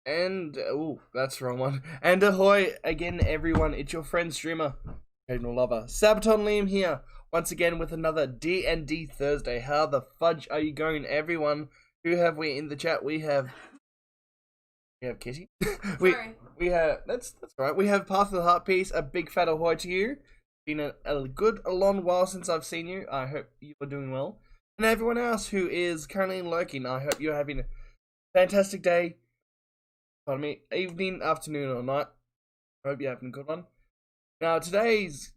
And, that's the wrong one. And ahoy again, everyone. It's your friend, streamer, occasional lover, Sabaton Liam here, once again with another D&D Thursday. How the fudge are you going, everyone? Who have we in the chat? We have Kitty. we have, that's all right. We have Path of the Heart Piece, a big fat ahoy to you. Been a long while since I've seen you. I hope you are doing well. And everyone else who is currently lurking, I hope you're having a fantastic day. Pardon me, evening, afternoon, or night. I hope you're having a good one. Now, today's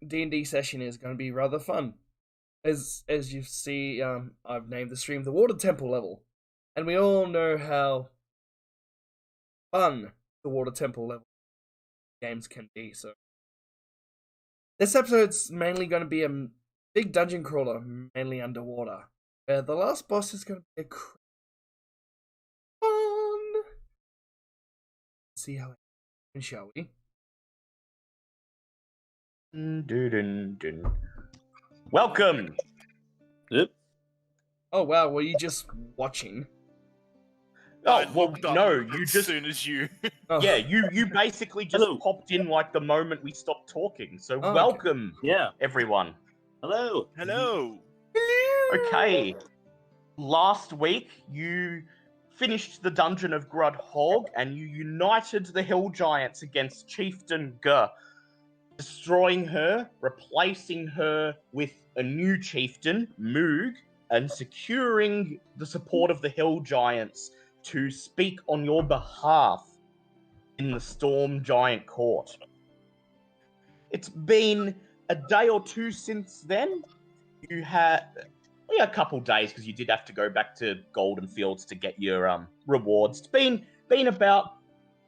D&D session is going to be rather fun. As you see, I've named the stream the Water Temple level. And we all know how fun the Water Temple level games can be, so. This episode's mainly going to be a big dungeon crawler, mainly underwater. The last boss is going to be a fun. See how it goes, shall we? Welcome. Yep. Oh wow, were you just watching? Oh well, no, you as just soon as you. Oh. yeah, you basically just Hello. popped in like the moment we stopped talking. So Oh, okay. welcome, Yeah. everyone. Hello. Hello. Okay, last week you finished the dungeon of Grudhog and you united the Hill Giants against Chieftain Gur, destroying her, replacing her with a new chieftain, Moog, and securing the support of the Hill Giants to speak on your behalf in the Storm Giant Court. It's been a day or two since then. You had a couple days because you did have to go back to Golden Fields to get your rewards. It's been about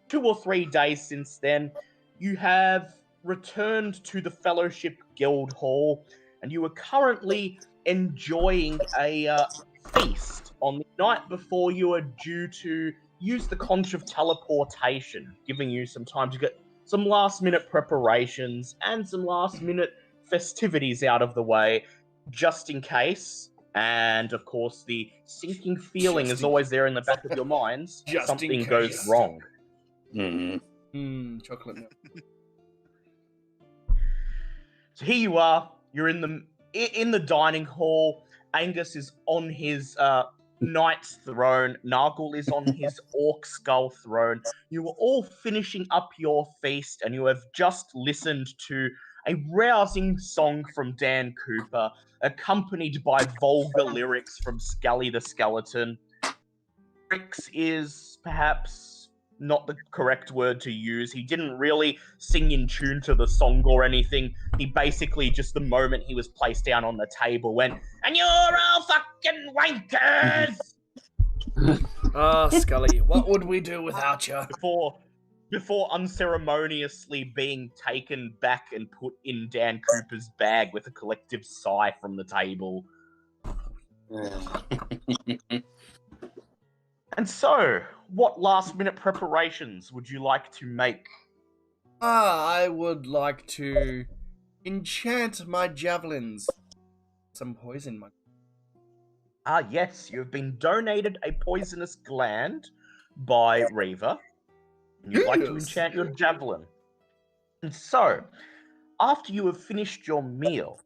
2 or 3 days since then. You have returned to the Fellowship Guild Hall, and you are currently enjoying a feast on the night before you are due to use the Conch of Teleportation, giving you some time to get some last-minute preparations and some last-minute festivities out of the way, just in case. And, of course, the sinking feeling is always there in the back of your minds. Something goes wrong. Chocolate milk. So here you are. You're in the dining hall. Angus is on his knight's throne. Nargle is on his orc skull throne. You are all finishing up your feast, and you have just listened to a rousing song from Dan Cooper, accompanied by vulgar lyrics from Scully the Skeleton. Lyrics is perhaps not the correct word to use. He didn't really sing in tune to the song or anything. He basically, just the moment he was placed down on the table, went, "And you're all fucking wankers!" Scully, what would we do without you? Before unceremoniously being taken back and put in Dan Cooper's bag with a collective sigh from the table. And so, what last-minute preparations would you like to make? I would like to enchant my javelins. Some poison. Yes, you have been donated a poisonous gland by Reaver. And you'd like to enchant your javelin. And so, after you have finished your meal,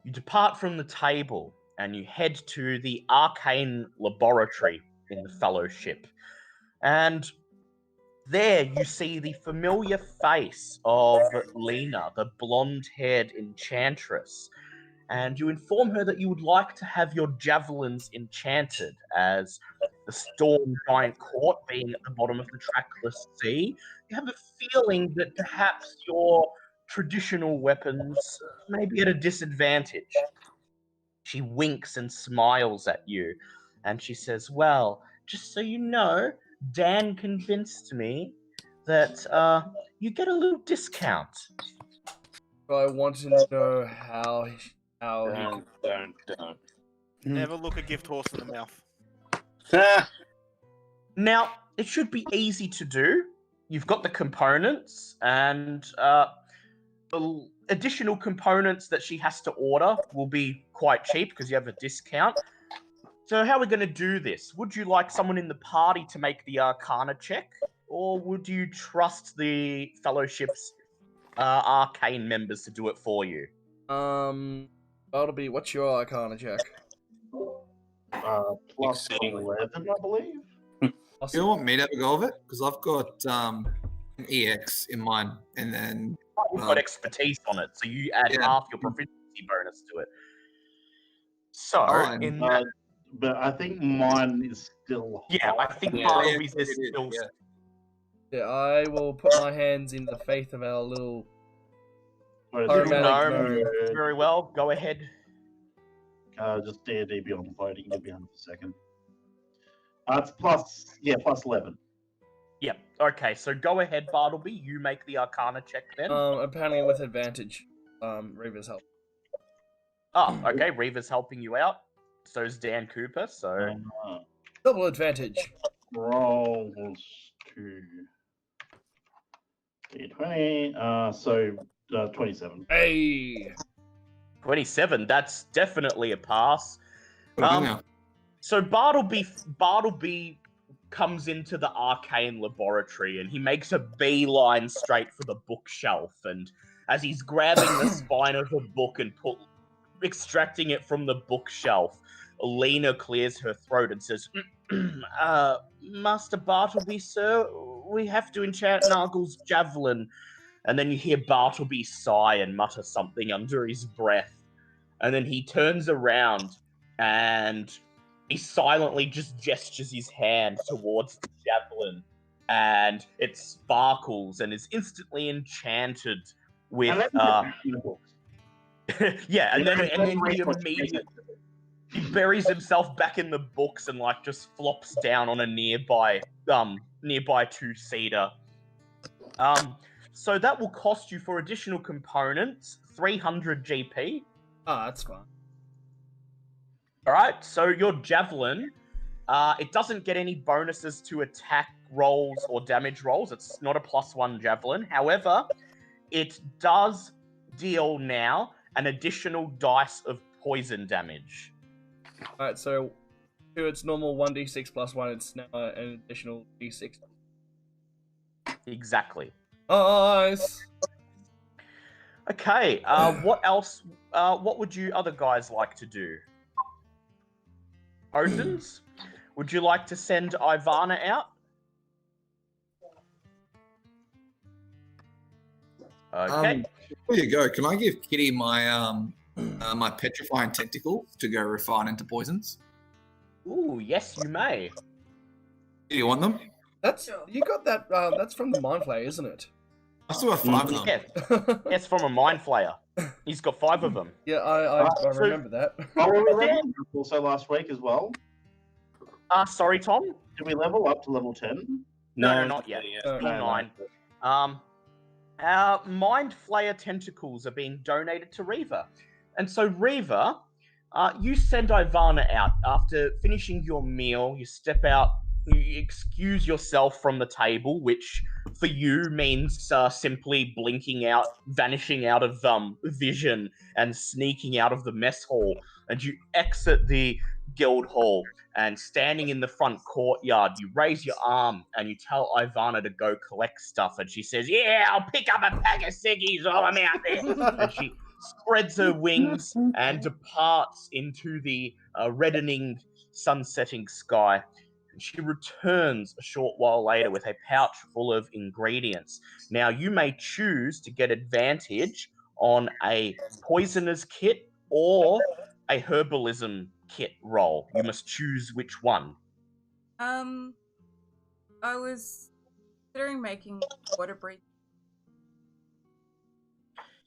you depart from the table and you head to the arcane laboratory in the Fellowship. And there you see the familiar face of Lena, the blonde-haired enchantress. And you inform her that you would like to have your javelins enchanted, as the Storm Giant Court being at the bottom of the trackless sea. You have a feeling that perhaps your traditional weapons may be at a disadvantage. She winks and smiles at you, and she says, "Well, just so you know, Dan convinced me that you get a little discount." I want to know how he Don't. Never look a gift horse in the mouth. Now, it should be easy to do. You've got the components, and the additional components that she has to order will be quite cheap because you have a discount. So how are we going to do this? Would you like someone in the party to make the Arcana check? Or would you trust the Fellowship's arcane members to do it for you? That'll be, what's your Arcana check? Plus Exceeding. 11, I believe. You want me to have a go of it? Because I've got an EX in mine, and then You've got expertise on it, so you add Yeah. half your proficiency bonus to it. So, Fine. in that, But I think mine is still. yeah, I think Yeah. Bartleby's Yeah, is it is, still. yeah. Yeah, I will put my hands in the faith of our little... Whereas Or if about- No, very well. Go ahead. just D&D Beyond Fighting, give me 1 second. It's plus 11. Yep. Okay, so go ahead, Bartleby. You make the Arcana check then. Apparently with advantage. Reaver's help. Oh, okay. Reva's helping you out. So is Dan Cooper. So Double advantage. Rolls to D20. So 27. Hey! 27. That's definitely a pass. Now. So Bartleby comes into the arcane laboratory and he makes a beeline straight for the bookshelf. And as he's grabbing the spine of a book and extracting it from the bookshelf, Alina clears her throat and says, Master Bartleby, sir, we have to enchant Nargle's javelin. And then you hear Bartleby sigh and mutter something under his breath. And then he turns around and he silently just gestures his hand towards the javelin. And it sparkles and is instantly enchanted with... yeah, and then he immediately... He buries himself back in the books and like just flops down on a nearby two-seater. So that will cost you for additional components 300 GP. Ah, that's fine. All right, so your javelin, it doesn't get any bonuses to attack rolls or damage rolls. It's not a +1 javelin. However, it does deal now an additional dice of poison damage. Alright, so to its normal 1d6 plus 1, it's now an additional d6. Exactly. Nice! Okay, what else? What would you other guys like to do? Odins, would you like to send Ivana out? Okay. Before you go, can I give Kitty my my petrifying tentacles to go refine into poisons? Ooh, yes, you may. Do you want them? That's you got that. That's from the Mind Flayer, isn't it? I still have 5 of them. Yeah, it's from a mind flayer. He's got 5 of them. Yeah, I So- remember that. Oh, we leveled up also last week as well. Sorry, Tom? Did we level up to level 10? No, not yet. No, Still no. 9. Our mind flayer tentacles are being donated to Reva. And so, Reva, you send Ivana out. After finishing your meal, you step out, you excuse yourself from the table, which for you means simply blinking out, vanishing out of vision, and sneaking out of the mess hall. And you exit the guild hall. And standing in the front courtyard, you raise your arm and you tell Ivana to go collect stuff. And she says, "Yeah, I'll pick up a pack of ciggies while I'm out there." And she spreads her wings and departs into the reddening, sunsetting sky. And she returns a short while later with a pouch full of ingredients. Now, you may choose to get advantage on a poisoner's kit or a herbalism kit roll. You must choose which one. I was considering making water breathing.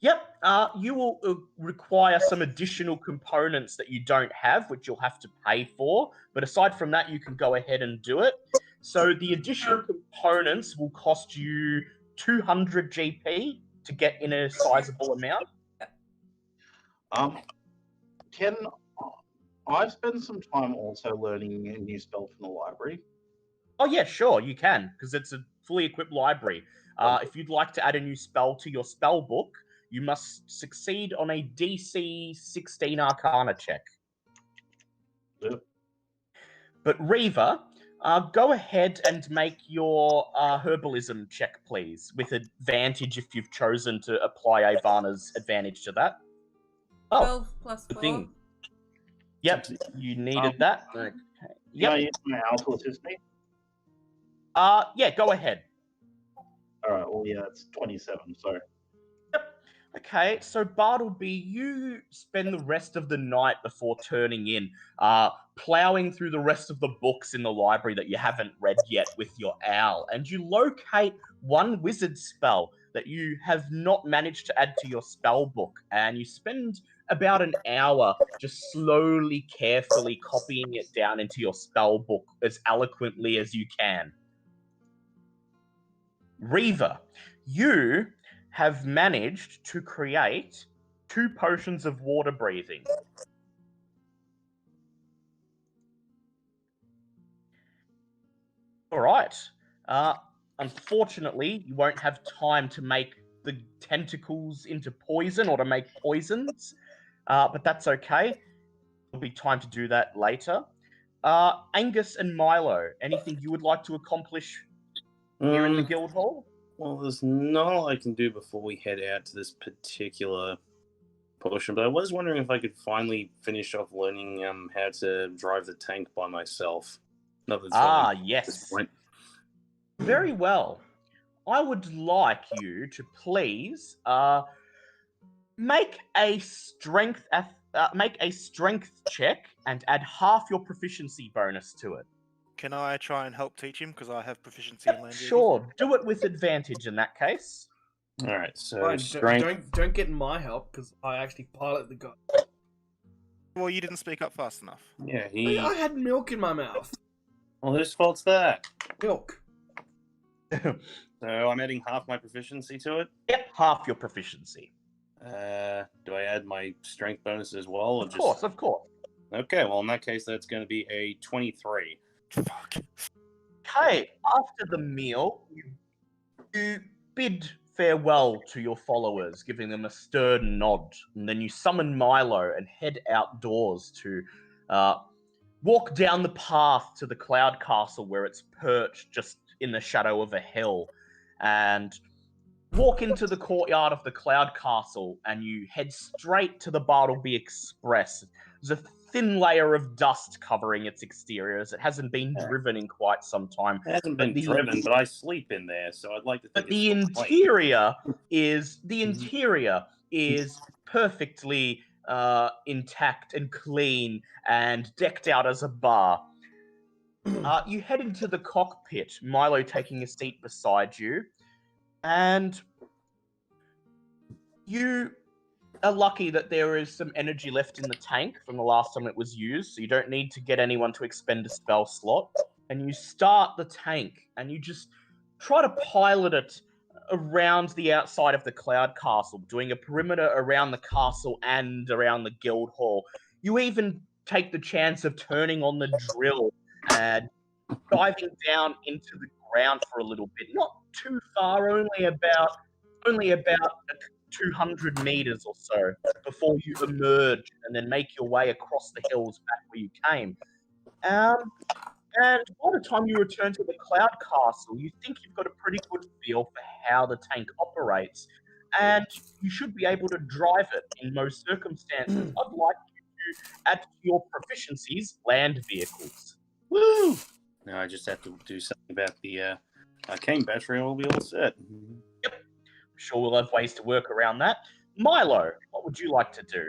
Yep, you will require some additional components that you don't have, which you'll have to pay for. But aside from that, you can go ahead and do it. So the additional components will cost you 200 GP to get in a sizable amount. Can I've spent some time also learning a new spell from the library? Oh yeah, sure, you can, because it's a fully equipped library. If you'd like to add a new spell to your spell book, you must succeed on a DC 16 Arcana check. Yep. But Reaver, go ahead and make your herbalism check, please, with advantage if you've chosen to apply Ivana's advantage to that. Oh, 12 plus 4. thing. Yep, you needed that. Okay. Yeah, I Yep. use my owl to assist me. Yeah, go ahead. All right. Well, yeah, it's 27. So Okay, so Bartleby, you spend the rest of the night before turning in, plowing through the rest of the books in the library that you haven't read yet with your owl, and you locate one wizard spell that you have not managed to add to your spell book, and you spend about an hour just slowly, carefully copying it down into your spell book as eloquently as you can. Reaver, you have managed to create 2 potions of water breathing. All right. Unfortunately, you won't have time to make the tentacles into poison or to make poisons, but that's okay. There'll be time to do that later. Angus and Milo, anything you would like to accomplish here in the guild hall? Well, there's not a lot I can do before we head out to this particular potion, but I was wondering if I could finally finish off learning how to drive the tank by myself. Not that it's really at Yes. this point. Very well. I would like you to please make a strength check and add half your proficiency bonus to it. Can I try and help teach him because I have proficiency in land? Sure, do it with advantage in that case. All right, so Fine, strength. don't get my help because I actually pilot the guy. Well, you didn't speak up fast enough. Yeah, I had milk in my mouth. Well, whose fault's that? Milk. So I'm adding half my proficiency to it. Yep, half your proficiency. Do I add my strength bonus as well? Or Of course, of course. Okay, well in that case, that's going to be a 23. Fuck. Okay, after the meal, you bid farewell to your followers, giving them a stern nod, and then you summon Milo and head outdoors to walk down the path to the Cloud Castle where it's perched just in the shadow of a hill, and walk into the courtyard of the Cloud Castle, and you head straight to the Bartleby Express. There's a thin layer of dust covering its exterior as it hasn't been driven in quite some time. It hasn't been driven, but I sleep in there, so I'd like to think But it's the still clean. interior is perfectly intact and clean and decked out as a bar. You head into the cockpit, Milo taking a seat beside you, and you are lucky that there is some energy left in the tank from the last time it was used, so you don't need to get anyone to expend a spell slot. And you start the tank, and you just try to pilot it around the outside of the Cloud Castle, doing a perimeter around the castle and around the guild hall. You even take the chance of turning on the drill and diving down into the ground for a little bit. Not too far, only about 200 meters or so before you emerge and then make your way across the hills back where you came. And by the time you return to the Cloud Castle, you think you've got a pretty good feel for how the tank operates, and you should be able to drive it in most circumstances. I'd like you to add to your proficiencies land vehicles. Woo! Now I just have to do something about the arcane battery and we'll be all set. I'm sure we'll have ways to work around that. Milo, what would you like to do?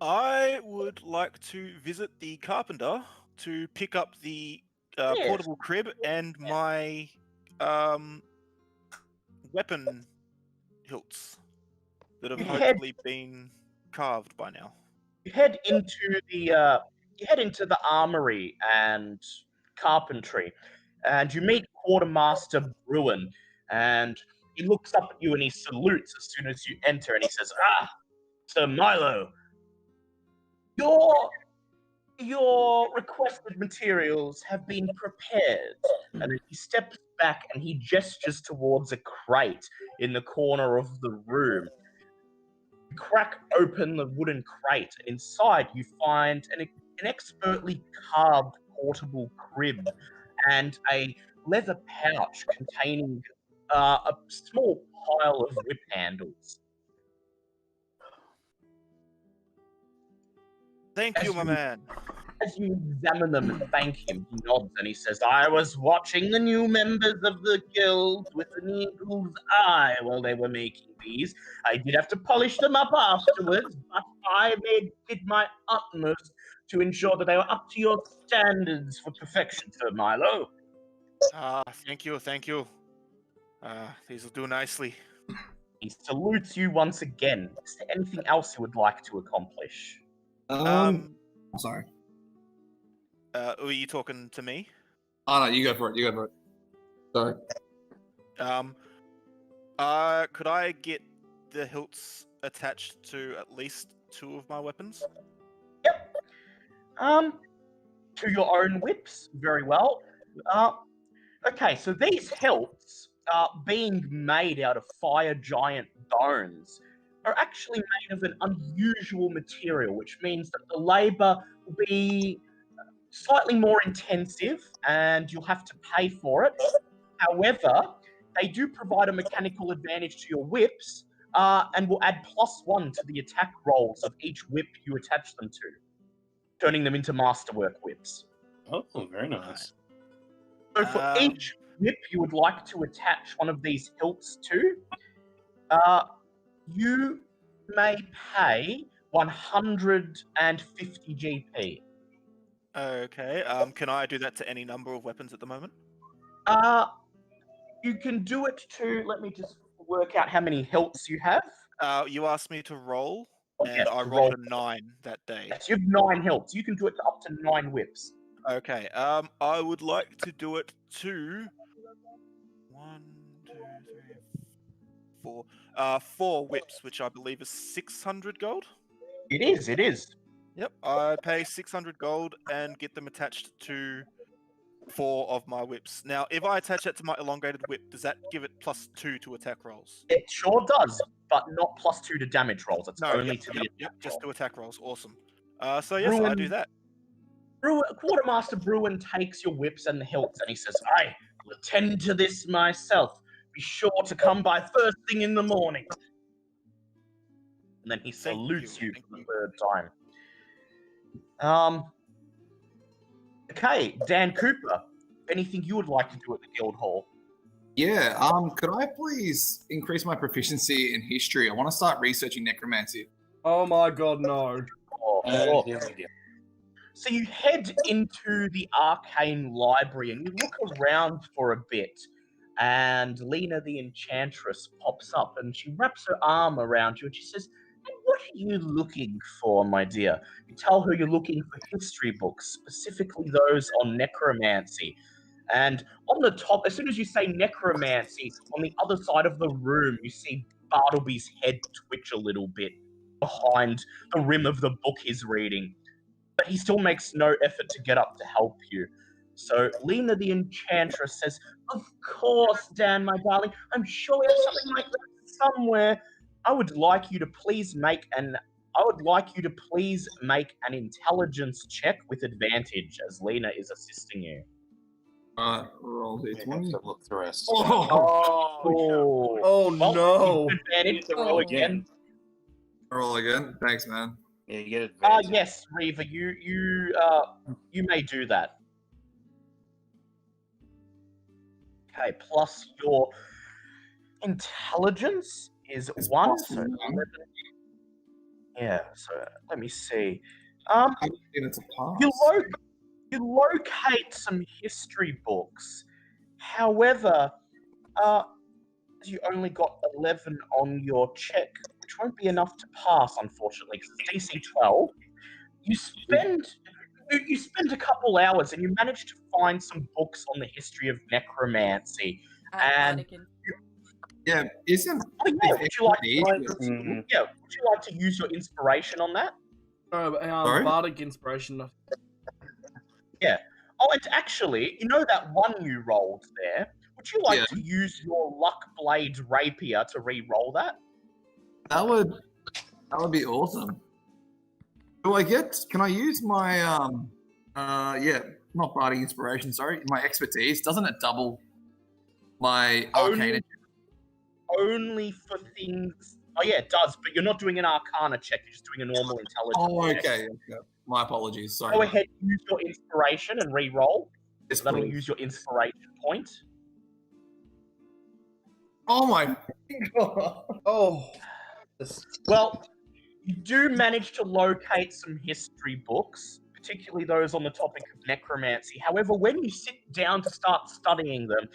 I would like to visit the carpenter to pick up the Yes. portable crib and my weapon hilts that have You hopefully been carved by now. You head into the armory and carpentry, and you meet Quartermaster Bruin, and he looks up at you and he salutes as soon as you enter, and he says, Sir Milo, your requested materials have been prepared. And then he steps back and he gestures towards a crate in the corner of the room. You crack open the wooden crate, and inside you find an expertly carved portable crib and a leather pouch containing a small pile of whip handles. Thank you, As my you- man. As you examine them and thank him, he nods and he says, I was watching the new members of the guild with an eagle's eye while they were making these. I did have to polish them up afterwards, but did my utmost to ensure that they were up to your standards for perfection, Sir Milo. Thank you, thank you. These will do nicely. He salutes you once again. Is there anything else you would like to accomplish? I'm sorry. Were you talking to me? Oh no, you go for it. You go for it. Sorry. Could I get the hilts attached to at least 2 of my weapons? Yep. To your own whips, very well. Okay, so these hilts, being made out of fire giant bones, are actually made of an unusual material, which means that the labor will be slightly more intensive and you'll have to pay for it. However, they do provide a mechanical advantage to your whips and will add +1 to the attack rolls of each whip you attach them to, turning them into masterwork whips. Oh, very nice. So for each whip you would like to attach one of these hilts to, you may pay 150 GP. Okay. Can I do that to any number of weapons at the moment? You can do it to, let me just work out how many hilts you have. You asked me to roll, and Yes, I to rolled roll. a 9 that day. Yes, you have 9 hilts. You can do it to up to 9 whips. Okay. I would like to do it to 1, 2, 3, 4. 4 whips, which I believe is 600 gold. It is. Yep. I pay 600 gold and get them attached to 4 of my whips. Now, if I attach that to my elongated whip, does that give it +2 to attack rolls? It sure does, but not +2 to damage rolls. It's only to the attack just to roll. attack rolls. Awesome. So yes, I do that. Quartermaster Bruin takes your whips and the hilts and he says, I will attend to this myself. Be sure to come by first thing in the morning. And then he Thank salutes you, you thank for the you. 3rd time. Okay, Dan Cooper, anything you would like to do at the guild hall? Yeah. Could I please increase my proficiency in history? I want to start researching necromancy. Oh my god, no. Sure. Here we go. So you head into the arcane library and you look around for a bit. And Lena the Enchantress pops up and she wraps her arm around you and she says, "And what are you looking for, my dear?" You tell her you're looking for history books, specifically those on necromancy. And on the top, as soon as you say necromancy, on the other side of the room, you see Bartleby's head twitch a little bit behind the rim of the book he's reading. But he still makes no effort to get up to help you. So Lena the Enchantress says, "Of course, Dan, my darling. I'm sure we have something like that somewhere. I would like you to please make an intelligence check with advantage as Lena is assisting you." Roll We here. have 20. to look through us. Oh, Oh Well, no. you get advantage to roll Oh. again. roll again. Thanks, man. Yeah, you get advantage. Yes, Reva, you may do that. Okay, plus your intelligence is It's 1, plus so 1. 11. Yeah, so let me see. I think it's a pass. You locate some history books. However, you only got 11 on your check, which won't be enough to pass, unfortunately, because it's DC 12. You spend a couple hours and you manage to find some books on the history of necromancy. And Yeah, isn't oh, yeah, would you like Mm. would you like to use your inspiration on that? No, but Sorry? bardic inspiration. Oh, and actually, you know that one you rolled there? Would you like Yeah. to use your Luck Blade Rapier to re-roll that? that would be awesome. Can I use my not bardic inspiration. Sorry, my expertise. Doesn't it double my Only- arcana? Only for things. Oh yeah, it does. But you're not doing an Arcana check. You're just doing a normal intelligence. Oh, check. okay. My apologies. Sorry. Go ahead, use your inspiration and re-roll. Yes, That'll please. use your inspiration point. Oh my. Oh. Well, you do manage to locate some history books, particularly those on the topic of necromancy. However, when you sit down to start studying them,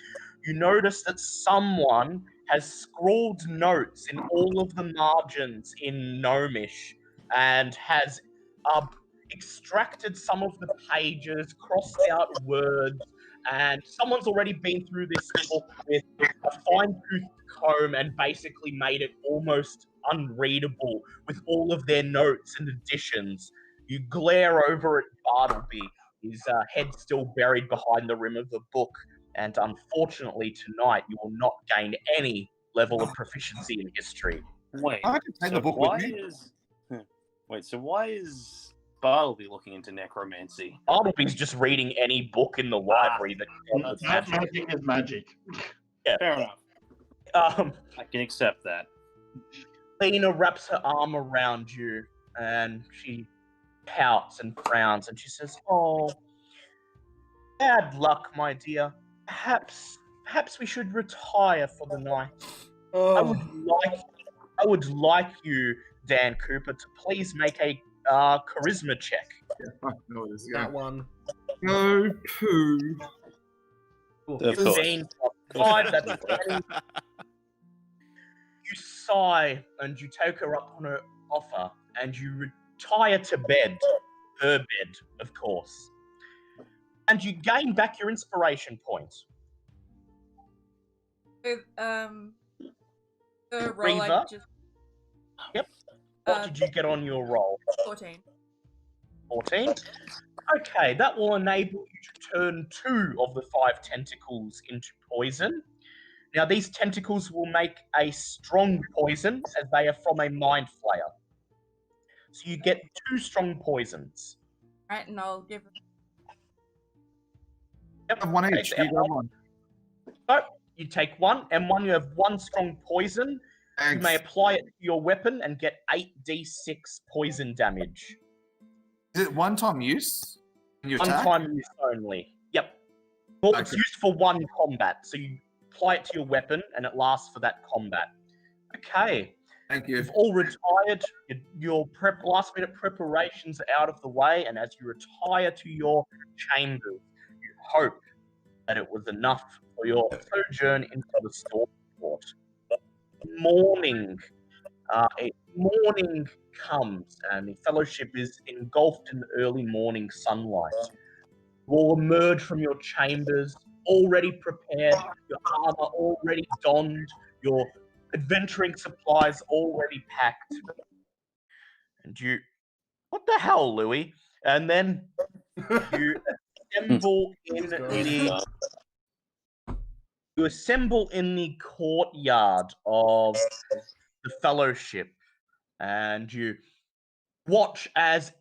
you notice that someone has scrawled notes in all of the margins in Gnomish and has extracted some of the pages, crossed out words, and someone's already been through this book with a fine-toothed comb and basically made it almost unreadable with all of their notes and additions. You glare over at Bartleby, his head still buried behind the rim of the book, and unfortunately tonight you will not gain any level of proficiency in history. Wait, I can take the book with me. So why is Bartleby looking into necromancy? Bartleby's just reading any book in the library that contains magic. Magic is magic. Fair enough. I can accept that. Lena wraps her arm around you and she pouts and frowns and she says, "Oh, bad luck, my dear. Perhaps we should retire for the night. I would like you, Dan Cooper, to please make a charisma check." No, it is. That one. Go poo. Of course. 15 plus 5, that's 20. You sigh and you take her up on her offer and you retire to bed. Her bed, of course. And you gain back your inspiration point. With, the roll Reaver? I just... Yep. What did you get on your roll? 14. 14. Okay, that will enable you to turn 2 of the 5 tentacles into poison. Now, these tentacles will make a strong poison as they are from a mind flayer. So you get 2 strong poisons. Right, and I'll give... Yep. Have one Okay, each. so You got one. So you take 1, M1, you have 1 strong poison. You Thanks. may apply it to your weapon and get 8d6 poison damage. Is it one-time use? When you attack? One-time use only. Yep. Well, it's Okay. used for 1 combat, so you apply it to your weapon and it lasts for that combat. Okay. Thank you. You've all retired. Your last-minute preparations are out of the way, and as you retire to your chambers, you hope that it was enough for your sojourn into the storm court. Morning comes, and the fellowship is engulfed in the early morning sunlight. You all emerge from your chambers, already prepared, your armor already donned, your adventuring supplies already packed. And you, what the hell, Louis? And then you assemble in the courtyard of the fellowship, and you watch as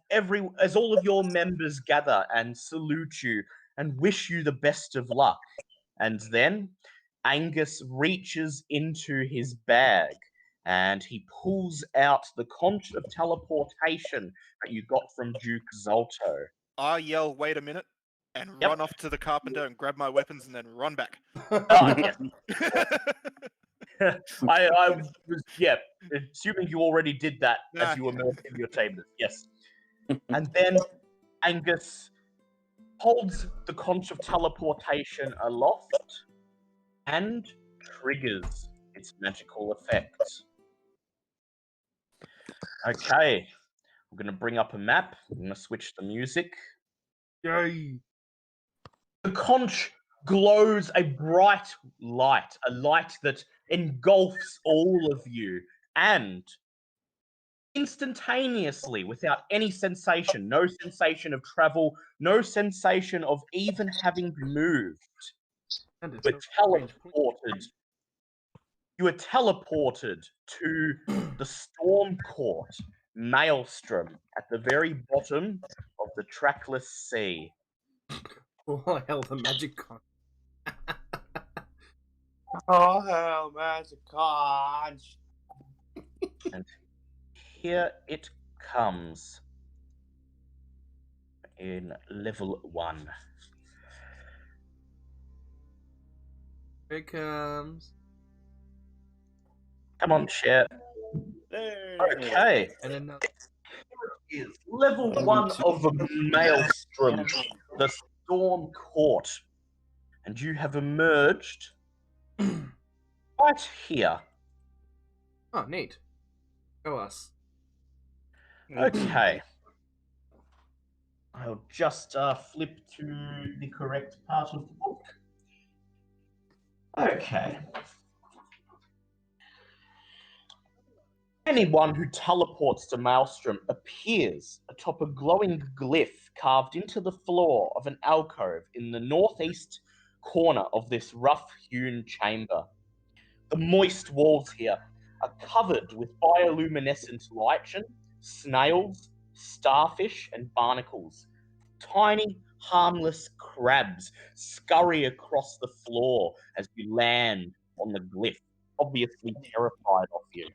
all of your members gather and salute you and wish you the best of luck. And then Angus reaches into his bag and he pulls out the Conch of Teleportation that you got from Duke Zolto. I yell, "Wait a minute," and Yep. run off to the carpenter and grab my weapons and then run back. Yes. I was, assuming you already did that Nah. as you emerged in your chambers. Yes. And then Angus holds the Conch of Teleportation aloft and triggers its magical effect. Okay. I'm going to bring up a map. I'm going to switch the music. Yay. The conch glows a bright light, a light that engulfs all of you, and instantaneously, without any sensation, no sensation of travel, no sensation of even having moved, And it's you are teleported to the Storm Court, Maelstrom, at the very bottom of the trackless sea. Oh hell, the magic con. Oh hell, magic conch! And here it comes in level 1. Here it comes. Come on, chat. There. Okay. And then Is level 1 of Maelstrom, the Storm Court. And you have emerged right here. oh, neat. Show us. Okay. I'll just flip to the correct part of the book. Okay. Anyone who teleports to Maelstrom appears atop a glowing glyph carved into the floor of an alcove in the northeast corner of this rough-hewn chamber. The moist walls here are covered with bioluminescent lichen, snails, starfish, and barnacles. Tiny, harmless crabs scurry across the floor as you land on the glyph, obviously terrified of you.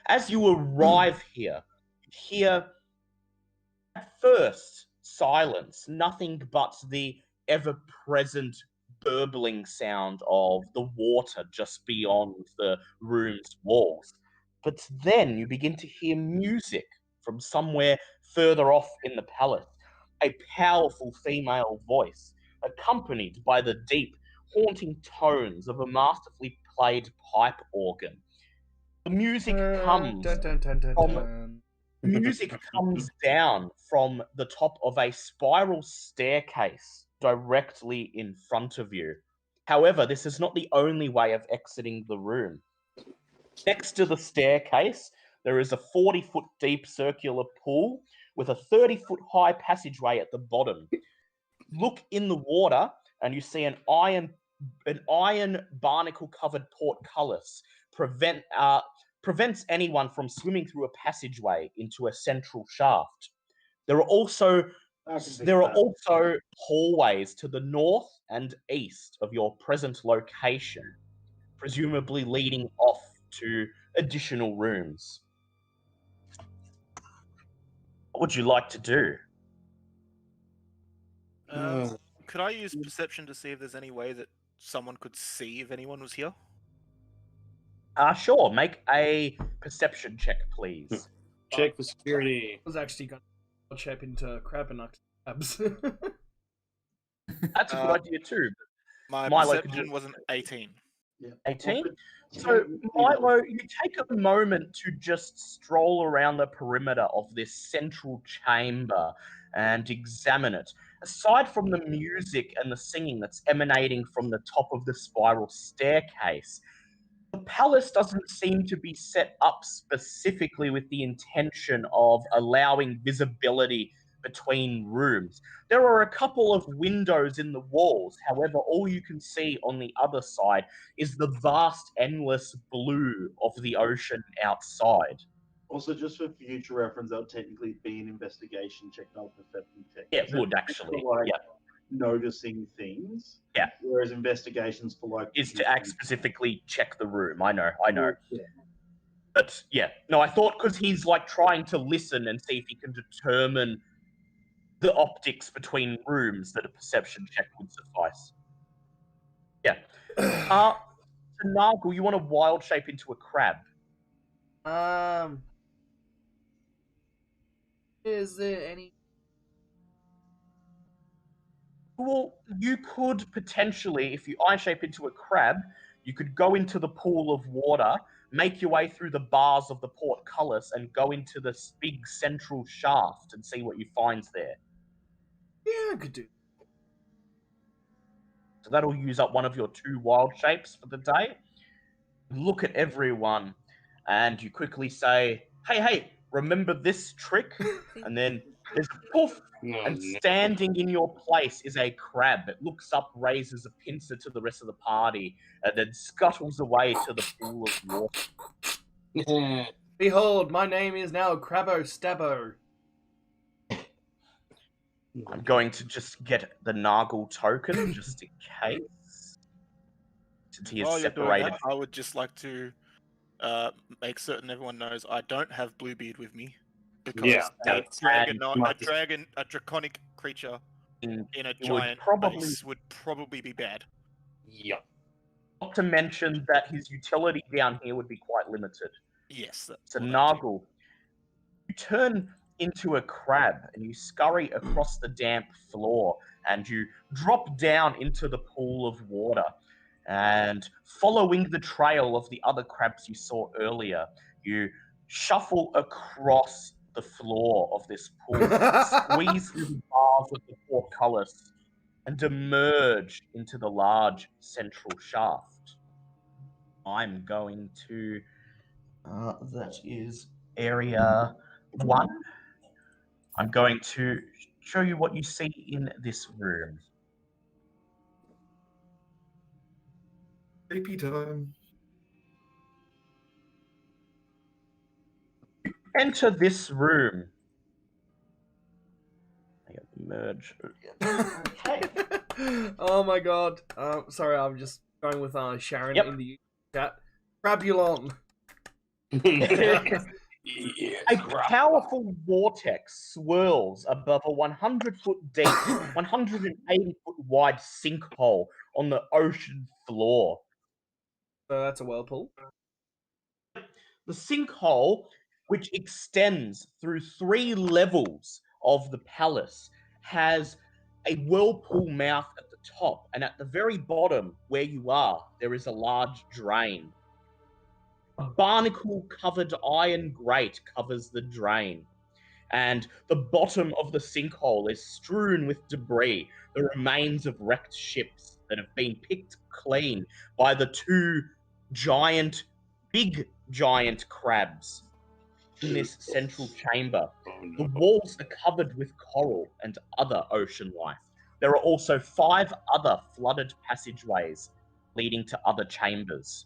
As you arrive here, you hear at first silence, nothing but the ever-present burbling sound of the water just beyond the room's walls. But then you begin to hear music from somewhere further off in the palace, a powerful female voice, accompanied by the deep, haunting tones of a masterfully played pipe organ. The music comes from music comes down from the top of a spiral staircase directly in front of you. However, this is not the only way of exiting the room. Next to the staircase, there is a 40-foot deep circular pool with a 30-foot high passageway at the bottom. Look in the water and you see an iron barnacle-covered portcullis prevents anyone from swimming through a passageway into a central shaft. There are also hallways to the north and east of your present location, presumably leading off to additional rooms. What would you like to do? Could I use perception to see if there's any way that someone could see if anyone was here? Sure. Make a perception check, please. Check for security. I was actually going to chap into crab and crabs. That's a good idea too. My Milo, could perception you- was an 18. 18? So, Milo, you take a moment to just stroll around the perimeter of this central chamber and examine it. Aside from the music and the singing that's emanating from the top of the spiral staircase, the palace doesn't seem to be set up specifically with the intention of allowing visibility between rooms. There are a couple of windows in the walls. However, all you can see on the other side is the vast, endless blue of the ocean outside. Also, just for future reference, that would technically be an investigation check, not a perception check. Yeah, it would actually. For, like, Yeah. noticing things. Yeah. Whereas investigations for like Is to act specifically check the room. I know. Yeah. But yeah, no, I thought because he's like trying to listen and see if he can determine the optics between rooms that a perception check would suffice. Yeah. So Nagel, you want to wild shape into a crab? Is there any? Well, you could potentially, if you eye shape into a crab, you could go into the pool of water, make your way through the bars of the portcullis, and go into this big central shaft and see what you find there. Yeah, I could do. So that'll use up one of your 2 wild shapes for the day. Look at everyone, and you quickly say, hey, remember this trick? And then there's a poof, and standing in your place is a crab. It looks up, raises a pincer to the rest of the party, and then scuttles away to the pool of water. Behold, my name is now Crabbo Stabbo. I'm going to just get the Nargle token, just in case. Since he is While you're doing separated. that, I would just like to make certain everyone knows I don't have Bluebeard with me because Yeah, a that's- dragon, a draconic creature in a would giant probably- base would probably be bad. Yep. Not to mention that his utility down here would be quite limited. Yes. So well, Nargle, you turn into a crab and you scurry across the damp floor and you drop down into the pool of water. And following the trail of the other crabs you saw earlier, you shuffle across the floor of this pool, squeeze through the bars of the portcullis, and emerge into the large central shaft. I'm going to... that is area 1. I'm going to show you what you see in this room. Sleepy time. Enter this room. I got the merge. Okay. Oh my god. Sorry, I'm just going with Sharon Yep. in the chat. Crabulon. A powerful vortex swirls above a 100-foot deep, 180-foot wide sinkhole on the ocean floor. So that's a whirlpool. The sinkhole, which extends through 3 levels of the palace, has a whirlpool mouth at the top, and at the very bottom, where you are, there is a large drain. A barnacle-covered iron grate covers the drain, and the bottom of the sinkhole is strewn with debris, the remains of wrecked ships that have been picked clean by the 2 big giant crabs in this central chamber. The walls are covered with coral and other ocean life. There are also 5 other flooded passageways leading to other chambers.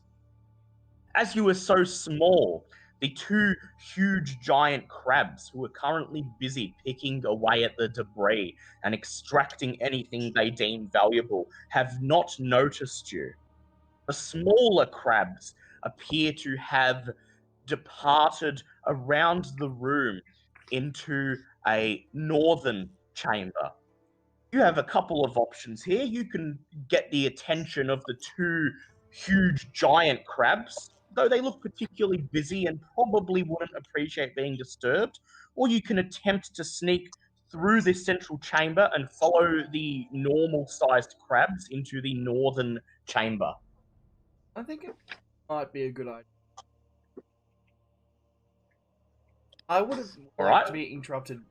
As you are so small, the 2 huge giant crabs who are currently busy picking away at the debris and extracting anything they deem valuable have not noticed you. The smaller crabs appear to have departed around the room into a northern chamber. You have a couple of options here. You can get the attention of the 2 huge giant crabs, though they look particularly busy and probably wouldn't appreciate being disturbed, or you can attempt to sneak through this central chamber and follow the normal-sized crabs into the northern chamber. I think it might be a good idea. I would have liked Alright. to be interrupted.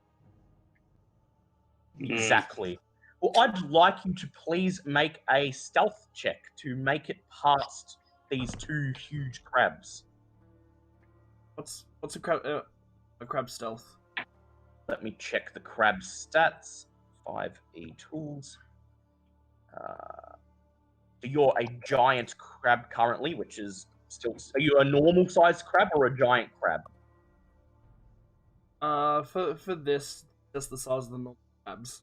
Exactly. Well, I'd like you to please make a stealth check to make it past these 2 huge crabs. What's a crab stealth? Let me check the crab stats. 5e tools. So you're a giant crab currently, which is still... Are you a normal sized crab or a giant crab? For this, just the size of the normal crabs.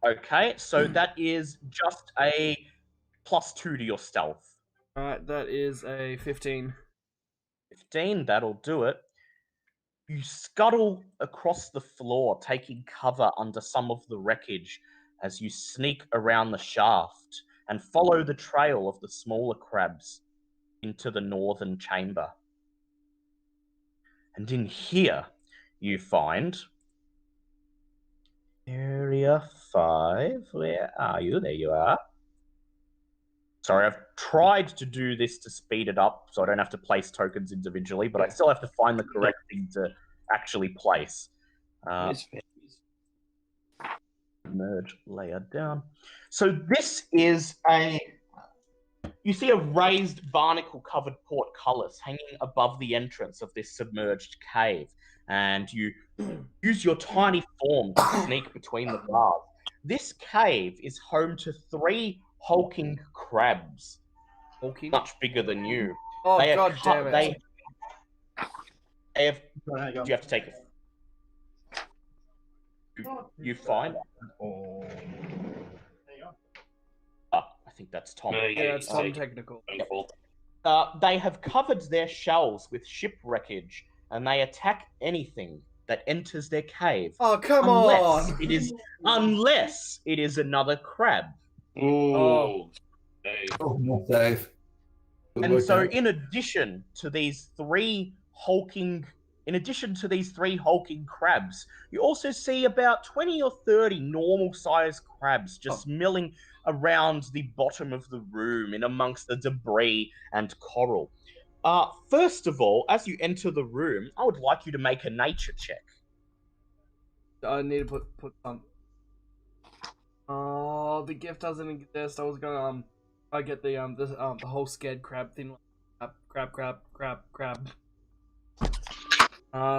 Okay, so that is just a +2 to your stealth. Alright, that is a 15. 15, that'll do it. You scuttle across the floor, taking cover under some of the wreckage as you sneak around the shaft and follow the trail of the smaller crabs into the northern chamber. And in here, you find Area 5. Where are you? There you are. Sorry, I've tried to do this to speed it up so I don't have to place tokens individually, but I still have to find the correct thing to actually place. Merge layer down. So this is you see a raised barnacle-covered portcullis hanging above the entrance of this submerged cave, and you use your tiny form to sneak between the bars. This cave is home to 3 hulking crabs, Hulking? much bigger than you. Oh, They have god damn it. They have... Do you have to take it? You find. Oh. I think that's Tom. Yeah, it's Tom technical. They have covered their shells with ship wreckage, and they attack anything that enters their cave. Oh, come unless on! unless it is another crab. Ooh. Oh, not Dave. Good And work, so, Dave. in addition to these three hulking crabs, you also see about 20 or 30 normal-sized crabs just milling around the bottom of the room in amongst the debris and coral. First of all, as you enter the room, I would like you to make a nature check. I need to put some. Oh, the gift doesn't exist. I was gonna I get the whole scared crab thing. Crab.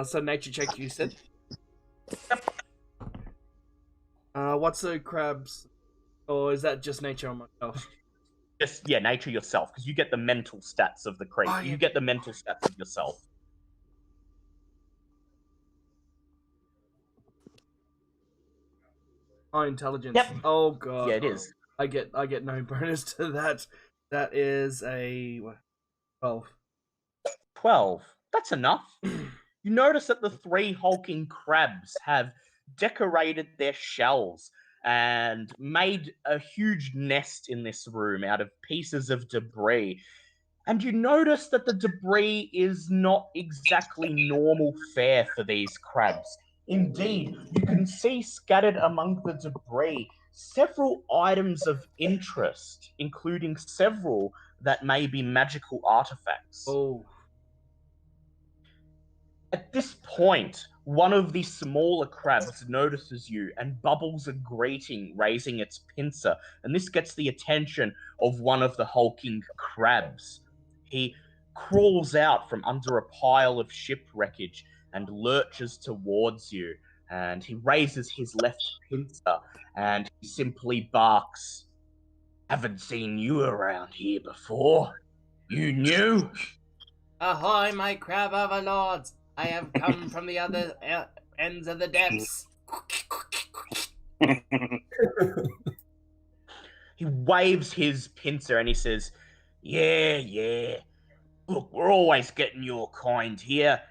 So nature check you said. What's the crabs? Or is that just nature on myself? Just nature yourself, because you get the mental stats of the creature. Oh, yeah. You get the mental stats of yourself. Oh, intelligence. Yep. Oh god. Yeah, it is. I get no bonus to that. That is a 12. 12. That's enough. You notice that the three hulking crabs have decorated their shells and made a huge nest in this room out of pieces of debris. And you notice that the debris is not exactly normal fare for these crabs. Indeed, you can see scattered among the debris several items of interest, including several that may be magical artifacts. Oh. At this point, one of the smaller crabs notices you and bubbles a greeting, raising its pincer, and this gets the attention of one of the hulking crabs. He crawls out from under a pile of ship wreckage and lurches towards you, and he raises his left pincer and he simply barks, "Haven't seen you around here before. You new?" Ahoy, my crab overlords! I have come from the other ends of the depths. He waves his pincer and he says, Yeah. Look, we're always getting your kind here.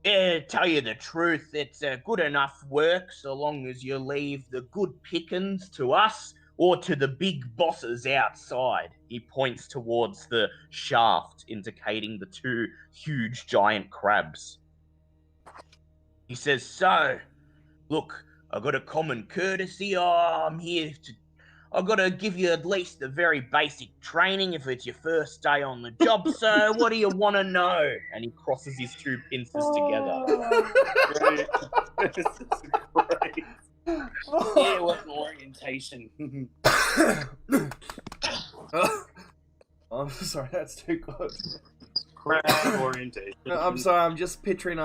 Yeah, tell you the truth, it's good enough work so long as you leave the good pickings to us or to the big bosses outside. He points towards the shaft, indicating the two huge giant crabs. He says, So, look, I got a common courtesy. I gotta give you at least the very basic training if it's your first day on the job. So, what do you want to know? And he crosses his two pincers together. Great. This is great. Yeah, what an orientation. I'm sorry, that's too good. Crab orientation. I'm sorry, I'm just picturing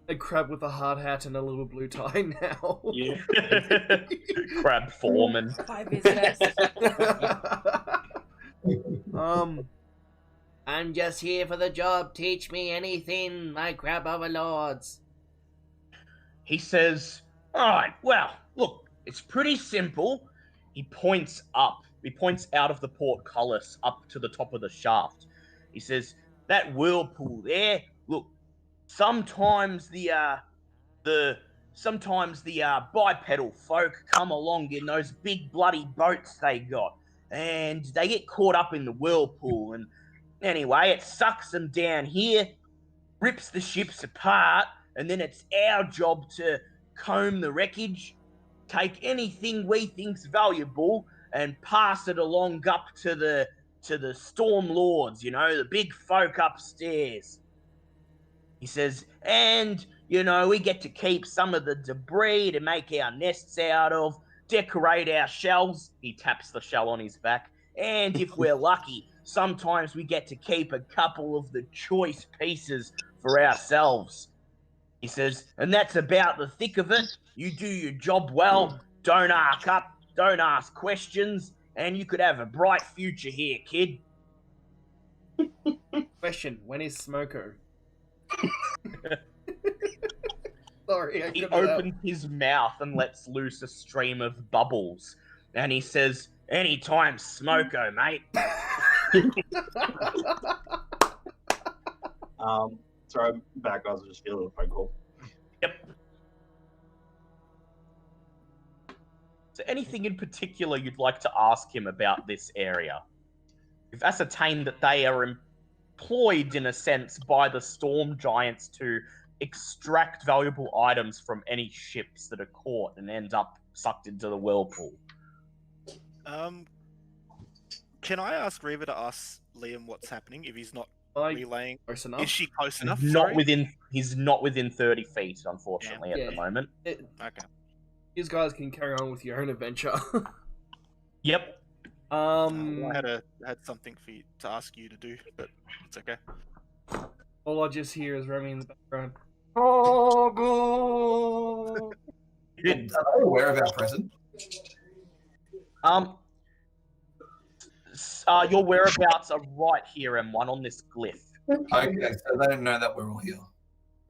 a crab with a hard hat and a little blue tie now. Yeah. Crab foreman. High business. I'm just here for the job. Teach me anything, my crab overlords. He says, Alright, well, look, it's pretty simple. He points up. He points out of the portcullis up to the top of the shaft. He says, that whirlpool there, look, sometimes the bipedal folk come along in those big bloody boats they got, and they get caught up in the whirlpool, and anyway, it sucks them down here, rips the ships apart, and then it's our job to comb the wreckage, take anything we think's valuable, and pass it along up to the storm lords, the big folk upstairs. He says, and, we get to keep some of the debris to make our nests out of, decorate our shells. He taps the shell on his back. And if we're lucky, sometimes we get to keep a couple of the choice pieces for ourselves. He says, and that's about the thick of it. You do your job well, don't arc up, don't ask questions, and you could have a bright future here, kid. Question, when is Smoko? Sorry, I He couldn't help. opens his mouth and lets loose a stream of bubbles. And he says, "Anytime smoko, mate." Sorry, back guys, I just feel a phone call. Yep. So anything in particular you'd like to ask him about this area? You've ascertained that they are employed, in a sense, by the storm giants to extract valuable items from any ships that are caught and end up sucked into the whirlpool. Can I ask Reva to ask Liam what's happening if he's not Like, relaying? close enough. Is she close enough? He's Sorry? not within 30 feet, unfortunately, at Yeah. the moment. Okay. You guys can carry on with your own adventure. Yep. I had something for you to ask you to do, but it's okay. All I just hear is Remy in the background. Oh, go! Are they aware of our presence? Your whereabouts are right here, M1, on this glyph. Okay, so they don't know that we're all here.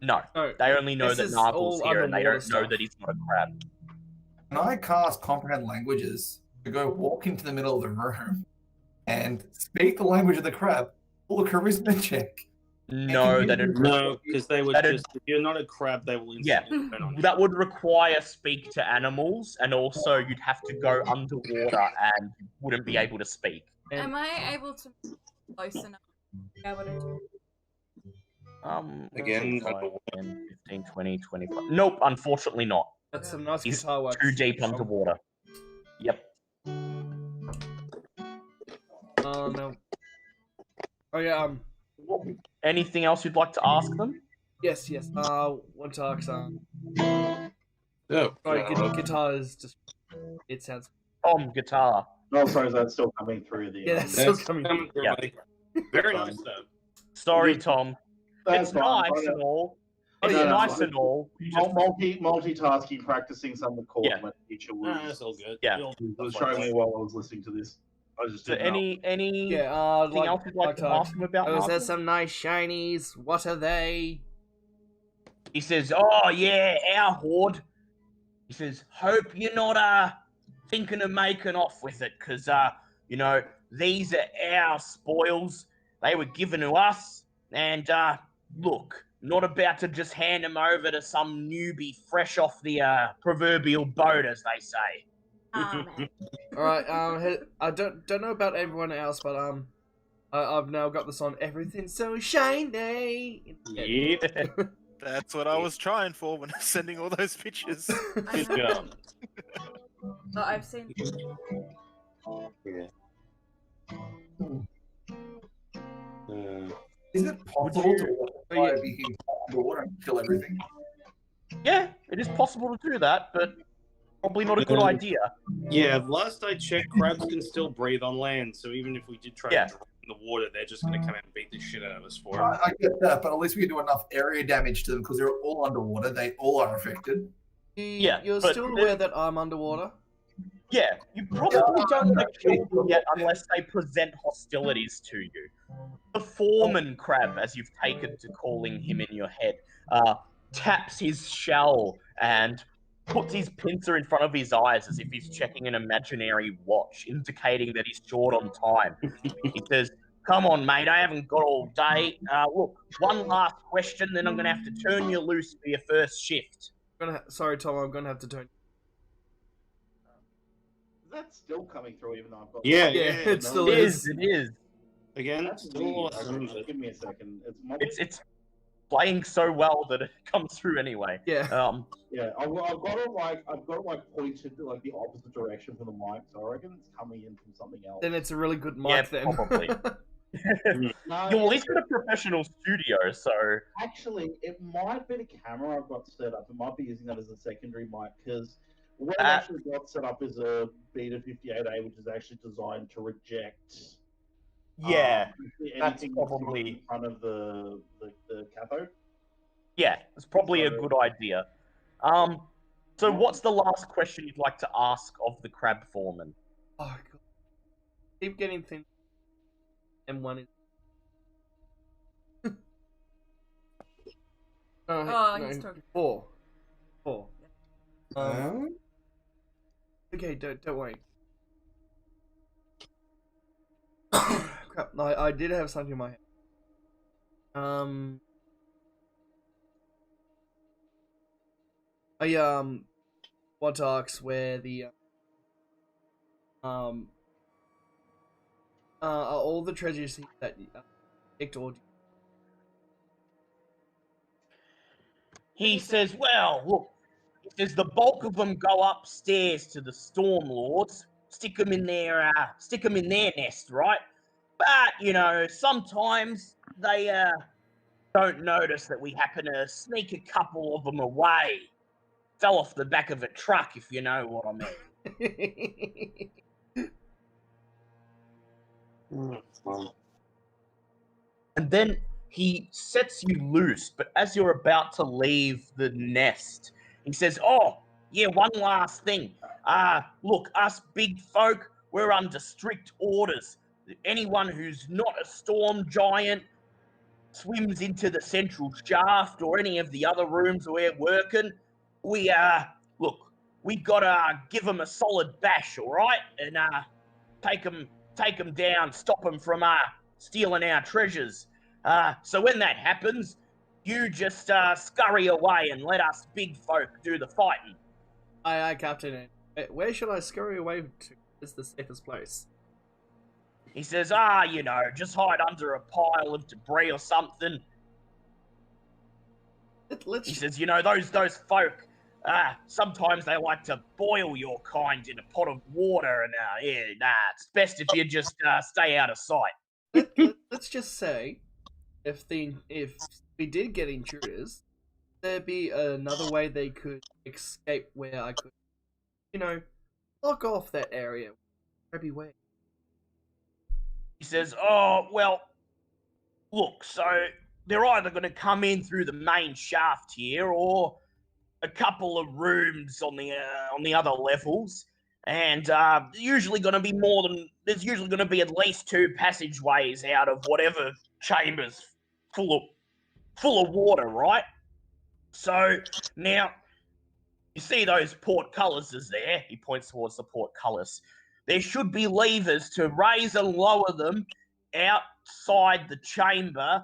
No, No, they only know this that is Narvel's all here, and they underwater don't know stuff. that he's not a crab. Can I cast Comprehend Languages to go walk into the middle of the room and speak the language of the crab? Pull a charisma check. No, they don't. No, because they would That'd- just. If you're not a crab, they will Yeah. instantly turn on you. That would require speak to animals, and also you'd have to go underwater and you wouldn't be able to speak. Am I able to close enough to be able to do Again, 5, underwater. 10, 15, 20, 25. Nope, unfortunately not. That's some nice He's guitar work. too deep underwater. Yep. Oh no. Oh yeah. Anything else you'd like to ask them? Yes. Want to ask. Oh, Sorry, guitar is just. It sounds. Tom, guitar. Oh, sorry, is that still coming through the? Yeah, that's still coming. through, Yeah. buddy. Very nice, though. Sorry, Tom. That's It's fine. nice and all. It's yeah, nice fine. and all. You just- Multitasking, practicing some of the chords. Yeah. My teacher That's all good. Yeah. was showing me while I was listening to this. I just So didn't know. anything Yeah. else you'd like to ask him about? Oh, is there Marvel? some nice shinies? What are they? He says, "Oh yeah, our horde." He says, "Hope you're not thinking of making off with it, because you know, these are our spoils. They were given to us, and look, not about to just hand them over to some newbie fresh off the proverbial boat, as they say." man. All right. I don't know about everyone else, but I've now got this on. Everything's so shiny. Yep. That's what I was trying for when I was sending all those pictures. Good job. So I've seen. Yeah. Is it possible to fly a beacon underwater and kill everything? Yeah, it is possible to do that, but probably not a good idea. Yeah, last I checked, crabs can still breathe on land, so even if we did try Yeah. to drop in the water, they're just going to come out and beat the shit out of us for it. I get that, but at least we can do enough area damage to them because they're all underwater. They all are affected. Yeah, You're but still then- aware that I'm underwater? Yeah, you probably don't want to kill them yet unless they present hostilities to you. The foreman crab, as you've taken to calling him in your head, taps his shell and puts his pincer in front of his eyes as if he's checking an imaginary watch, indicating that he's short on time. He says, "Come on, mate, I haven't got all day. Look, one last question, then I'm going to have to turn you loose for your first shift." Sorry, Tom. I'm gonna have to turn. Is that still coming through even though I've got... Yeah, it still It is. is, it is. Again, That's still weird. awesome. Okay, give me a second. It's playing so well that it comes through anyway. Yeah. Yeah, I've got it like pointed to like the opposite direction from the mic, so I reckon it's coming in from something else. Then it's a really good mic. Yeah, then. probably. No, Well, at least in a professional studio, so actually, it might be the camera I've got set up. It might be using that as a secondary mic because what I've That- actually got set up is a Beta 58A, which is actually designed to reject. yeah, Anything that's probably- in front of the cathode. yeah, it's probably a good idea. So what's the last question you'd like to ask of the crab foreman? Oh god. Keep getting things. M1 is. Oh, he's talking. 4. 4. Okay, don't worry. Crap, no, I did have something in my head. I want to ask where the are all the treasures that you picked, or He says, well, look, he says the bulk of them go upstairs to the Storm Lords, stick them in their nest, right? But, you know, sometimes they don't notice that we happen to sneak a couple of them away. Fell off the back of a truck, if you know what I mean. And then he sets you loose, but as you're about to leave the nest, he says, oh, yeah, one last thing. Look, us big folk, we're under strict orders. Anyone who's not a storm giant swims into the central shaft or any of the other rooms we're working, we, look, we gotta give them a solid bash, all right? And, take them down, stop them from, stealing our treasures. So when that happens, you just scurry away and let us big folk do the fighting. Aye, Captain. Where should I scurry away to? Is the safest place? He says, you know, just hide under a pile of debris or something. He says, you know, those folk, sometimes they like to boil your kind in a pot of water, and it's best if you just stay out of sight. Let's just say, if we did get intruders, there'd be another way they could escape where I could, you know, block off that area. Every way. He says, oh, well, look, so they're either going to come in through the main shaft here, or a couple of rooms on the other levels, and there's usually going to be at least 2 passageways out of whatever chamber's full of water, right? So now you see those portcullises there? He points towards the portcullis. There should be levers to raise and lower them outside the chamber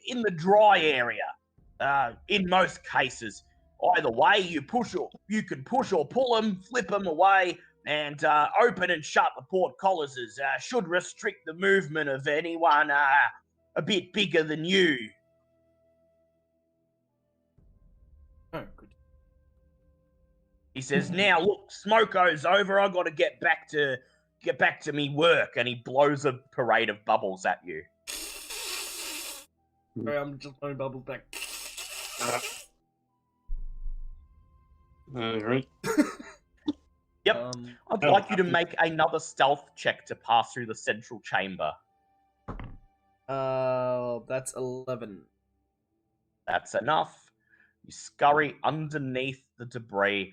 in the dry area. In most cases, either way, you can push or pull them, flip them away, and open and shut the portcullises. Should restrict the movement of anyone a bit bigger than you. Oh, good. He says, now look, Smoko's over, I gotta get back to me work, and he blows a parade of bubbles at you. Sorry, I'm just blowing bubbles back. Alright. Yep. I'd like you to make another stealth check to pass through the central chamber. That's 11. That's enough. You scurry underneath the debris,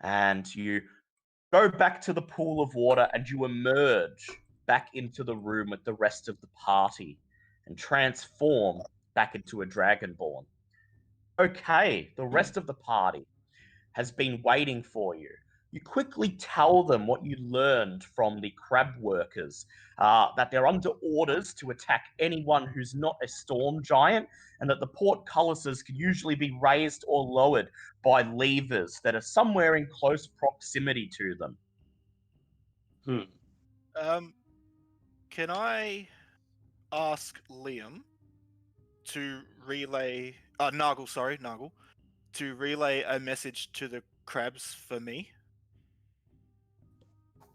and you go back to the pool of water, and you emerge back into the room with the rest of the party and transform back into a dragonborn. Okay, the rest of the party has been waiting for you. You quickly tell them what you learned from the crab workers, that they're under orders to attack anyone who's not a storm giant, and that the portcullises can usually be raised or lowered by levers that are somewhere in close proximity to them. Can I ask Liam to relay... Nagel, to relay a message to the crabs for me?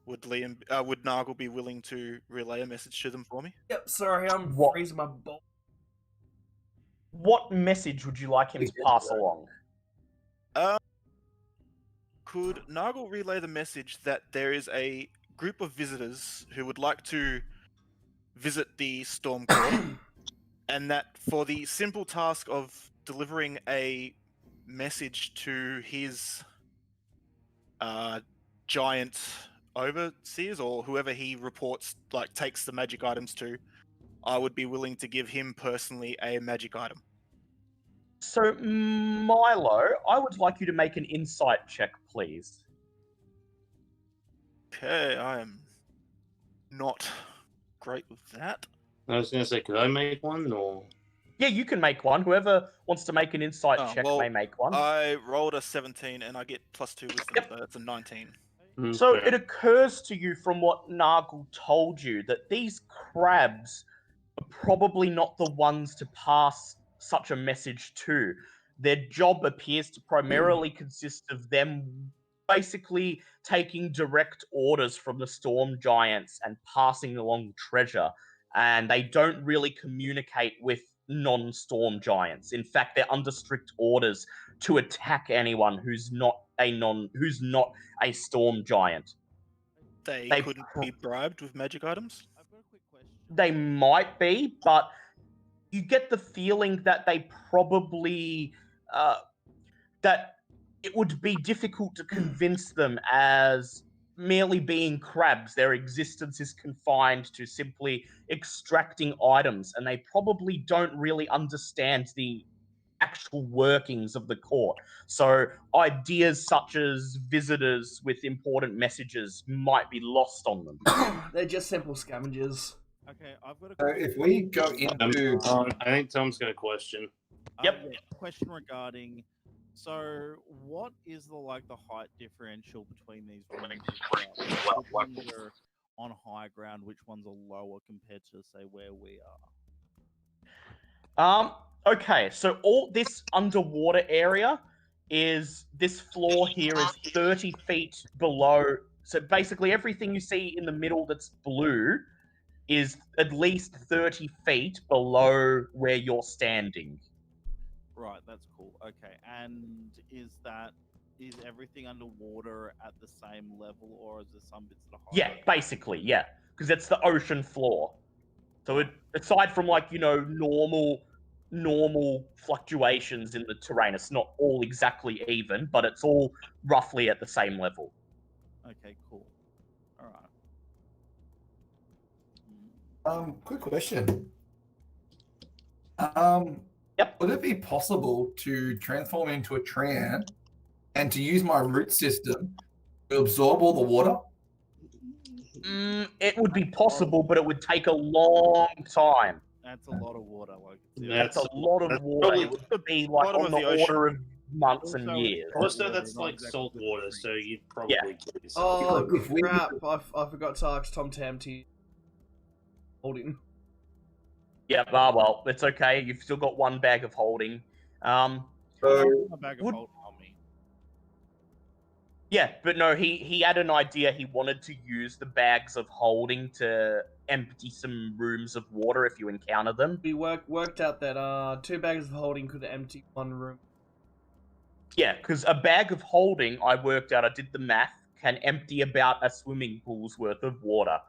Would Nagel be willing to relay a message to them for me? Yep, sorry, I'm freezing my ball. What message would you like him to pass along? Could Nagel relay the message that there is a group of visitors who would like to visit the Storm Court, and that for the simple task of delivering a message to his giant overseers, or whoever he reports, like, takes the magic items to, I would be willing to give him personally a magic item. So, Milo, I would like you to make an insight check, please. Okay, I am not great with that. I was gonna say, could I make one or? Yeah, you can make one. Whoever wants to make an insight check well, may make one. I rolled a 17 and I get +2 wisdom, Yep. so that's a 19. So Okay. it occurs to you from what Nargle told you that these crabs are probably not the ones to pass such a message to. Their job appears to primarily consist of them basically taking direct orders from the storm giants and passing along treasure. And they don't really communicate with non-storm giants. In fact, they're under strict orders to attack anyone who's not a storm giant. They They couldn't be bribed with magic items? They might be, but you get the feeling that they probably that it would be difficult to convince them as merely being crabs. Their existence is confined to simply extracting items, and they probably don't really understand the actual workings of the court. So ideas such as visitors with important messages might be lost on them. They're just simple scavengers. Okay, I've got a So if we go into I think Tom's got a question. Yep. yeah, question regarding. So, what is the height differential between these rooms? Which ones are on high ground? Which ones are lower compared to say where we are? Okay, so all this underwater area is this floor here is 30 feet below. So basically, everything you see in the middle that's blue is at least 30 feet below where you're standing. Right, that's cool. Okay, and is everything underwater at the same level, or is there some bits that are higher? Yeah, basically, yeah, because it's the ocean floor. So aside from normal fluctuations in the terrain, it's not all exactly even, but it's all roughly at the same level. Okay, cool. All right. quick question. Yep. Would it be possible to transform into a Tran and to use my root system to absorb all the water? It would be possible, but it would take a long time. That's a lot of water. That's a lot of water. It would be like bottom on of the the ocean. order of months and Also, years. Also, water, that's not like exactly salt the water, stream. so you'd probably kill yourself. Oh If we- crap! I forgot to ask Tom to empty. Holding. Yeah, well, it's okay. You've still got one bag of holding. A bag of would- holding on me. Yeah, but no, he had an idea. He wanted to use the bags of holding to empty some rooms of water if you encounter them. We worked out that 2 bags of holding could empty 1 room. Yeah, because a bag of holding, I worked out, I did the math, can empty about a swimming pool's worth of water.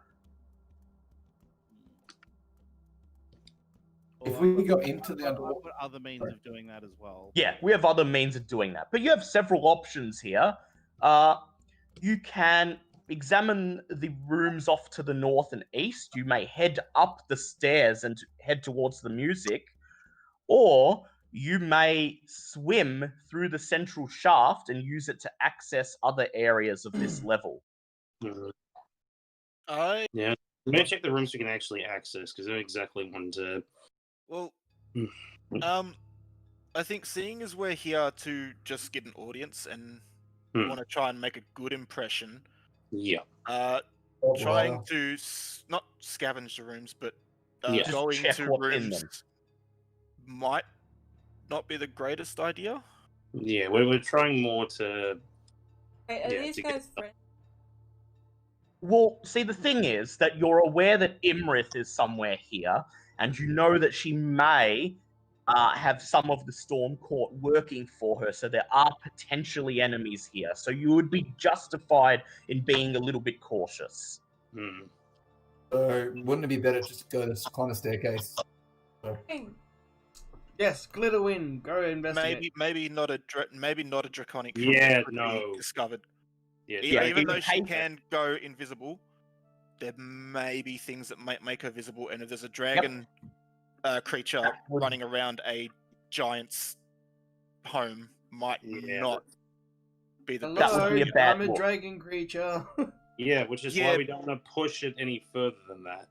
If Well, we go into the I've underwater, got other means of doing that as well. Yeah, we have other means of doing that. But you have several options here. You can examine the rooms off to the north and east. You may head up the stairs and head towards the music. Or you may swim through the central shaft and use it to access other areas of this level. I I'm gonna check the rooms we can actually access because I don't exactly want to. Well, Hmm. I think seeing as we're here to just get an audience and Hmm. want to try and make a good impression, Yeah. trying to not scavenge the rooms, but Yeah. Just going check to what's in rooms them. might not be the greatest idea. Yeah, we're trying more to. Wait, are Yeah, these to get guys stuff. friends? Well, see, the thing is that you're aware that Imrith is somewhere here, and you know that she may have some of the Storm Court working for her, so there are potentially enemies here. So you would be justified in being a little bit cautious. Hmm. so wouldn't it be better just to go to climb a staircase? Yes, Glitterwind, go investigate. Maybe not a draconic. Yeah, could be no. discovered. Yeah. Yeah, Even you though she hate can go invisible, there may be things that might make her visible. And if there's a dragon creature That would- running around a giant's home might Yeah. not be the That best. would Hello, be a bad I'm a look. dragon creature. Yeah, which is Yeah. why we don't want to push it any further than that.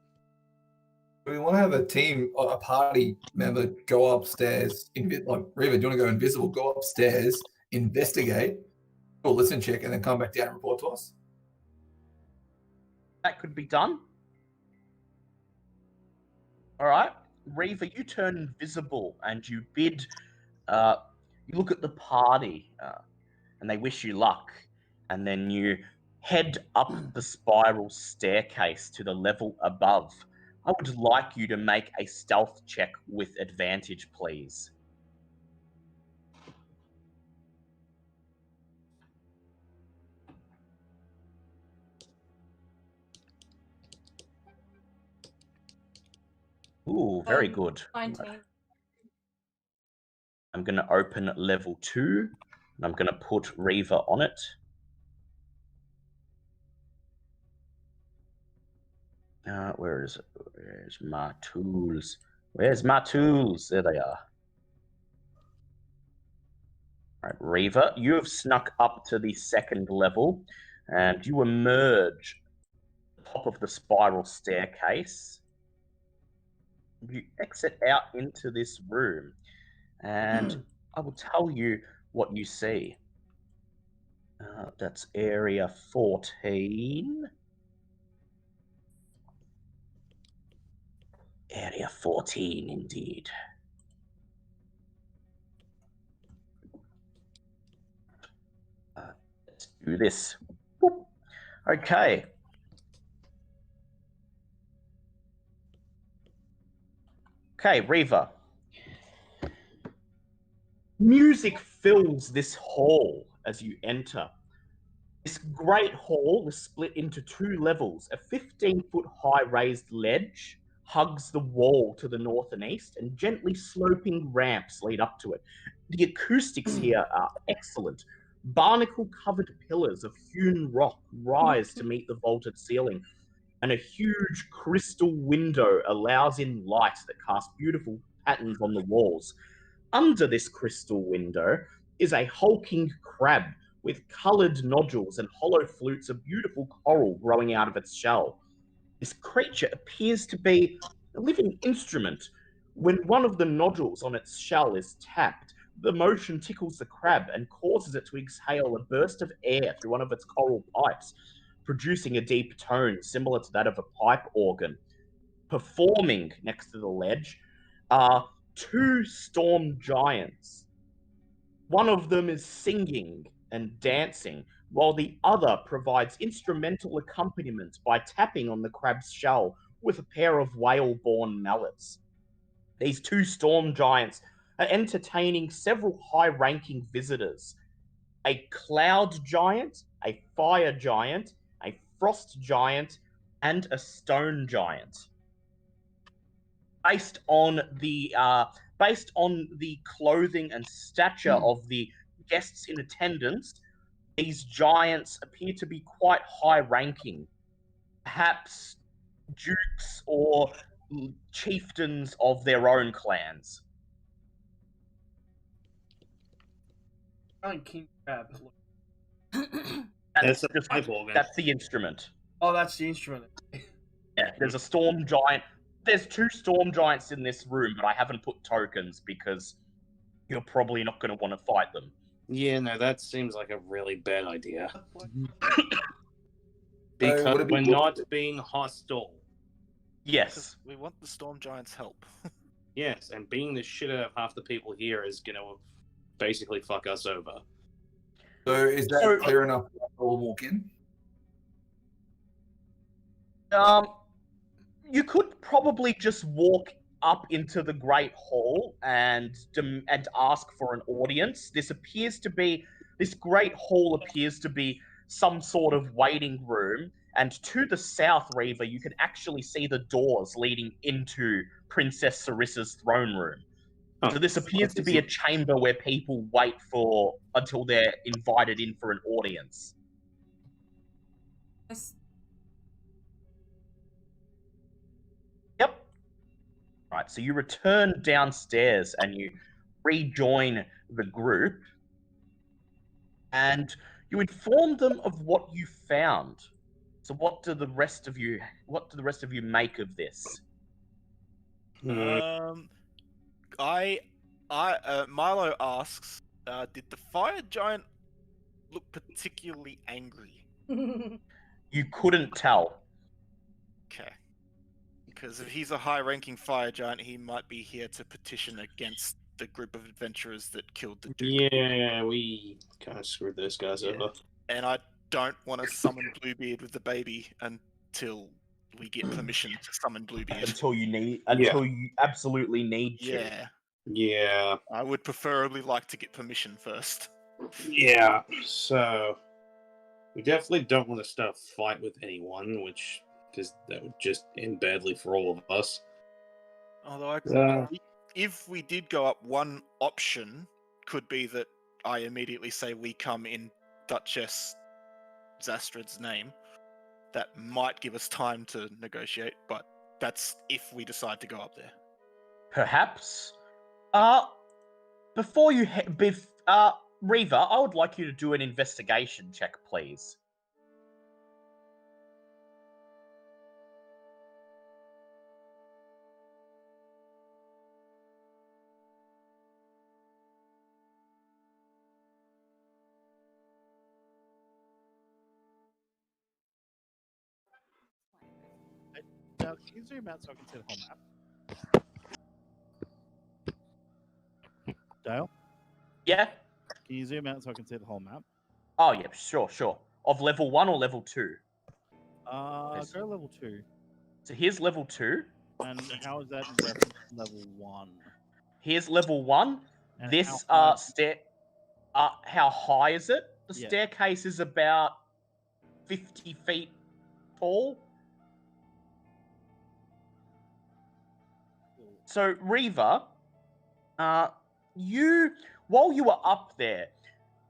We want to have a team, or a party member, go upstairs. Like Reva, do you want to go invisible? Go upstairs, investigate, do a listen check, and then come back down and report to us. That could be done. All right, Reaver, you turn invisible and you bid. You look at the party, and they wish you luck, and then you head up the spiral staircase to the level above. I would like you to make a stealth check with advantage, please. Ooh, very good. 19. I'm going to open level 2, and I'm going to put Reaver on it. Where is it? Where's my tools? Where's my tools? There they are. All right, Reaver, you have snuck up to the second level, and you emerge at the top of the spiral staircase. You exit out into this room, and I will tell you what you see. That's area 14. Area 14, indeed. Let's do this. Boop. Okay. Okay, Reaver. Music fills this hall as you enter. This great hall is split into 2 levels. A 15-foot high raised ledge hugs the wall to the north and east, and gently sloping ramps lead up to it. The acoustics here are excellent. Barnacle-covered pillars of hewn rock rise to meet the vaulted ceiling, and a huge crystal window allows in light that casts beautiful patterns on the walls. Under this crystal window is a hulking crab with coloured nodules and hollow flutes of beautiful coral growing out of its shell. This creature appears to be a living instrument. When one of the nodules on its shell is tapped, the motion tickles the crab and causes it to exhale a burst of air through one of its coral pipes, producing a deep tone similar to that of a pipe organ. Performing next to the ledge are 2 storm giants. One of them is singing and dancing, while the other provides instrumental accompaniment by tapping on the crab's shell with a pair of whale-born mallets. These 2 storm giants are entertaining several high-ranking visitors. A cloud giant, a fire giant, a frost giant, and a stone giant. Based on the clothing and stature of the guests in attendance, these giants appear to be quite high-ranking, perhaps dukes or chieftains of their own clans. King Crab. That's a just- pipe organ. That's the instrument. Oh, that's the instrument. Yeah, there's a storm giant. There's 2 storm giants in this room, but I haven't put tokens because you're probably not going to want to fight them. Yeah, no, that seems like a really bad idea. would Because it be we're good- not being hostile. Yes. Because we want the Storm Giants' help. Yes, and being the shit out of half the people here is going to basically fuck us over. So is that So- clear enough for us to all walk in? You could probably just walk up into the Great Hall and ask for an audience. This Great Hall appears to be some sort of waiting room, and to the south, Reaver, you can actually see the doors leading into Princess Sarissa's throne room. Oh, So this appears to be a chamber where people wait until they're invited in for an audience. Yes. Yep. Right, so you return downstairs and you rejoin the group, and you inform them of what you found. So, what do the rest of you make of this? Milo asks, did the fire giant look particularly angry? You couldn't tell. Okay. Because if he's a high-ranking fire giant, he might be here to petition against the group of adventurers that killed the Duke. Yeah, we kind of screwed those guys Yeah. over. And I don't want to summon Bluebeard with the baby until we get permission to summon Bluebeard. Until you absolutely need to. Yeah. Yeah. I would preferably like to get permission first. Yeah. So we definitely don't want to start a fight with anyone, because that would just end badly for all of us. Although if we did go up, one option could be that I immediately say we come in Duchess Zastrad's name. That might give us time to negotiate, but that's if we decide to go up there. Perhaps. Before you Reva, I would like you to do an investigation check, please. Now, can you zoom out so I can see the whole map? Dale? Yeah? Can you zoom out so I can see the whole map? Oh, yeah, sure. Of level 1 or level 2? Go level 2. So here's level 2. And how is that in reference to level 1? Here's level 1. And This how high- stair. How high is it? The Yeah. staircase is about 50 feet tall. So Reva, while you were up there,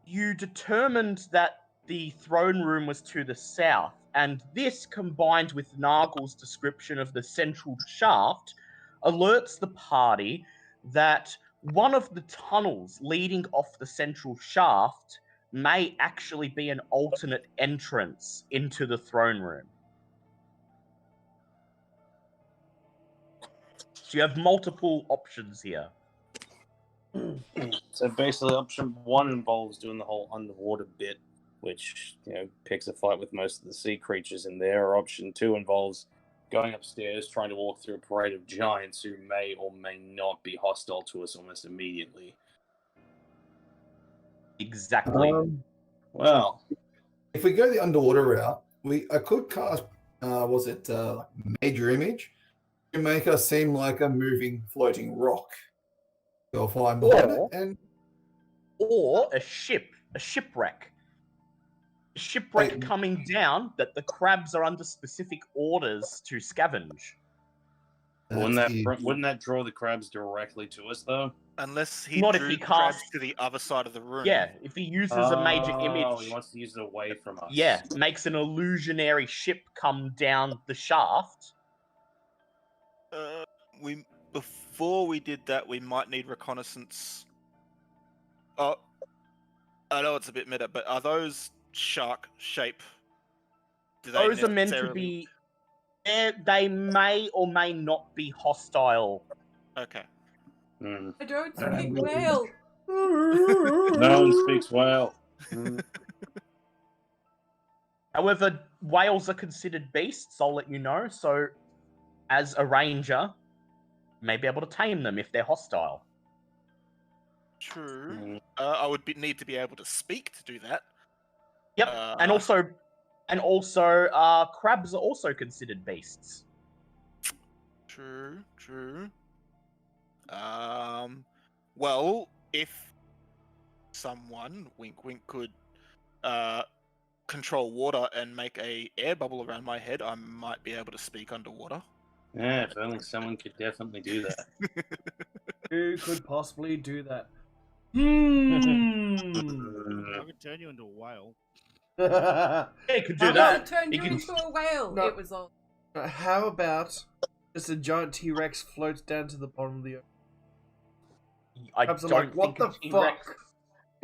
you determined that the throne room was to the south, and this, combined with Nargle's description of the central shaft, alerts the party that one of the tunnels leading off the central shaft may actually be an alternate entrance into the throne room. So you have multiple options here. So basically, option 1 involves doing the whole underwater bit, which picks a fight with most of the sea creatures in there. Or option 2 involves going upstairs, trying to walk through a parade of giants who may or may not be hostile to us almost immediately. Exactly. Well, if we go the underwater route, I could cast Major Image to make us seem like a moving, floating rock. Go find behind it, or a shipwreck. A shipwreck coming down that the crabs are under specific orders to scavenge. wouldn't that draw the crabs directly to us, though? Unless he Not drew if he the crabs casts- to the other side of the room. Yeah, if he uses a major image. Oh, he wants to use it away from us. Yeah, makes an illusionary ship come down the shaft. Before we did that, we might need reconnaissance. Oh, I know it's a bit meta, but are those shark shape? Those are meant to be. They may or may not be hostile. Okay. I don't speak whale. No one speaks whale. However, whales are considered beasts, I'll let you know. So, as a ranger, you may be able to tame them if they're hostile. True. I would need to be able to speak to do that. Yep, and also, crabs are also considered beasts. True. Well, if someone, wink wink, could control water and make a air bubble around my head, I might be able to speak underwater. Yeah, if only someone could definitely do that. Who could possibly do that? I could turn you into a whale. Yeah, you could do How that. does it turn You you can- into a whale? No. It was all. How about just a giant T-Rex floats down to the bottom of the ocean? I Perhaps I'm don't like, what think a the T-Rex.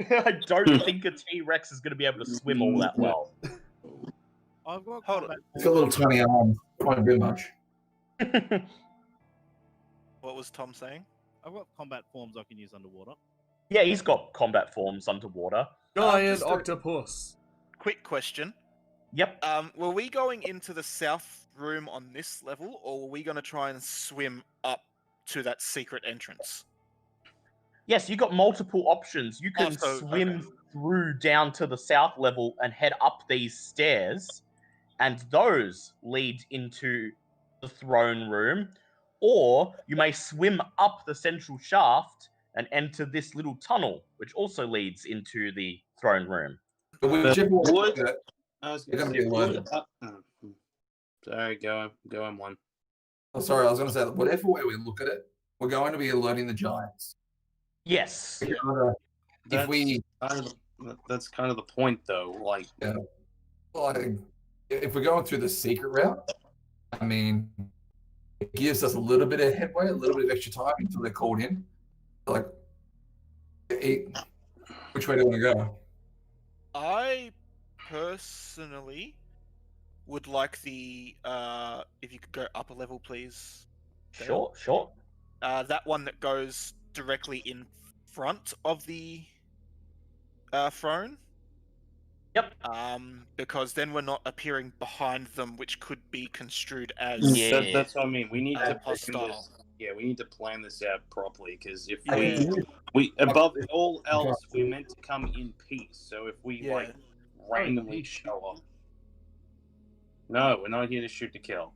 fuck? I don't think a T-Rex is going to be able to swim all that well. I've got Hold combat It's got little forms. tiny arms. Quite a bit much. What was Tom saying? I've got combat forms I can use underwater. Yeah, he's got combat forms underwater. Giant just a- octopus. Quick question. Yep. Were we going into the south room on this level, or were we going to try and swim up to that secret entrance? Yes, you got multiple options. You can so- swim okay. through down to the south level and head up these stairs, and those lead into the throne room. Or you may swim up the central shaft and enter this little tunnel, which also leads into the throne room. But whichever way you look would- at it, I was You're going gonna to be say, loaded. sorry, go on one. oh, sorry, I was going to say, whatever way we look at it, we're going to be alerting the giants. Yes. We're gonna- That's we- that's kind of the point, though. Like, like, if we're going through the secret route, I mean, it gives us a little bit of headway, a little bit of extra time until they're called in. Like, which way do you want to go? I personally would like the if you could go up a level, please. Sure, sure. That one that goes directly in front of the throne. Yep. Because then we're not appearing behind them, which could be construed as Yeah. that's what I mean. We need to plan hostile. this. Yeah, we need to plan this out properly because if Yeah. we above all else, we're meant to come in peace. So if we Yeah. like randomly show up, no, we're not here to shoot to kill.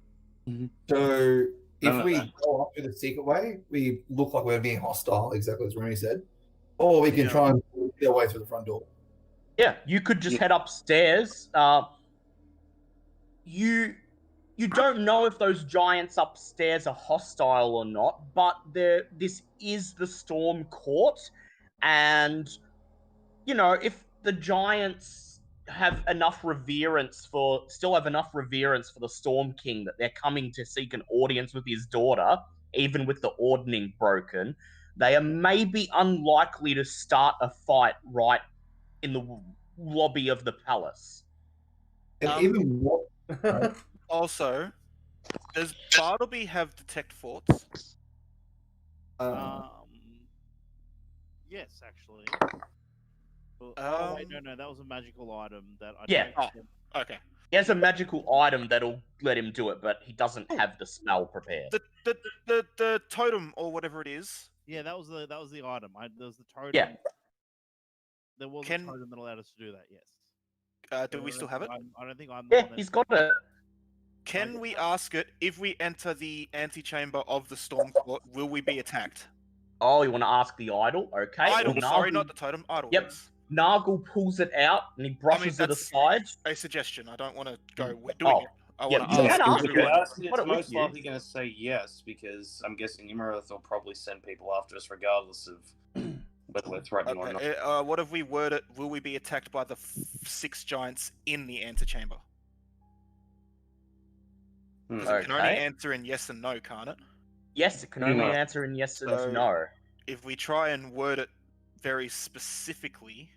So if No, we no. go up through the secret way, we look like we're being hostile, exactly as Remy said. Or we can Yeah. try and get our way through the front door. Yeah, you could just Yeah. head upstairs. You don't know if those giants upstairs are hostile or not, but this is the Storm Court, and you know if the giants have enough reverence for the Storm King that they're coming to seek an audience with his daughter, even with the ordning broken, they are maybe unlikely to start a fight right in the lobby of the palace. And Um, even more, right? Also, does Bartleby have detect forts? Yes, actually. Well, wait, Um, no, that was a magical item that I Yeah. don't Oh. Okay. He has a magical item that'll let him do it, but he doesn't have the spell prepared. The totem or whatever it is. Yeah, that was the item. There was the totem. Yeah. There was Can- a totem that allowed us to do that. Yes. Do we still have it? I don't think I'm. the Yeah, one that- he's got it. Can we ask it if we enter the antechamber of the Storm Court, will we be attacked? Oh, you want to ask the idol? Okay. Idol, well, sorry, Nargle- not the totem. Idol. Yep. yes. Nargle pulls it out and he brushes it that's- aside. A suggestion. I don't want to go. We're doing Oh, it. I yeah, want you to can ask ask If it. you everyone. ask it, Put it's it with most you. likely going to say yes because I'm guessing Imarith will probably send people after us regardless of whether we're threatening or not. Okay, what if we word it? Will we be attacked by the 6 giants in the antechamber? 'Cause it can only Okay. answer in yes and no, can't it? Yes, it can only No. answer in yes and So- no. If we try and word it very specifically,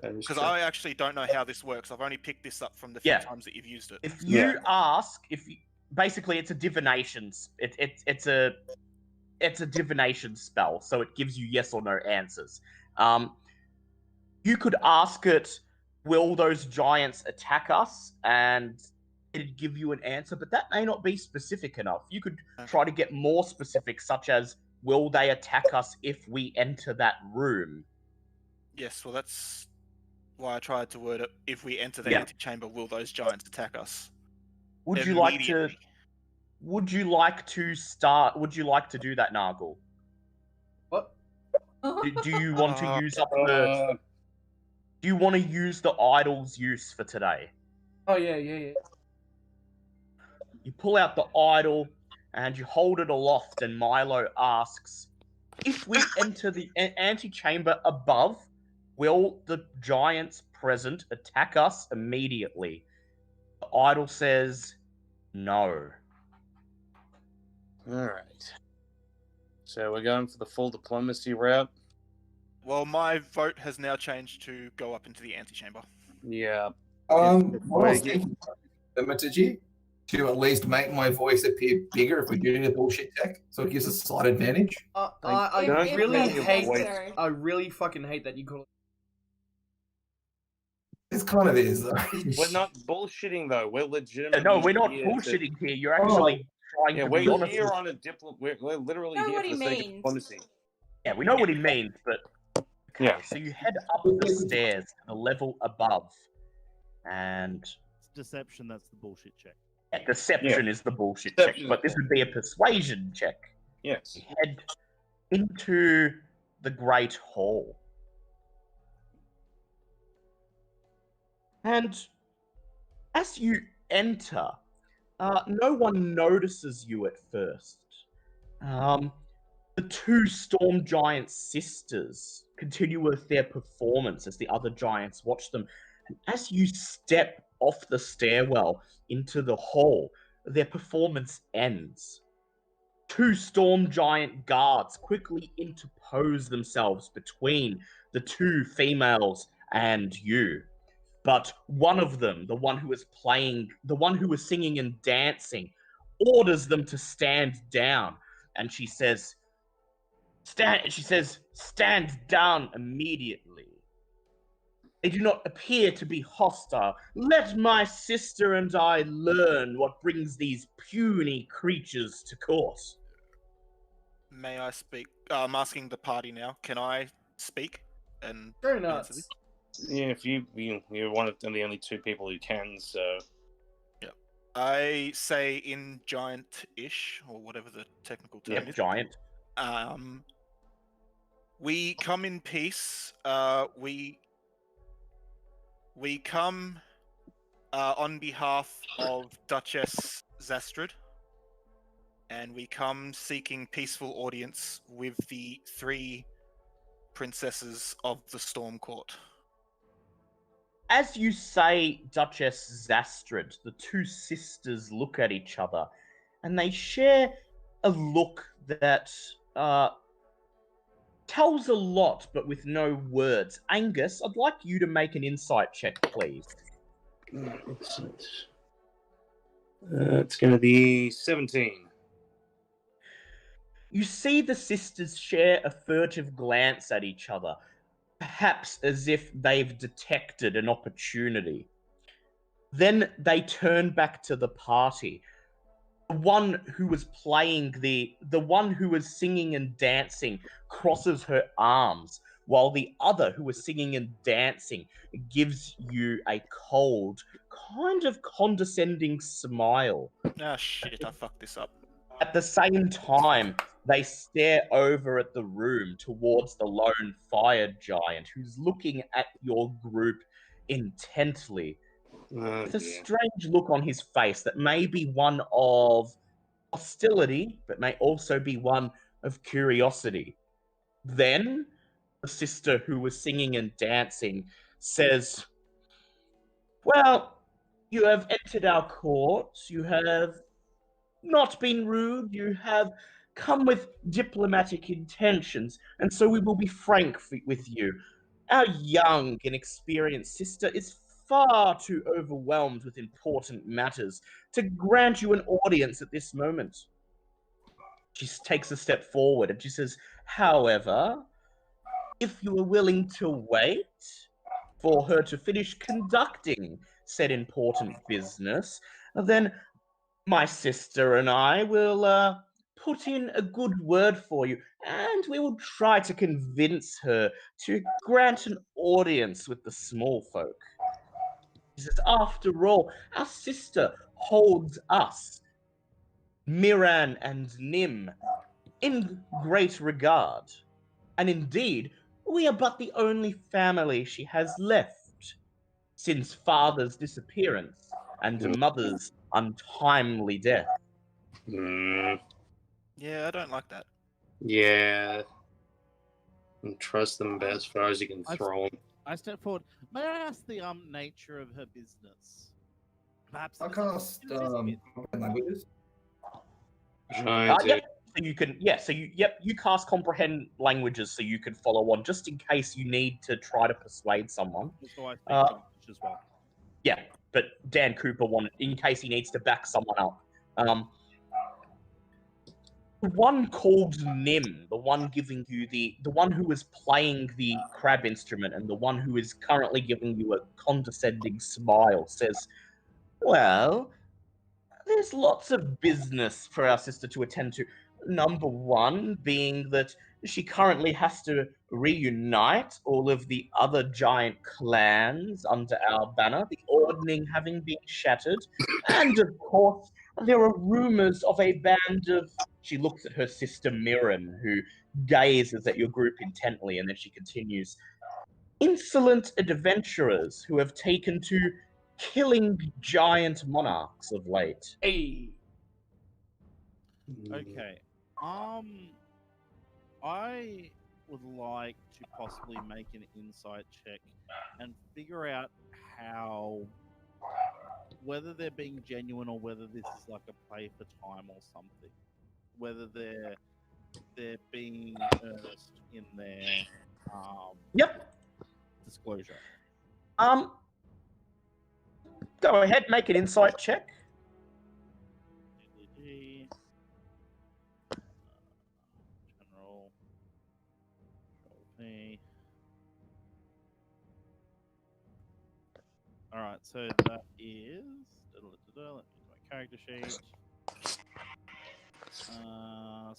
That is because true. I actually don't know how this works. I've only picked this up from the few Yeah. times that you've used it. If you Yeah. ask, basically it's a divination. It's a divination spell, so it gives you yes or no answers. You could ask it, "Will those giants attack us?" and it'd give you an answer, but that may not be specific enough. You could try to get more specific, such as, "Will they attack us if we enter that room?" Yes, well, that's why I tried to word it. If we enter the Yeah. antechamber, will those giants attack us? Would you like to? Immediately. Would you like to start? Would you like to do that, Nargle? What? Do you want to use up the? Do you want to use the idol's use for today? Oh yeah. You pull out the idol and you hold it aloft, and Milo asks, "If we enter the antechamber above, will the giants present attack us immediately?" The idol says, "No." All right. So we're going for the full diplomacy route. Well, my vote has now changed to go up into the antechamber. Yeah. What I was Wait. thinking, Hermitage, to at least make my voice appear bigger if we're doing a bullshit tech, so it gives us a slight advantage. I Don't really raise your hate. voice. I really fucking hate that you call it. It kind of is, though. We're not bullshitting though. We're legitimately. No, we're not here to- bullshitting here. You're actually trying Yeah, to be we're honest. here on a we're literally Know here what for he the sake of means. diplomacy. Yeah, we know what he means, but okay, Yeah. so you head up the stairs to the level above, and It's deception. That's the bullshit check. yeah, deception is the bullshit Deception. check, but this would be a persuasion check. Yes. You head into the Great Hall. And as you enter, no one notices you at first. The two Storm Giant sisters continue with their performance as the other giants watch them. And as you step off the stairwell into the hall, their performance ends. Two Storm Giant guards quickly interpose themselves between the two females and you. But one of them, the one who was singing and dancing, orders them to stand down. And she says, stand down immediately. They do not appear to be hostile. Let my sister and I learn what brings these puny creatures to court. May I speak? I'm asking the party now. Can I speak? And Very answer nuts. this? Yeah, if you're one of the only two people who can, so I say in giant-ish, or whatever the technical term Yep, is. giant. We come in peace. We come on behalf of Duchess Zastrid, and we come seeking peaceful audience with the three princesses of the Storm Court. As you say Duchess Zastrid, the two sisters look at each other, and they share a look that tells a lot, but with no words. Angus, I'd like you to make an insight check, please. it's going to be 17. You see the sisters share a furtive glance at each other, perhaps as if they've detected an opportunity. Then they turn back to the party. The one who was the one who was singing and dancing crosses her arms, while the other who was singing and dancing gives you a cold, kind of condescending smile. Ah, shit, I fucked this up. At the same time, they stare over at the room towards the lone fire giant who's looking at your group intently with a strange look on his face that may be one of hostility, but may also be one of curiosity. Then, the sister who was singing and dancing says, "Well, you have entered our court. You have not been rude. You have come with diplomatic intentions, and so we will be frank with you. Our young, inexperienced sister is far too overwhelmed with important matters to grant you an audience at this moment." She takes a step forward and she says, "However, if you are willing to wait for her to finish conducting said important business, then my sister and I will put in a good word for you, and we will try to convince her to grant an audience with the small folk." He says, "After all, our sister holds us, Miran and Nim, in great regard. And indeed, we are but the only family she has left since father's disappearance and mother's untimely death." Yeah, I don't like that. Yeah. And trust them about as far as you can I've- throw them. I step forward. May I ask the nature of her business? Perhaps I this cast is business. languages. Trying to. Yep, So you can, you cast comprehend languages so you can follow on, just in case you need to try to persuade someone. So I speak Uh, English as well. Yeah, but Dan Cooper wanted, in case he needs to back someone up. The one called Nim, the one giving you the one who is playing the crab instrument, and the one who is currently giving you a condescending smile, says, "Well, there's lots of business for our sister to attend to. Number one being that she currently has to reunite all of the other giant clans under our banner, the ordning having been shattered. And of course, there are rumors of a band of..." She looks at her sister Mirren, who gazes at your group intently, and then she continues, "Insolent adventurers who have taken to killing giant monarchs of late." Hey. Okay. I would like to possibly make an insight check and figure out whether they're being genuine or whether this is like a play for time or something. Whether they're being earnest in their Yep. disclosure. Go ahead, make an insight check. DDD, general, P. All right, so that is. Let me do my character sheet. So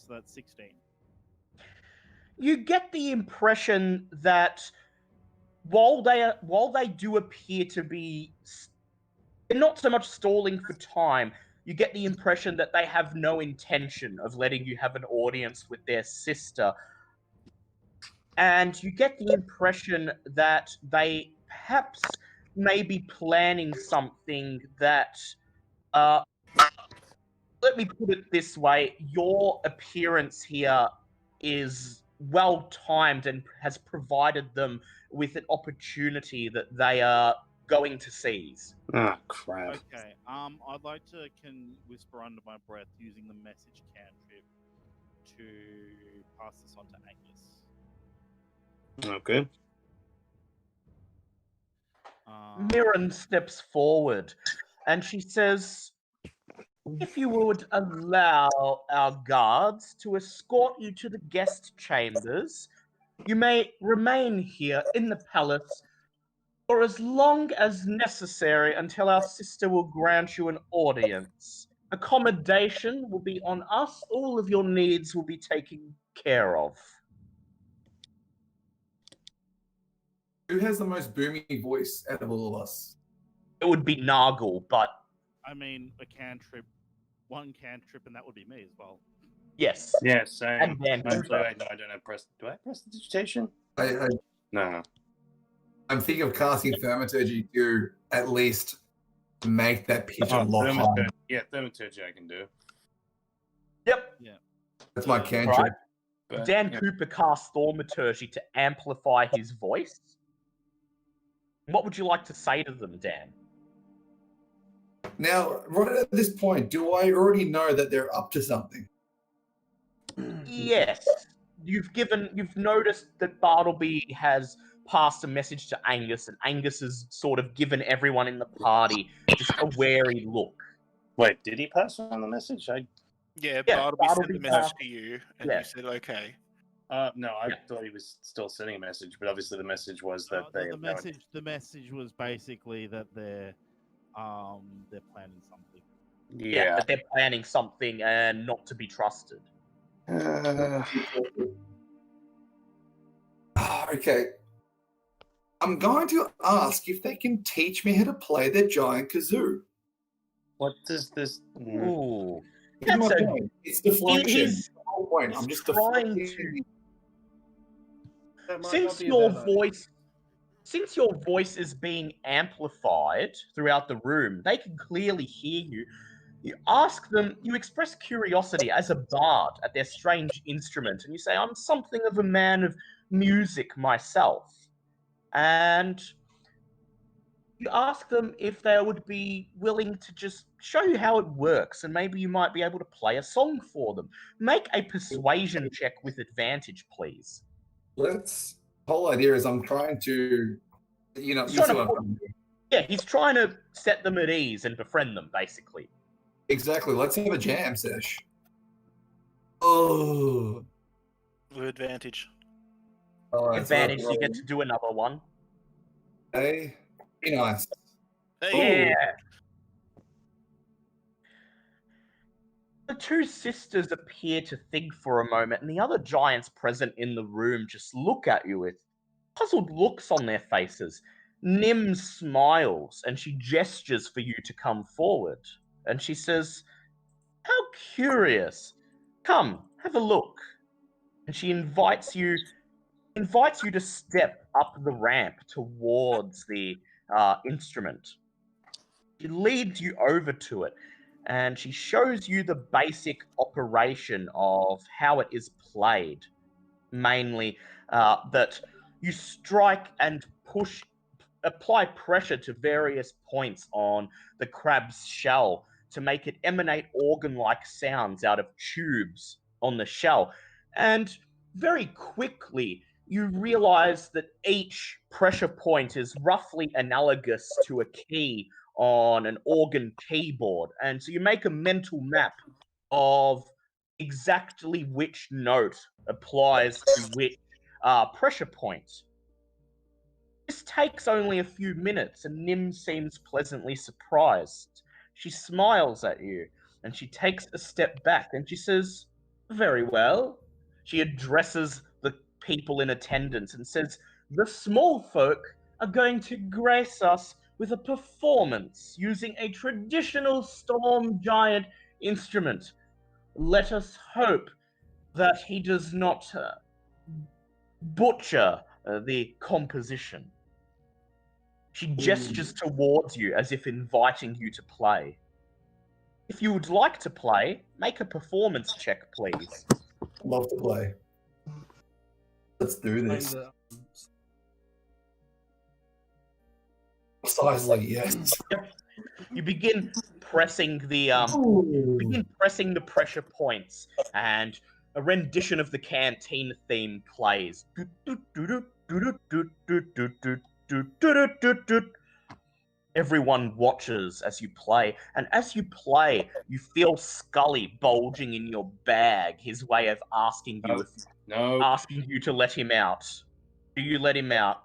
that's 16. You get the impression that while they do appear to be, they're not so much stalling for time, you get the impression that they have no intention of letting you have an audience with their sister. And you get the impression that they perhaps may be planning something that, let me put it this way, your appearance here is well timed and has provided them with an opportunity that they are going to seize. Ah, crap. Okay. I'd like to whisper under my breath using the message cantrip to pass this on to Angus. Okay. Mirren steps forward and she says, "If you would allow our guards to escort you to the guest chambers, you may remain here in the palace for as long as necessary until our sister will grant you an audience. Accommodation will be on us. All of your needs will be taken care of." Who has the most boomy voice out of all of us? It would be Nargle, but I mean, one cantrip, and that would be me as well. yes. Yeah, same. And Dan I'm Cooper. sorry, no, I don't have press. Do I press the digitation? No. I'm thinking of casting Thaumaturgy to at least make that pitch a lot higher. Thaumaturgy. Yeah, Thaumaturgy I can do. Yep. That's my cantrip. Right. But, Dan yeah. Cooper casts Thaumaturgy to amplify his voice. What would you like to say to them, Dan? Now, right at this point, do I already know that they're up to something? Yes. You've noticed that Bartleby has passed a message to Angus, and Angus has sort of given everyone in the party just a wary look. Wait, did he pass on the message? Yeah, Yeah, Bartleby sent Bartleby the message passed- to you, and yeah. you said okay. No, I thought he was still sending a message, but obviously the message was that they. The message was basically that they're planning something. Yeah, that they're planning something and not to be trusted. Okay. I'm going to ask if they can teach me how to play the giant kazoo. What does this? Ooh. Here's my That's a- point. It's deflection. He's- That's the whole point. I'm he's just trying deflecting. That might Since not be a your bad idea. voice is being amplified throughout the room, they can clearly hear you. You ask them, you express curiosity as a bard at their strange instrument, and you say, "I'm something of a man of music myself." And You ask them if they would be willing to just show you how it works, and maybe you might be able to play a song for them. Make a persuasion check with advantage, please. The whole idea is I'm trying to, you He's see trying to what I'm put- trying to do. Yeah, he's trying to set them at ease and befriend them, basically. Exactly. Let's have a jam sesh. Oh. With advantage. All right. Advantage, So you get to do another one. okay. Be nice. Hey, Yeah. The two sisters appear to think for a moment, and the other giants present in the room just look at you with puzzled looks on their faces. Nim smiles and she gestures for you to come forward. And she says, "How curious. Come, have a look." And she invites you to step up the ramp towards the instrument. She leads you over to it, and she shows you the basic operation of how it is played. Mainly that you strike and apply pressure to various points on the crab's shell to make it emanate organ-like sounds out of tubes on the shell. And very quickly, you realize that each pressure point is roughly analogous to a key on an organ keyboard. And so you make a mental map of exactly which note applies to which pressure point. This takes only a few minutes, and Nim seems pleasantly surprised. She smiles at you, and she takes a step back, and she says, "Very well." She addresses the people in attendance and says, "The small folk are going to grace us with a performance using a traditional storm giant instrument. Let us hope that he does not butcher the composition." She gestures towards you as if inviting you to play. If you would like to play, make a performance check, please. Love to play. Let's do this. Precisely, yes. You begin pressing the pressure points, and a rendition of the canteen theme plays. Everyone watches as you play, and as you play, you feel Scully bulging in your bag, his way of asking you to let him out. Do you let him out?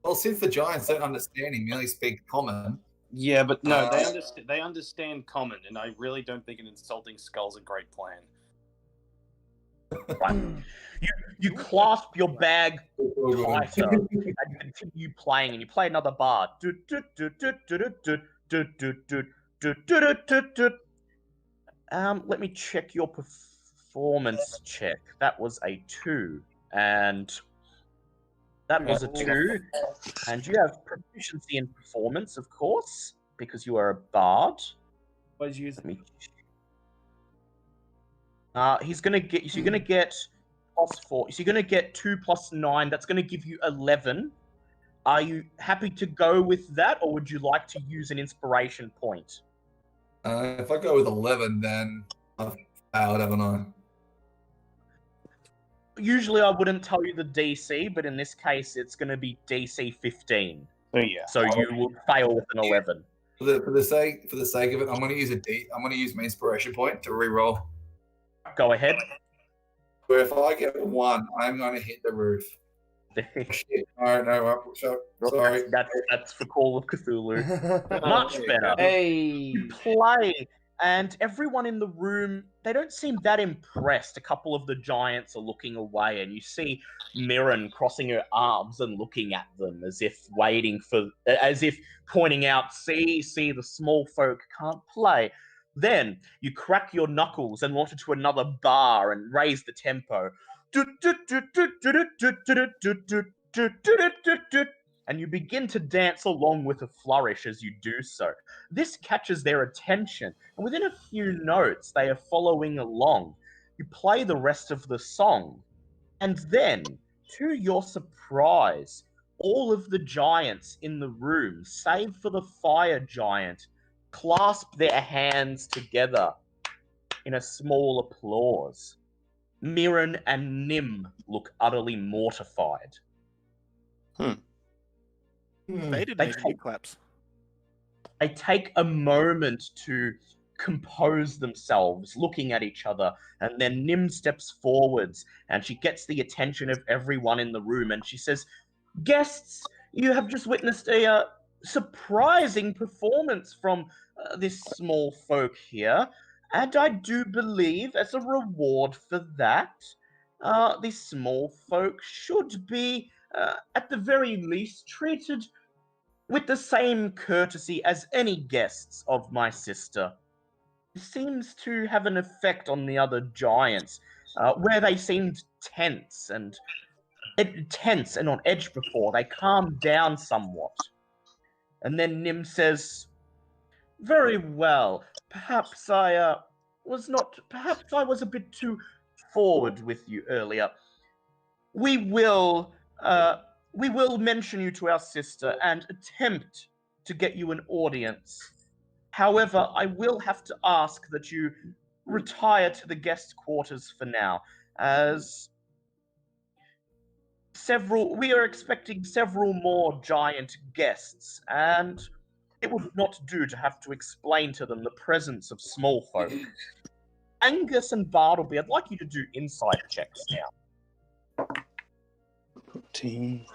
Well, since the giants don't understand him, merely speak common. Yeah, but no, they understand common, and I really don't think an insulting skull's a great plan. Right. You clasp your bag tighter and continue playing, and you play another bar. Let me check your performance check. That was a 2, and that was a 2, and you have proficiency in performance, of course, because you are a bard. Always use Let me. He's gonna get. So you're gonna get +4. So you're gonna get 2 + 9. That's gonna give you 11. Are you happy to go with that, or would you like to use an inspiration point? If I go with 11, then I've failed, haven't I? Usually, I wouldn't tell you the DC, but in this case, it's going to be DC 15. So yeah. So you will fail with an 11. For the sake of it, I'm going to use I'm going to use my inspiration point to reroll. Go ahead. Where if I get 1, I'm going to hit the roof. Shit. All right, no, sorry. That's for Call of Cthulhu. Much better. Hey. You play, and everyone in the room, they don't seem that impressed. A couple of the giants are looking away, and you see Mirren crossing her arms and looking at them as if pointing out, see, the small folk can't play. Then you crack your knuckles and launch into another bar and raise the tempo. And you begin to dance along with a flourish as you do so. This catches their attention, and within a few notes, they are following along. You play the rest of the song, and then, to your surprise, all of the giants in the room, save for the fire giant, clasp their hands together in a small applause. Mirren and Nim look utterly mortified. They didn't They even take- get claps. They take a moment to compose themselves, looking at each other, and then Nim steps forwards and she gets the attention of everyone in the room and she says, "Guests, you have just witnessed a surprising performance from this small folk here, and I do believe as a reward for that, these small folk should be, at the very least, treated with the same courtesy as any guests of my sister. It seems to have an effect on the other giants, where they seemed tense and on edge before. They calmed down somewhat." And then Nim says, "Very well. Perhaps I was a bit too forward with you earlier. We will mention you to our sister and attempt to get you an audience. However, I will have to ask that you retire to the guest quarters for now, as we are expecting several more giant guests, and it would not do to have to explain to them the presence of small folk. Angus and Bartleby, I'd like you to do insight checks now." Team.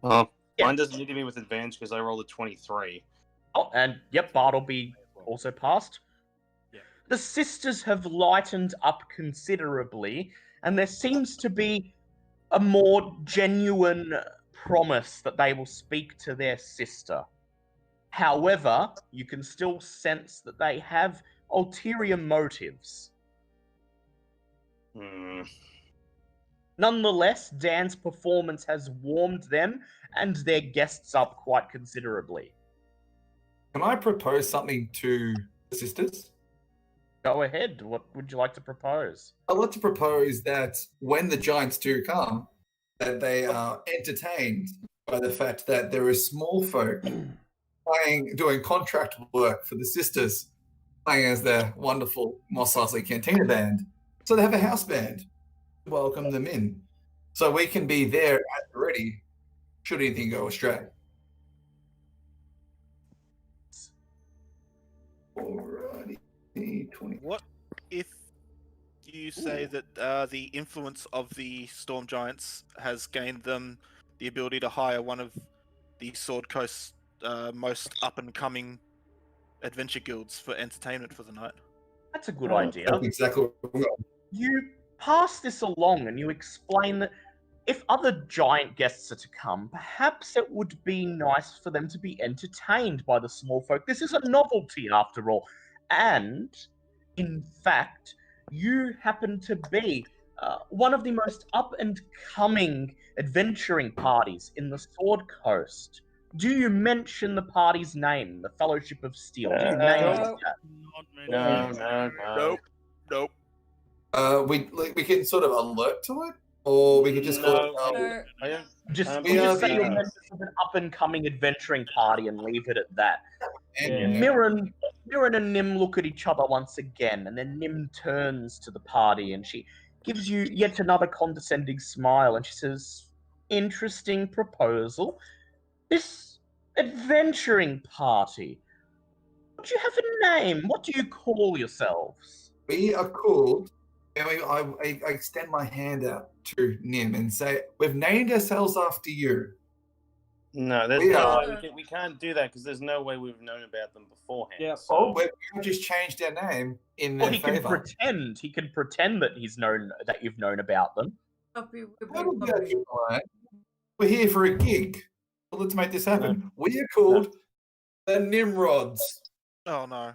Well, Yeah. mine doesn't need to be with advantage because I rolled a 23. Oh, and yep, Bartleby also passed. Yeah. The sisters have lightened up considerably, and there seems to be a more genuine promise that they will speak to their sister. However, you can still sense that they have ulterior motives. Hmm. Nonetheless, Dan's performance has warmed them and their guests up quite considerably. Can I propose something to the sisters? Go ahead. What would you like to propose? I'd like to propose that when the giants do come, that they are entertained by the fact that there is small folk doing contract work for the sisters, playing as their wonderful Mos Eisley Cantina band. So they have a house band to welcome them in. So we can be there at the ready should anything go astray. Alrighty. 20. What if you say that the influence of the Storm Giants has gained them the ability to hire one of the Sword Coast's most up-and-coming adventure guilds for entertainment for the night? That's a good idea. That's exactly what we got. You pass this along and you explain that if other giant guests are to come, perhaps it would be nice for them to be entertained by the small folk. This is a novelty, after all. And, in fact, you happen to be one of the most up-and-coming adventuring parties in the Sword Coast. Do you mention the party's name, the Fellowship of Steel? Do you name it No. that? No. Nope. We can sort of alert to it, or we could just call it. No. I don't. Just, We just are say the- you're members of an up-and-coming adventuring party and leave it at that. And, Mirren and Nim look at each other once again, and then Nim turns to the party and she gives you yet another condescending smile, and she says, "Interesting proposal. This adventuring party. Would you have a name? What do you call yourselves?" we are called. And I extend my hand out to Nim and say, "We've named ourselves after you." No, there's We no are- way. We can't do that because there's no way we've known about them beforehand. Yeah. So, We've just changed their name in Well, their he can favor. pretend. He can pretend that you've known about them. That'll be okay, Ryan. We're here for a gig. So let's make this happen. We are called the Nimrods. Oh no.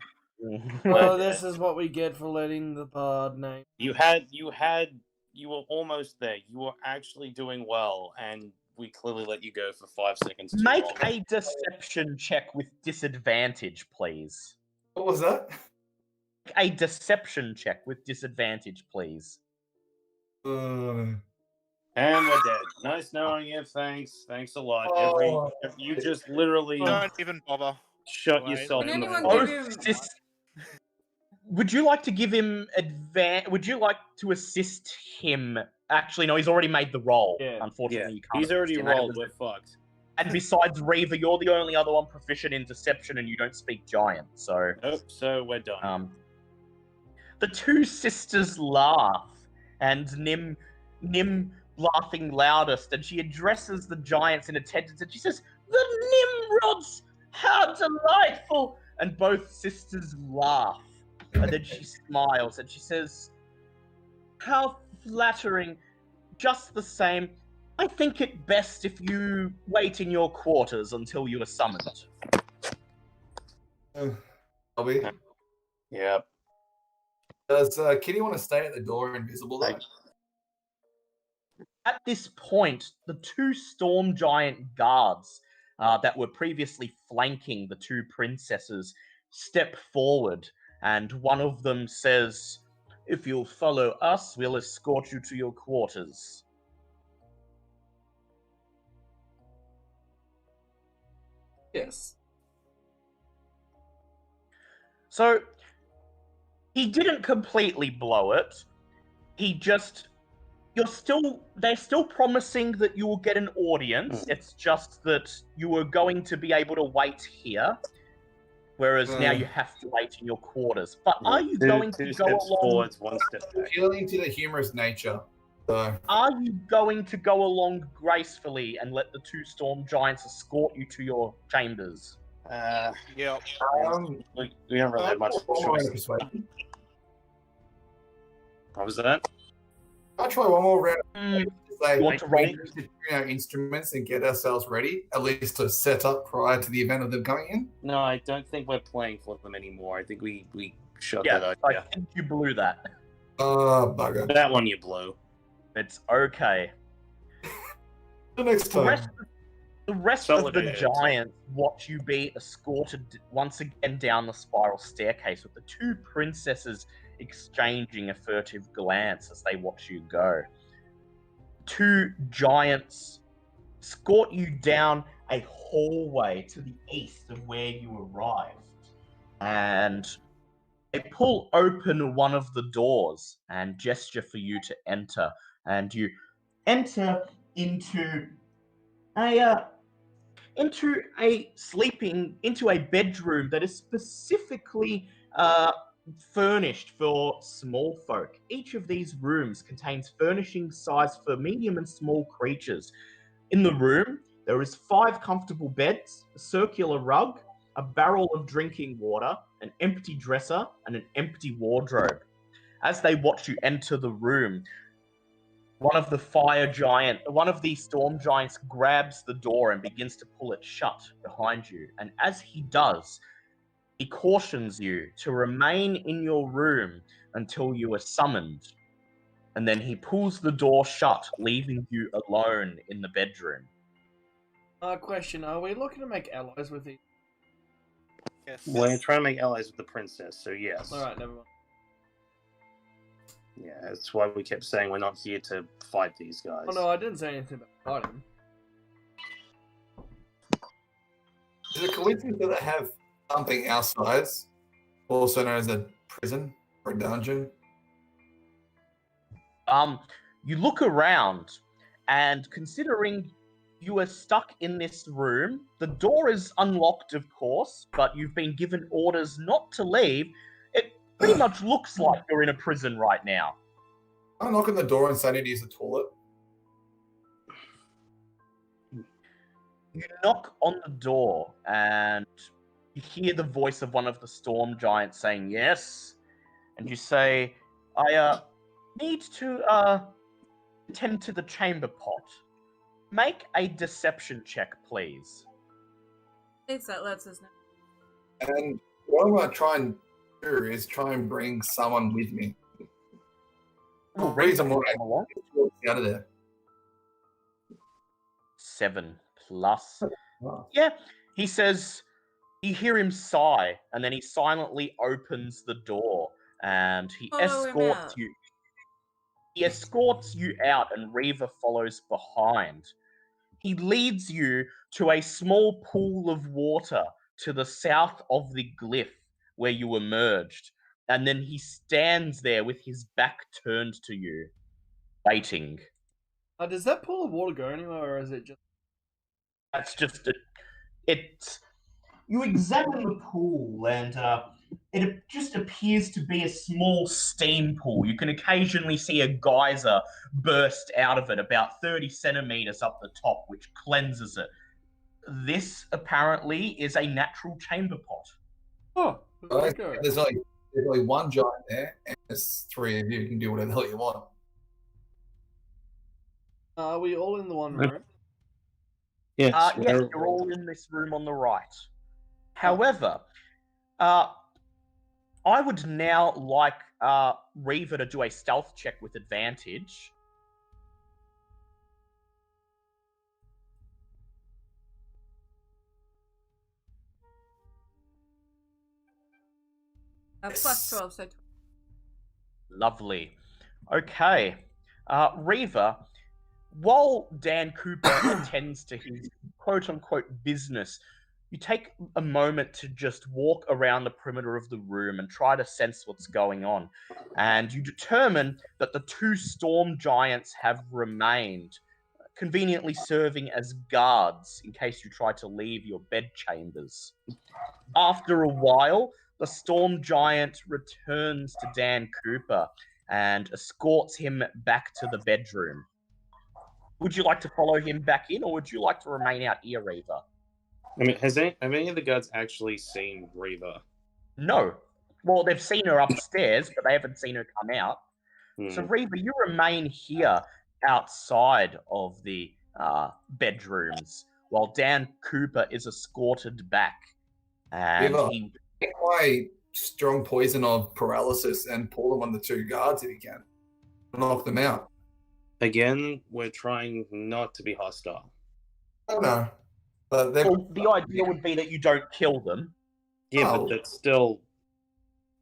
Well, this is what we get for letting the bard name. you were almost there. You were actually doing well, and we clearly let you go for 5 seconds. Too Make long. a deception check with disadvantage, please. What was that? A deception check with disadvantage, please. And we're dead. Nice knowing you. Thanks. Thanks a lot. Oh. You just literally Don't even bother. shut Wait, yourself Can in the anyone void. give him- Would you like to give him Would you like to assist him? Actually, no. He's already made the roll. Yeah. Unfortunately, Yeah, you can't. he's already assist him, and it rolled. was- We're fucked. And besides Reaver, you're the only other one proficient in deception, and you don't speak giant. So, Nope, so we're done. the two sisters laugh, and Nim laughing loudest, and she addresses the giants in attendance, and she says, "The Nimrods! How delightful!" And both sisters laugh, and then she smiles, and she says, "How flattering! Just the same, I think it best if you wait in your quarters until you are summoned." Are we? Yep. Does Kitty want to stay at the door invisible though? At this point, the two storm giant guards that were previously flanking the two princesses step forward, and one of them says, "If you'll follow us, we'll escort you to your quarters." Yes. So, he didn't completely blow it. He just... They're still promising that you will get an audience. It's just that you were going to be able to wait here, whereas now you have to wait in your quarters. But are you going to Two go steps along? forwards, one step back. Appealing to the humorous nature. So Are you going to go along gracefully and let the two storm giants escort you to your chambers? Yep. We don't really have much choice. persuasion. What was that? I'll try one more round. Mm, To say, You want to roll? we need to tune our instruments and get ourselves ready, at least to set up prior to the event of them coming in. No, I don't think we're playing for them anymore. I think we shut Yeah, that I idea. think you blew that. Bugger. That one you blew. It's okay. The next The time. rest of the Solidated. giants watch you be escorted once again down the spiral staircase, with the two princesses exchanging a furtive glance as they watch you go. Two giants escort you down a hallway to the east of where you arrived, and they pull open one of the doors and gesture for you to enter, and you enter into a bedroom that is specifically furnished for small folk. Each of these rooms contains furnishing sized for medium and small creatures. In the room, there is 5 comfortable beds, a circular rug, a barrel of drinking water, an empty dresser, and an empty wardrobe. As they watch you enter the room, one of the storm giants grabs the door and begins to pull it shut behind you. And as he does, he cautions you to remain in your room until you are summoned. And then he pulls the door shut, leaving you alone in the bedroom. Question: are we looking to make allies with each? Yes. We're trying to make allies with the princess, so yes. All right, never mind. Yeah, that's why we kept saying we're not here to fight these guys. Oh no, I didn't say anything about fighting. Is it a coincidence that they have something our size, also known as a prison or a dungeon? You look around, and considering you are stuck in this room, the door is unlocked, of course, but you've been given orders not to leave. It pretty much looks like you're in a prison right now. I knock on the door and say I need to use the toilet. You knock on the door, and you hear the voice of one of the storm giants saying yes, and you say, "I need to attend to the chamber pot. Make a deception check, please." It's that lets us know. And what I'm going to try and do is try and bring someone with me. The reason why I Come along. out of there. 7 plus. Wow. Yeah, he says, you hear him sigh, and then he silently opens the door, and he Follow him escorts out. you. He escorts you out, and Reaver follows behind. He leads you to a small pool of water to the south of the glyph where you emerged, and then he stands there with his back turned to you, waiting. Does that pool of water go anywhere, or is it just... That's just it's. You examine the pool, and it just appears to be a small steam pool. You can occasionally see a geyser burst out of it about 30 centimeters up the top, which cleanses it. This apparently is a natural chamber pot. Oh, let's go. There's only one giant there, and there's three of you. You can do whatever the hell you want. Are we all in the one room? Yes. Yes, you're all in this room on the right. However, I would now like Reaver to do a stealth check with advantage. Plus 12, so 20. Lovely. Okay. Reaver, while Dan Cooper attends to his quote-unquote business, you take a moment to just walk around the perimeter of the room and try to sense what's going on. And you determine that the two storm giants have remained, conveniently serving as guards in case you try to leave your bedchambers. After a while, the storm giant returns to Dan Cooper and escorts him back to the bedroom. Would you like to follow him back in, or would you like to remain out here, Reaver? I mean, have any of the guards actually seen Reaver? No. Well, they've seen her upstairs, but they haven't seen her come out. So, Reaver, you remain here outside of the bedrooms while Dan Cooper is escorted back. And Reaver, he... take my strong poison of paralysis and pull them on the two guards if you can. Knock them out. Again, we're trying not to be hostile. I don't know. But Well, the idea would be that you don't kill them. Yeah, Oh. but that's still...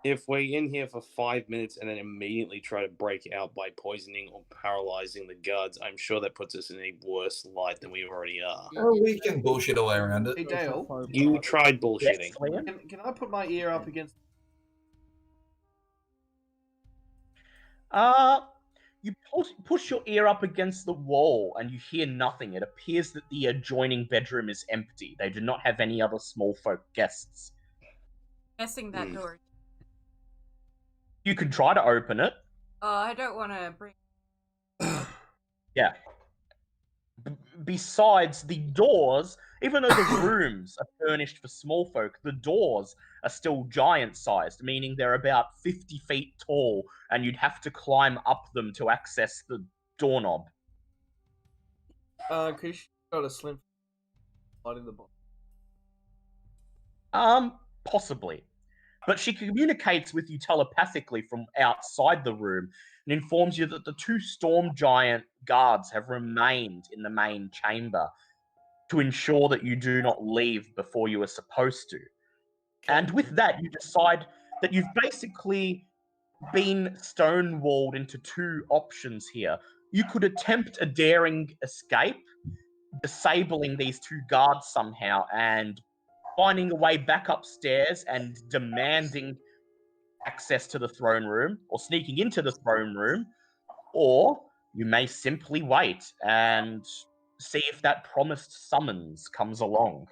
If we're in here for 5 minutes and then immediately try to break out by poisoning or paralyzing the guards, I'm sure that puts us in a worse light than we already are. Oh, we can bullshit away around it. Hey, Dale, You tried bullshitting. Yes, Liam? can I put my ear up against... You push your ear up against the wall and you hear nothing. It appears that the adjoining bedroom is empty. They do not have any other small folk guests. Guessing that door. You could try to open it. I don't want to bring. Yeah. Besides, the doors, even though the rooms are furnished for small folk, the doors are still giant-sized, meaning they're about 50 feet tall, and you'd have to climb up them to access the doorknob. Could you got a slim light in the box? Possibly. But she communicates with you telepathically from outside the room and informs you that the two storm giant guards have remained in the main chamber to ensure that you do not leave before you are supposed to. And with that, you decide that you've basically been stonewalled into two options here. You could attempt a daring escape, disabling these two guards somehow and finding a way back upstairs and demanding access to the throne room, or sneaking into the throne room, or you may simply wait and see if that promised summons comes along.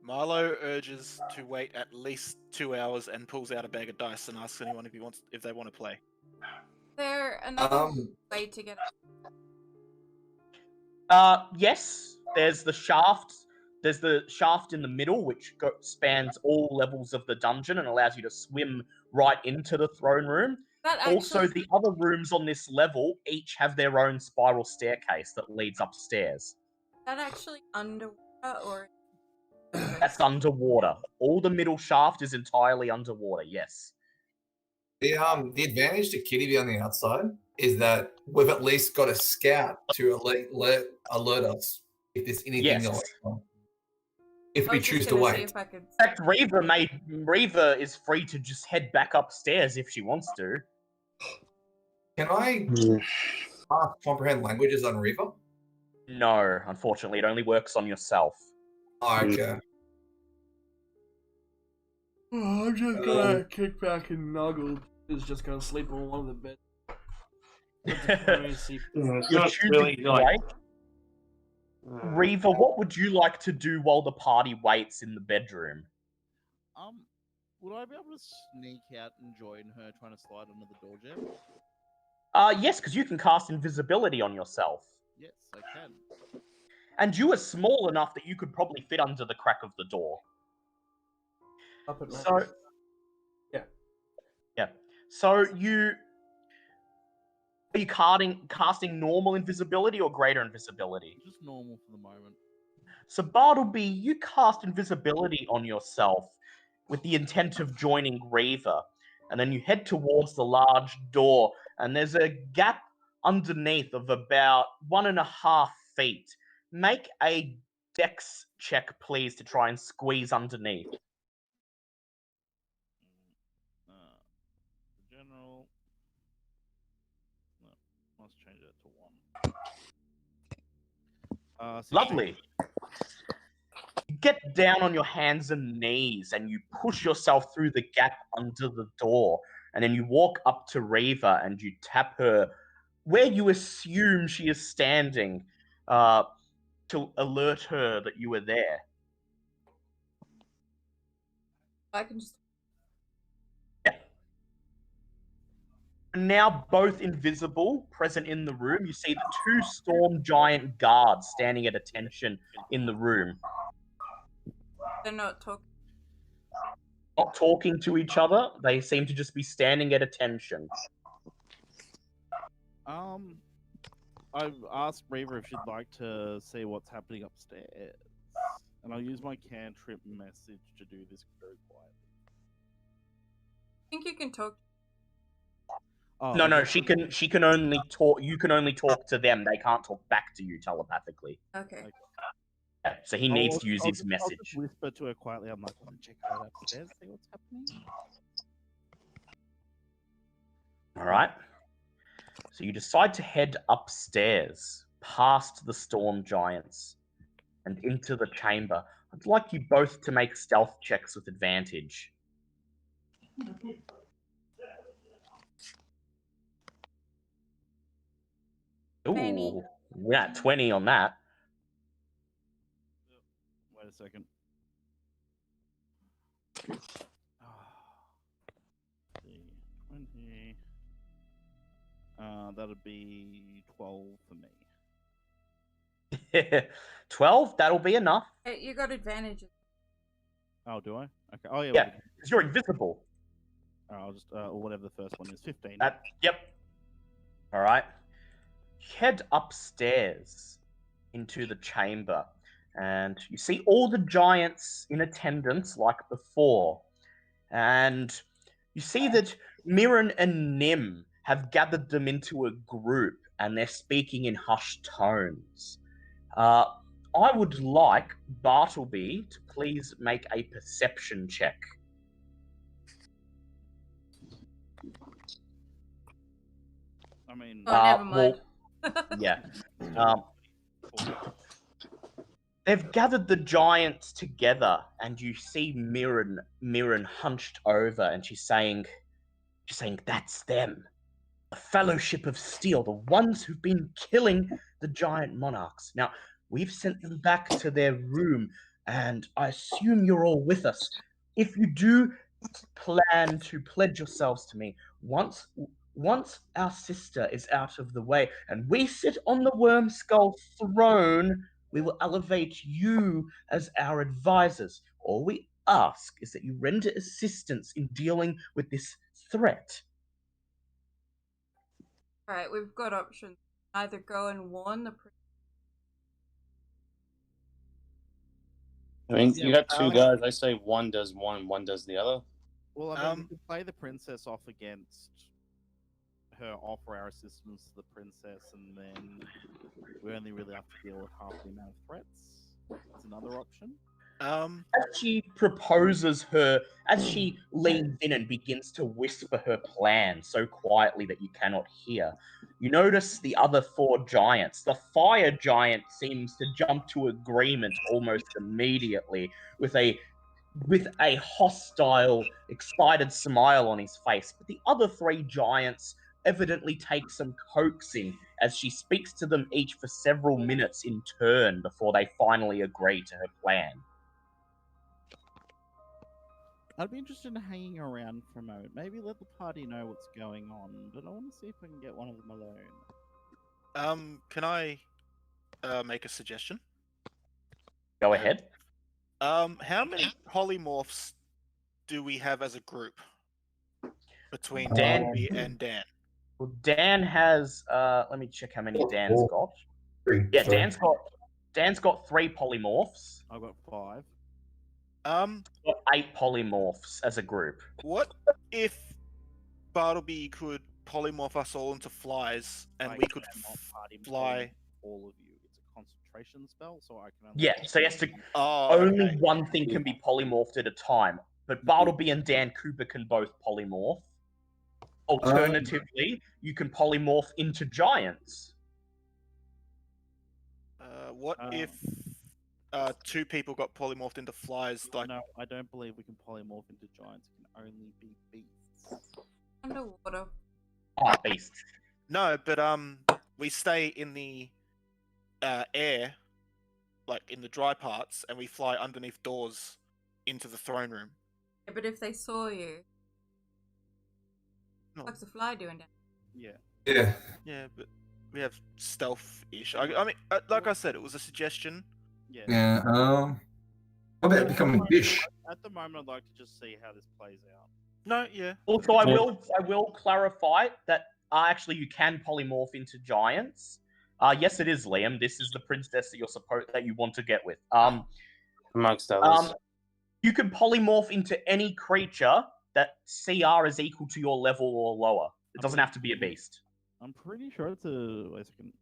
Milo urges to wait at least 2 hours and pulls out a bag of dice and asks anyone if they want to play. Is there another way to get? Yes. There's the shaft. There's the shaft in the middle, which spans all levels of the dungeon and allows you to swim right into the throne room. Also, the other rooms on this level each have their own spiral staircase that leads upstairs. Is that actually underwater, or? That's underwater. All the middle shaft is entirely underwater, yes. The advantage to Kitty be on the outside is that we've at least got a scout to alert us if there's anything going on. If we choose to wait. In fact, Reaver is free to just head back upstairs if she wants to. Can I comprehend languages on Reaver? No, unfortunately, it only works on yourself. Oh, okay. Oh, I'm just gonna kick back and Nuggle is just gonna sleep on one of the beds. It's You're not choosing really to like. wait. Reaver, what would you like to do while the party waits in the bedroom? Would I be able to sneak out and join her trying to slide under the door jam? Yes, because you can cast invisibility on yourself. Yes, I can. And you are small enough that you could probably fit under the crack of the door. Up at night. So, yeah. So are you casting normal invisibility or greater invisibility? Just normal for the moment. So Bartleby, you cast invisibility on yourself with the intent of joining Reaver, and then you head towards the large door, and there's a gap underneath of about 1.5 feet. Make a dex check, please, to try and squeeze underneath. General. No, let's change it to 1. 16. Lovely. You get down on your hands and knees and you push yourself through the gap under the door. And then you walk up to Reaver and you tap her where you assume she is standing to alert her that you are there. I can just. Now both invisible, present in the room. You see the 2 storm giant guards standing at attention in the room. They're not talking. Not talking to each other. They seem to just be standing at attention. I've asked Reaver if she'd like to see what's happening upstairs, and I'll use my cantrip message to do this very quietly. I think you can talk. Oh, No, okay. she can only talk. You can only talk to them. They can't talk back to you telepathically. Okay. Yeah, so he needs to use his message. I'll just whisper to her quietly. I'm like, "Want to check out upstairs, see what's happening?" All right. So you decide to head upstairs, past the storm giants, and into the chamber. I'd like you both to make stealth checks with advantage. Ooh, 20. we're at 20 on that. Wait a second. See, 20. That'd be 12 for me. 12, that'll be enough. Hey, you got advantages. Oh, do I? Okay. Oh, yeah. Yeah, because you're invisible. I'll just or whatever the first one is. 15. Yep. All right. Head upstairs into the chamber, and you see all the giants in attendance like before. And you see that Mirren and Nim have gathered them into a group, and they're speaking in hushed tones. I would like Bartleby to please make a perception check. I mean, Oh, never mind. Yeah. They've gathered the giants together, and you see Mirren hunched over, and she's saying, "That's them, the Fellowship of Steel, the ones who've been killing the giant monarchs. Now, we've sent them back to their room, and I assume you're all with us. If you do plan to pledge yourselves to me, once our sister is out of the way and we sit on the worm skull throne, we will elevate you as our advisors. All we ask is that you render assistance in dealing with this threat." Alright, we've got options. Either go and warn the I mean, Yeah, you got 2 guys. I say one does one does the other. well, I mean, we could play the princess off against her, offer our assistance to the princess, and then we only really have to deal with half the amount of threats. That's another option. As she proposes as she leans in and begins to whisper her plan so quietly that you cannot hear, you notice the other 4 giants. The fire giant seems to jump to agreement almost immediately with a hostile, excited smile on his face. But the other 3 giants evidently take some coaxing as she speaks to them each for several minutes in turn before they finally agree to her plan. I'd be interested in hanging around for a moment. Maybe let the party know what's going on, but I want to see if I can get one of them alone. Can I make a suggestion? Go ahead. How many polymorphs do we have as a group between Dan- Danby and Dan? Well, Dan has. Let me check how many Dan's got. 3. Yeah, sorry. Dan's got 3 polymorphs. I've got 5. Got 8 polymorphs as a group. What if Bartleby could polymorph us all into flies, and I we could cannot party fly? all of you. It's a concentration spell, so I can only. Yeah, so he has to. Oh, Only okay. one thing can be polymorphed at a time. But Bartleby and Dan Cooper can both polymorph. Alternatively, you can polymorph into giants. What if 2 people got polymorphed into flies? Like, No, I don't believe we can polymorph into giants. It can only be beasts. Underwater. Ah, beast. no, but we stay in the air, like in the dry parts, and we fly underneath doors into the throne room. Yeah, but if they saw you, No. what's the fly doing down? Yeah. Yeah. Yeah, but we have stealth-ish. I mean, like I said, it was a suggestion. Yeah. Yeah. What about becoming fish? At the moment, I'd like to just see how this plays out. No, yeah. Also, I will clarify that actually you can polymorph into giants. Yes, it is, Liam. This is the princess that you want to get with. Amongst others. You can polymorph into any creature that CR is equal to your level or lower. It doesn't have to be a beast. I'm pretty sure it's a. Wait a second.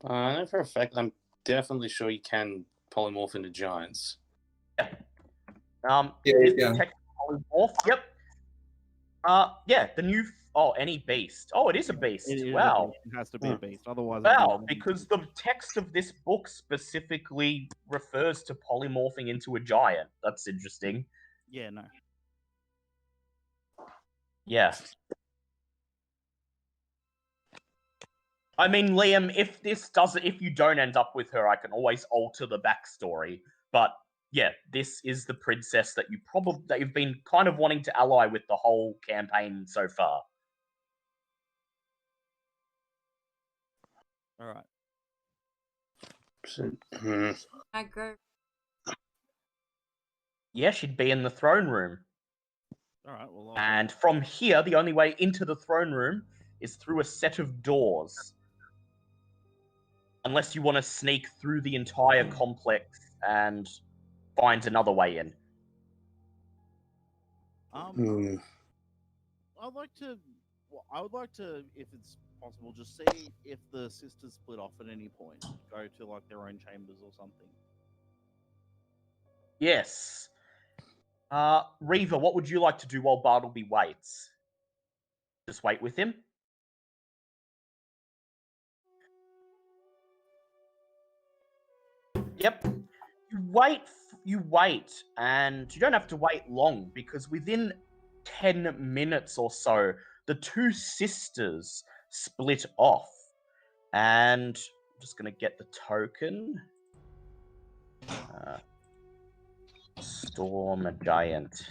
I know for a fact, I'm definitely sure you can polymorph into giants. Yeah, you the can. text polymorph. Yep. Yeah, the new. Any beast. Oh, it is a beast. It is a Wow. beast. It has to be a beast. Otherwise, Wow, because the text of this book specifically refers to polymorphing into a giant. That's interesting. Yeah, no. Yeah. I mean, Liam, if you don't end up with her, I can always alter the backstory. But yeah, this is the princess that you've been kind of wanting to ally with the whole campaign so far. All right. So, I go. Yeah, she'd be in the throne room. All right. Well. And from here, the only way into the throne room is through a set of doors. Unless you want to sneak through the entire complex and find another way in. I'd like to. Well, I would like to, if it's possible, just see if the sisters split off at any point. Go to like their own chambers or something. Yes. Reaver, what would you like to do while Bartleby waits? Just wait with him? Yep. You wait, and you don't have to wait long, because within 10 minutes or so, the 2 sisters split off. And I'm just going to get the token. Storm Giant.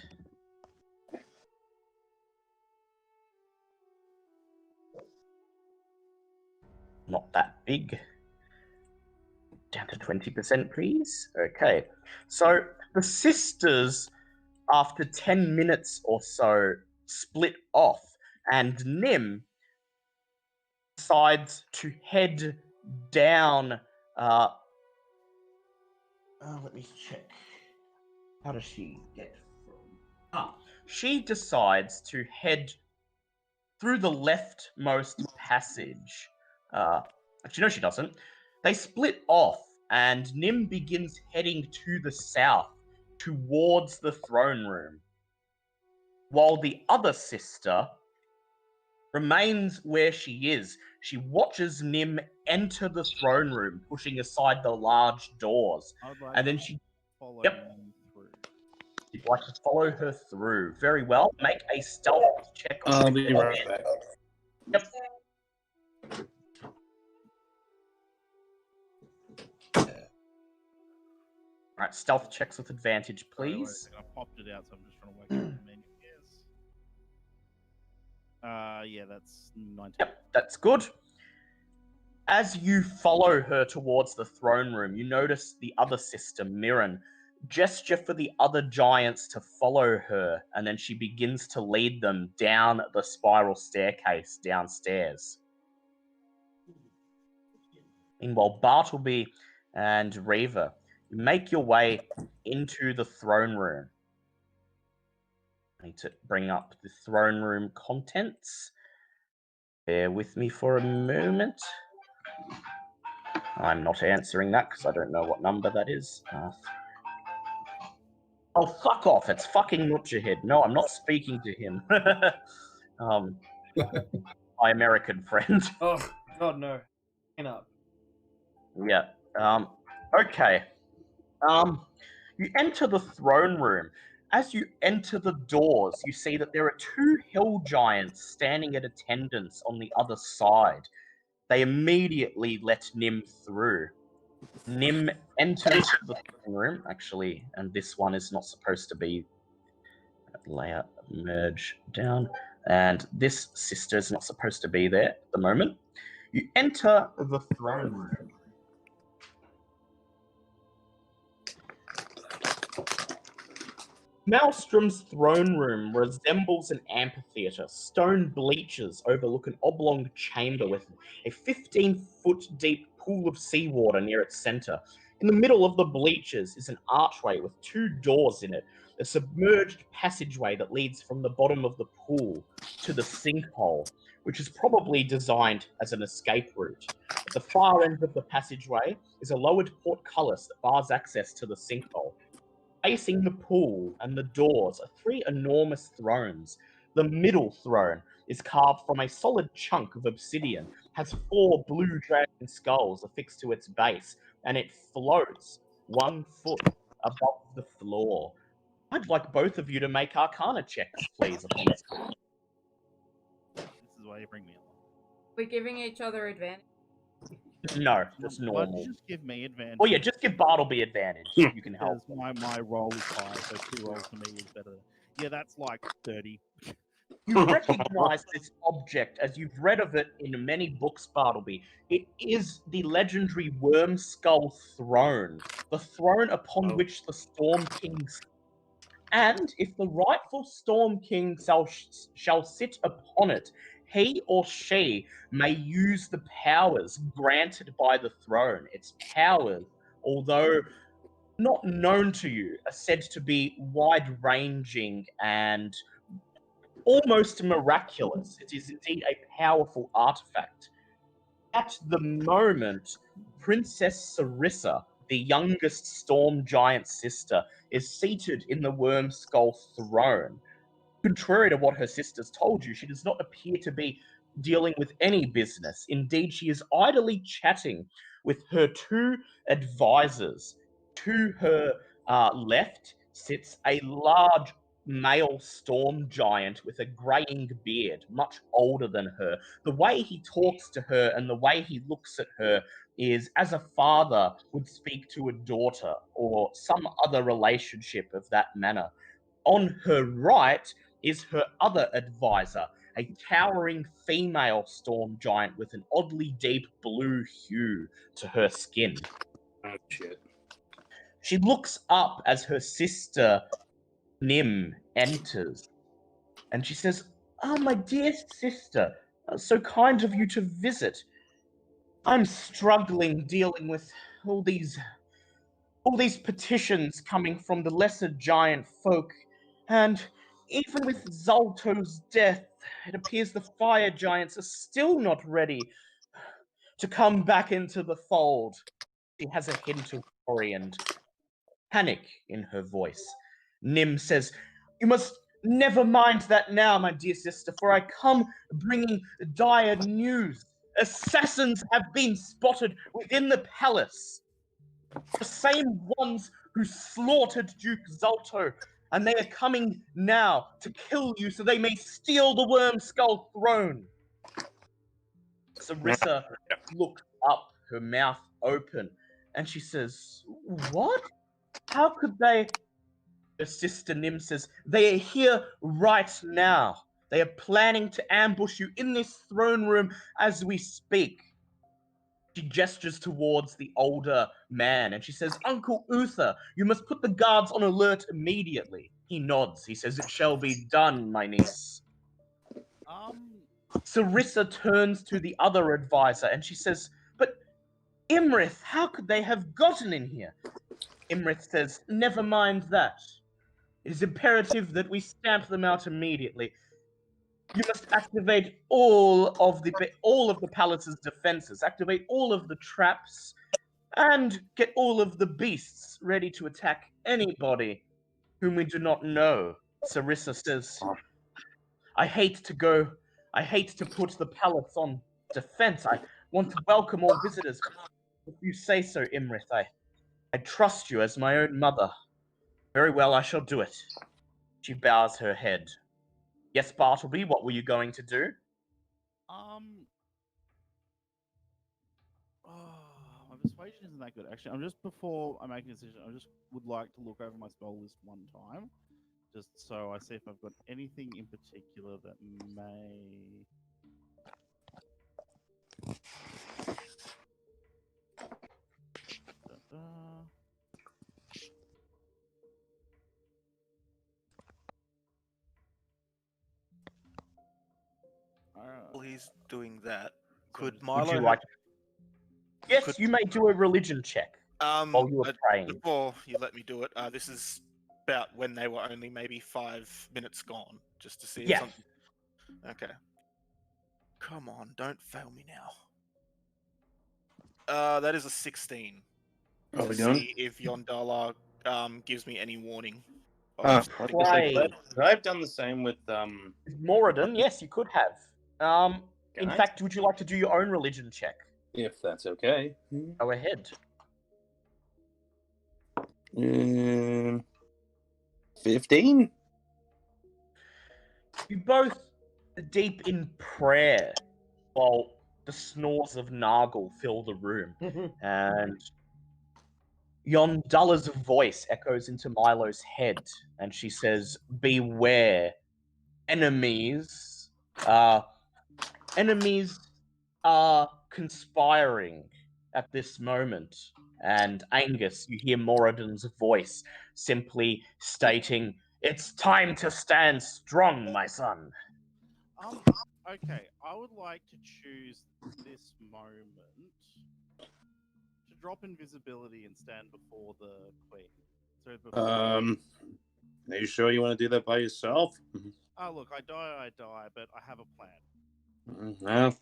Not that big. Down to 20%, please. Okay. So the sisters, after 10 minutes or so, split off, and Nim decides to head down. Let me check. How does she get from? She decides to head through the leftmost passage. Actually, no, she doesn't. They split off, and Nim begins heading to the south towards the throne room, while the other sister remains where she is. She watches Nim enter the throne room, pushing aside the large doors, I would like and then to she follow Yep. them through. would like to follow her through. Very well. Make a stealth check. I'll be right back. Yep. All right, stealth checks with advantage, Sorry, wait a please. second, I popped it out, so I'm just trying to work out the menu. Yeah, that's 19. Yep, that's good. As you follow her towards the throne room, you notice the other sister, Mirren, gesture for the other giants to follow her, and then she begins to lead them down the spiral staircase downstairs. Meanwhile, Bartleby and Reva, you make your way into the throne room. I need to bring up the throne room contents. Bear with me for a moment. I'm not answering that because I don't know what number that is. Oh, fuck off. It's fucking Mutchahead. No, I'm not speaking to him. My American friend. Oh, God, no. Hang up. Yeah. Okay. You enter the throne room. As you enter the doors, you see that there are two hill giants standing at attendance on the other side. They immediately let Nim through. Nim enters the throne room, actually, and this one is not supposed to be layout, merge down, and this sister is not supposed to be there at the moment. You enter the throne room. Maelstrom's throne room resembles an amphitheatre. Stone bleachers overlook an oblong chamber with a 15-foot deep pool of seawater near its centre. In the middle of the bleachers is an archway with two doors in it, a submerged passageway that leads from the bottom of the pool to the sinkhole, which is probably designed as an escape route. At the far end of the passageway is a lowered portcullis that bars access to the sinkhole. Facing the pool and the doors are three enormous thrones. The middle throne is carved from a solid chunk of obsidian, has four blue dragon skulls affixed to its base, and it floats 1 foot above the floor. I'd like both of you to make Arcana checks, please. This is why you bring me along. We're giving each other advantage. No, just Why normal. don't you just give me advantage? Well, yeah, just give Bartleby advantage. You can help. Because my roll is high, so 2 rolls to me is better. Yeah, that's like 30. You recognize this object as you've read of it in many books, Bartleby. It is the legendary Worm Skull Throne, the throne upon which the Storm King sits. And if the rightful Storm King shall sit upon it, he or she may use the powers granted by the throne. Its powers, although not known to you, are said to be wide-ranging and almost miraculous. It is indeed a powerful artifact. At the moment, Princess Sarissa, the youngest Storm Giant sister, is seated in the Worm Skull throne. Contrary to what her sisters told you, she does not appear to be dealing with any business. Indeed, she is idly chatting with her two advisors. To her left sits a large male storm giant with a greying beard, much older than her. The way he talks to her and the way he looks at her is as a father would speak to a daughter or some other relationship of that manner. On her right is her other advisor, a towering female storm giant with an oddly deep blue hue to her skin. Oh, shit. She looks up as her sister, Nim, enters, and she says, "Ah, my dear sister, so kind of you to visit. I'm struggling dealing with all these petitions coming from the lesser giant folk, and even with Zalto's death, it appears the fire giants are still not ready to come back into the fold. She has a hint of worry and panic in her voice. Nim says, "You must never mind that now, my dear sister, for I come bringing dire news. Assassins have been spotted within the palace. The same ones who slaughtered Duke Zalto, and they are coming now to kill you so they may steal the Worm Skull throne." Sarissa looks up, her mouth open, and she says, "What? How could they?" Her sister Nim says, "They are here right now. They are planning to ambush you in this throne room as we speak." She gestures towards the older man and she says, "Uncle Uther, you must put the guards on alert immediately." He nods. He says, "It shall be done, my niece." Sarissa turns to the other advisor and she says, "But Imrith, how could they have gotten in here?" Imrith says, "Never mind that. It is imperative that we stamp them out immediately. You must activate all of the palace's defenses, activate all of the traps, and get all of the beasts ready to attack anybody whom we do not know." Sarissa says, I hate to put the palace on defense. I want to welcome all visitors. If you say so, Imrith, I trust you as my own mother. Very well, I shall do it. She bows her head. Yes, Bartleby, what were you going to do? My persuasion isn't that good. Actually, before I make a decision, I just would like to look over my spell list one time, just so I see if I've got anything in particular that may. While he's doing that, could Would Milo? you like? Yes, Could- you may do a religion check while you are praying. Before you let me do it, this is about when they were only maybe 5 minutes gone, just to see if Yeah. something. Okay. Come on, don't fail me now. That is a 16. Are To we done? see if Yondala gives me any warning. Ah, of- I was gonna say, could I have done the same with Moradin, yes, you could have. In I? fact, would you like to do your own religion check? if that's okay. Go ahead. 15? You both are deep in prayer while the snores of Nargle fill the room. And Yondala's voice echoes into Milo's head, and she says, "Beware. Enemies are conspiring at this moment." And Angus, you hear Moradin's voice simply stating, "It's time to stand strong, my son." Okay, I would like to choose this moment to drop invisibility and stand before the queen. So before. Are you sure you want to do that by yourself? Oh, look, I die, but I have a plan. Well,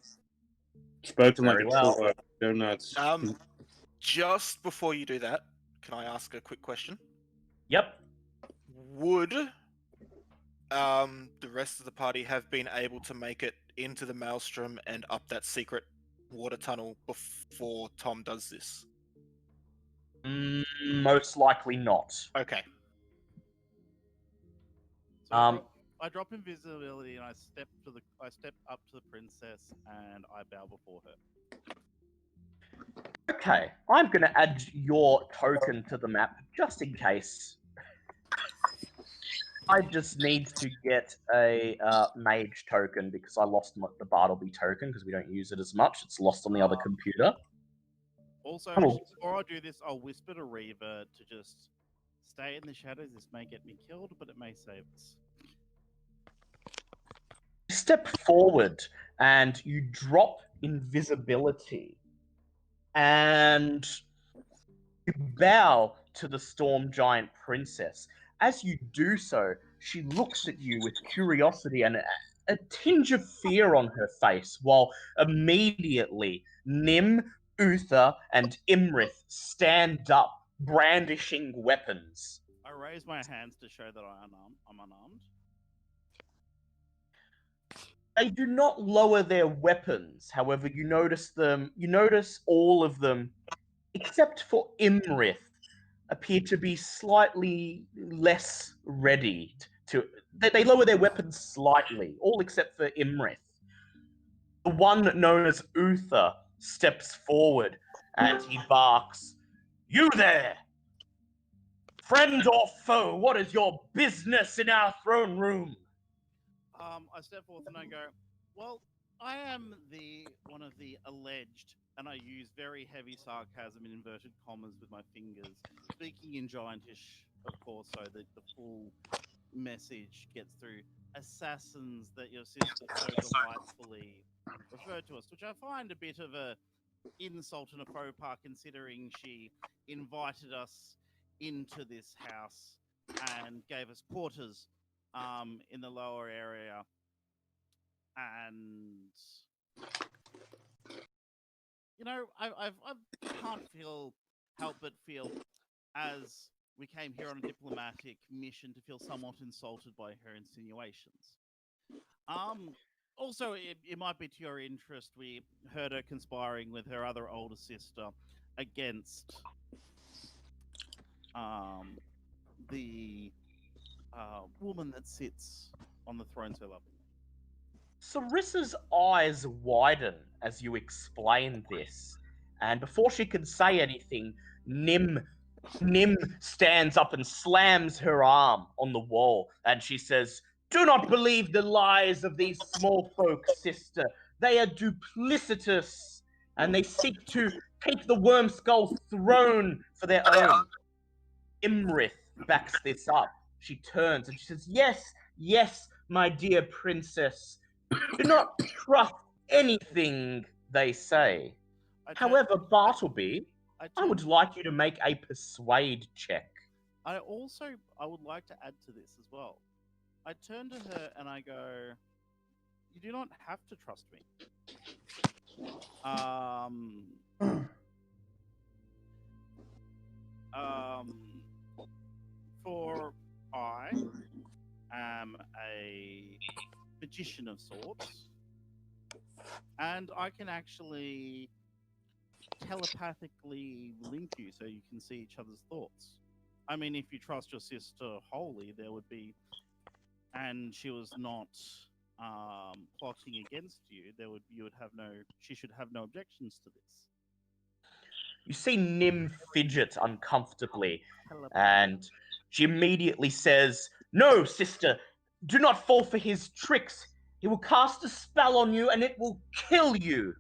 spoken Very like a well. true. Go nuts. Just before you do that, can I ask a quick question? Yep. Would the rest of the party have been able to make it into the maelstrom and up that secret water tunnel before Tom does this? Most likely not. Okay. So I drop invisibility and I step up to the princess and I bow before her. Okay, I'm going to add your token to the map just in case. I just need to get a mage token because I lost the Bartleby token because we don't use it as much. It's lost on the other computer. Also, Oh. before I do this, I'll whisper to Reva to just stay in the shadows. This may get me killed, but it may save us. You step forward and you drop invisibility. And you bow to the Storm Giant Princess. As you do so, she looks at you with curiosity and a tinge of fear on her face, while immediately Nim Uther, and Imrith stand up, brandishing weapons. I raise my hands to show that I'm unarmed. They do not lower their weapons. However, you notice all of them, except for Imrith, appear to be slightly less ready they lower their weapons slightly, all except for Imrith. The one known as Uther steps forward and he barks, "You there! Friend or foe, what is your business in our throne room?" I step forth and I go, well, I am one of the alleged, and I use very heavy sarcasm in inverted commas with my fingers, speaking in giantish, of course, so that the full message gets through. Assassins that your sister so delightfully referred to us, which I find a bit of a insult and a faux pas, considering she invited us into this house and gave us quarters in the lower area, and I can't help but feel, as we came here on a diplomatic mission, to feel somewhat insulted by her insinuations. Also, it might be to your interest, we heard her conspiring with her other older sister against the woman that sits on the throne so lovely. Sarissa's eyes widen as you explain this, and before she can say anything, Nim stands up and slams her arm on the wall, and she says, "Do not believe the lies of these small folk, sister. They are duplicitous, and they seek to take the Wormskull's throne for their own." Imrith backs this up. She turns and she says, yes, my dear princess. Do not trust anything they say. However, Bartleby, I would like you to make a persuade check. I would like to add to this as well. I turn to her and I go, "You do not have to trust me. For I am a magician of sorts, and I can actually telepathically link you so you can see each other's thoughts. I mean, if you trust your sister wholly, there would be, and she was not plotting against you, she should have no objections to this." You see Nim fidget uncomfortably, and she immediately says, "No, sister, do not fall for his tricks. He will cast a spell on you and it will kill you."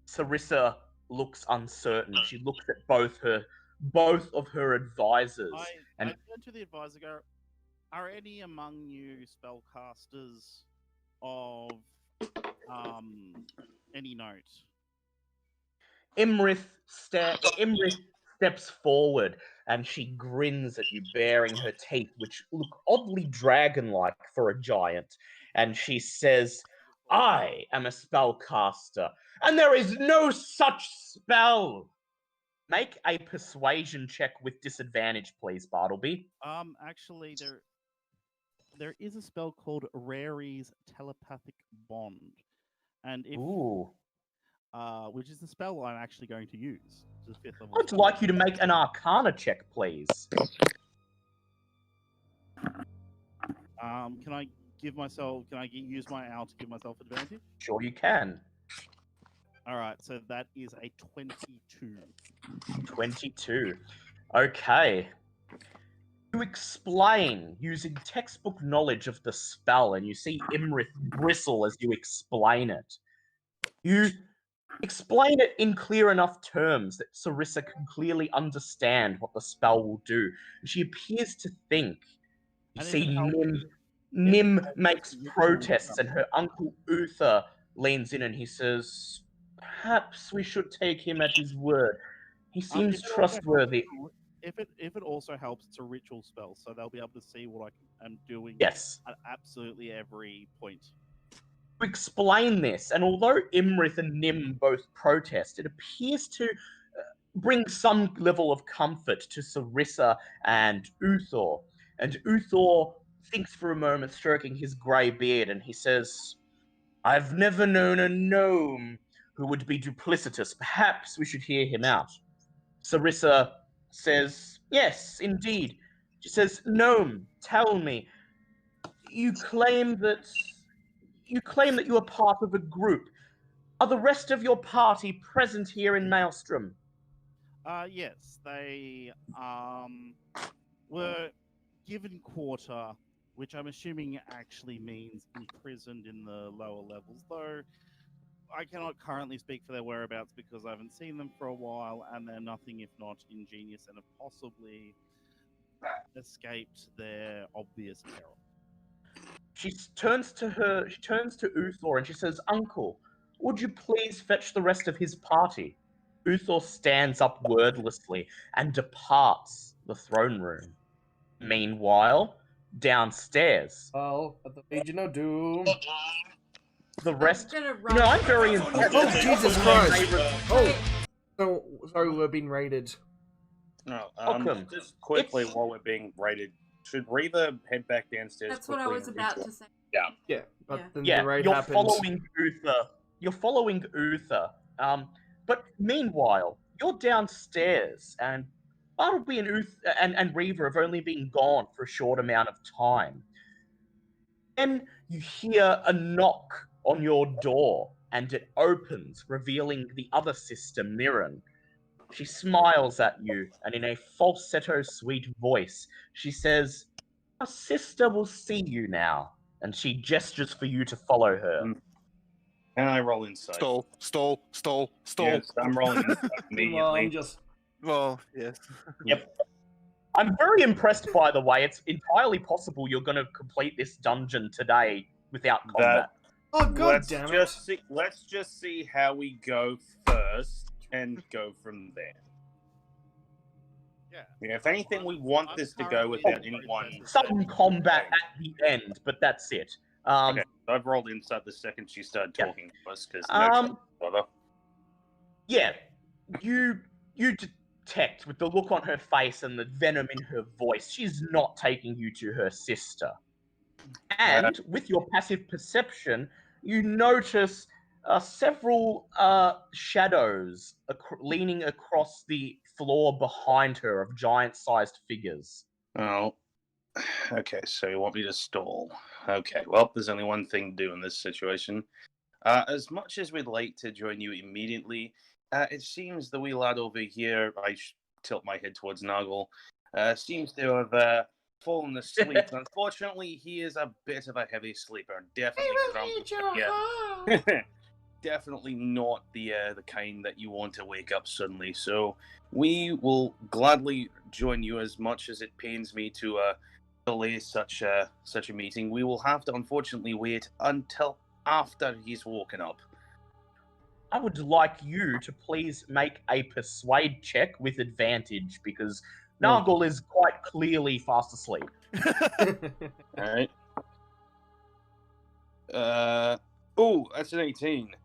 Sarissa looks uncertain. She looks at both of her advisors. I turn to the advisor, go, "Are any among you spellcasters of any note?" Imrith steps forward and she grins at you, baring her teeth, which look oddly dragon-like for a giant. And she says, "I am a spellcaster, and there is no such spell." Make a persuasion check with disadvantage, please, Bartleby. Actually, there is a spell called Rary's Telepathic Bond, and which is the spell I'm actually going to use. It's a 5th level I'd spell. like you to make an Arcana check, please. Can I use my owl to give myself advantage? Sure you can. All right, so that is a 22. 22. Okay. You explain using textbook knowledge of the spell, and you see Imrith bristle as you explain it. You explain it in clear enough terms that Sarissa can clearly understand what the spell will do. She appears to think. You see Nim makes protests, and her uncle Uther leans in and he says, "Perhaps we should take him at his word. He seems trustworthy." If it also helps, it's a ritual spell, so they'll be able to see what I am doing Yes. at absolutely every point. to explain this, and although Imrith and Nim both protest, it appears to bring some level of comfort to Sarissa and Uthor. And Uthor thinks for a moment, stroking his grey beard, and he says, "I've never known a gnome who would be duplicitous. Perhaps we should hear him out." Sarissa says, "Yes, indeed." She says, "Gnome, tell me, you claim that you are part of a group. Are the rest of your party present here in Maelstrom?" Yes, they were given quarter, which I'm assuming actually means imprisoned in the lower levels, though I cannot currently speak for their whereabouts because I haven't seen them for a while, and they're nothing if not ingenious and have possibly escaped their obvious peril. She turns to Uthor and she says, "Uncle, would you please fetch the rest of his party?" Uthor stands up wordlessly and departs the throne room. Meanwhile, downstairs, Well, at the Legion of Doom. the rest. I'm gonna You run. know, I'm very impressed. Oh, Jesus Christ. Wait, So, sorry, we're being raided. No, Welcome. just quickly It's- while we're being raided, should Reva head back downstairs? that's what I quickly was and about rejoin? to say. Yeah, but Yeah. then Yeah, the raid you're happens. following Uther. You're following Uther. But meanwhile, you're downstairs, and Bartleby and and Reva have only been gone for a short amount of time. Then you hear a knock on your door, and it opens, revealing the other sister, Mirren. She smiles at you, and in a falsetto sweet voice, she says, "Our sister will see you now," and she gestures for you to follow her. Can I roll inside? Stole. Yes, I'm rolling inside Meanwhile, immediately. I'm just... Well, yes. Yep. I'm very impressed, by the way. It's entirely possible you're going to complete this dungeon today without combat. Oh, god let's damn it. let's just see how we go first and go from there. Yeah. If anything, we want I'm this to go currently without in the anyone. process of Some setting combat up at the end, but that's it. Okay, I've rolled inside the second she started Yeah. talking to us because bother. Yeah, you detect with the look on her face and the venom in her voice, she's not taking you to her sister. And with your passive perception, you notice several shadows leaning across the floor behind her of giant-sized figures. Oh, okay. So you want me to stall? Okay. Well, there's only one thing to do in this situation. As much as we'd like to join you immediately, it seems the wee lad over here, I tilt my head towards Noggle, seems to have fallen asleep. Unfortunately, he is a bit of a heavy sleeper. Definitely grumpy. Definitely not the kind that you want to wake up suddenly. So we will gladly join you, as much as it pains me to delay such a meeting. We will have to unfortunately wait until after he's woken up. I would like you to please make a persuade check with advantage, because Noggle is quite clearly fast asleep. All right. Oh, that's an 18.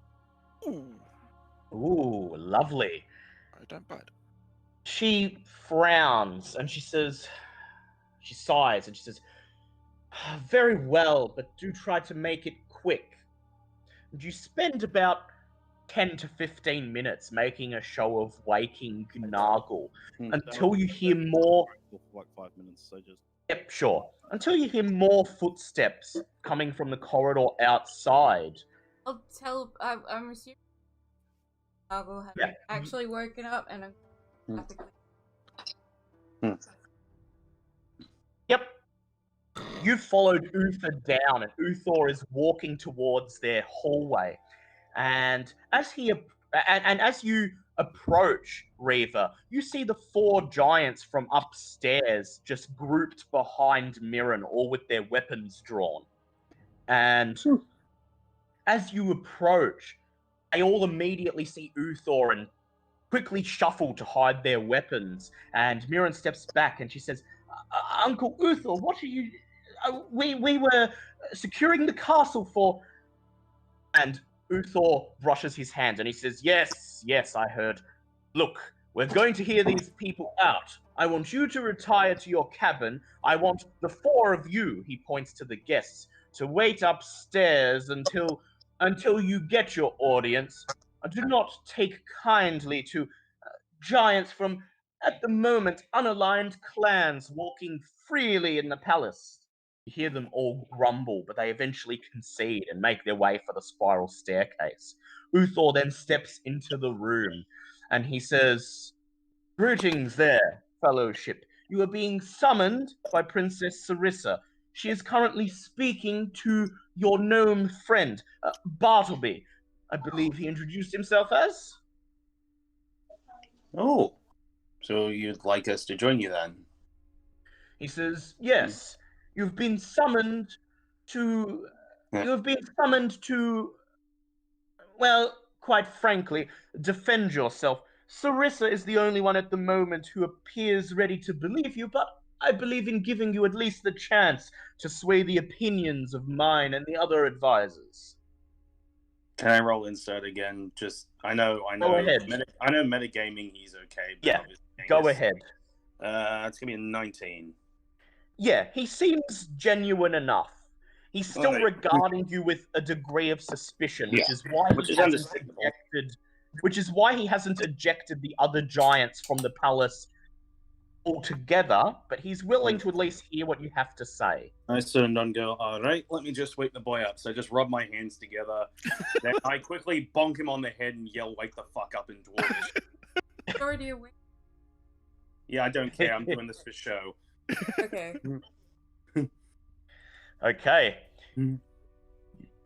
Ooh, lovely. I don't bite. She frowns and she sighs and she says, "Very well, but do try to make it quick." And you spend about 10 to 15 minutes making a show of waking Noggle until you hear more. For like 5 minutes, so just. Yep, sure. Until you hear more footsteps coming from the corridor outside. I'll tell. I'm assuming Noggle has Yeah. actually woken up, and I'm have to clean. Yep. You followed Uther down, and Uthor is walking towards their hallway. And as you approach Reva, you see the 4 giants from upstairs just grouped behind Mirren, all with their weapons drawn. And as you approach, they all immediately see Uthor and quickly shuffle to hide their weapons. And Mirren steps back and she says, "Uncle Uthor, what are you... We were securing the castle for..." And Uthor brushes his hand and he says, yes, I heard. Look, we're going to hear these people out. I want you to retire to your cabin. I want the 4 of you, he points to the guests, to wait upstairs until you get your audience. Do not take kindly to giants from, at the moment, unaligned clans walking freely in the palace. You hear them all grumble, but they eventually concede and make their way for the spiral staircase. Uthor then steps into the room and he says, greetings there, fellowship. You are being summoned by Princess Sarissa. She is currently speaking to your gnome friend, Bartleby. I believe he introduced himself as? Oh, so you'd like us to join you then? He says, yes, you've been summoned to... well, quite frankly, defend yourself. Sarissa is the only one at the moment who appears ready to believe you, but I believe in giving you at least the chance to sway the opinions of mine and the other advisors. Can I roll insert again? Just I know. Go ahead. I know metagaming. He's okay. But Yeah, obviously go ahead. It's gonna be a 19. Yeah, he seems genuine enough. He's still Alright. regarding you with a degree of suspicion, which Yeah, is why which he is hasn't understandable. ejected the other giants from the palace altogether, but he's willing to at least hear what you have to say. I sort of go, all right, let me just wake the boy up. So I just rub my hands together. Then I quickly bonk him on the head and yell, wake the fuck up in Dwarvish. Already awake. Yeah, I don't care. I'm doing this for show. Okay. Okay. Hmm.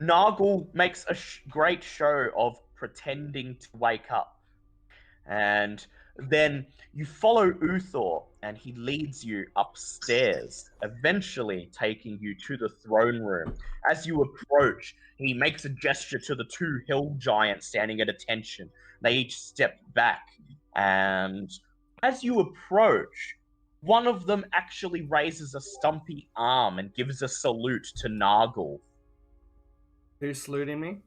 Nargle makes a great show of pretending to wake up. And then you follow Uthor, and he leads you upstairs, eventually taking you to the throne room. As you approach, he makes a gesture to the 2 hill giants standing at attention. They each step back, and as you approach, one of them actually raises a stumpy arm and gives a salute to Nargle, Who's saluting me?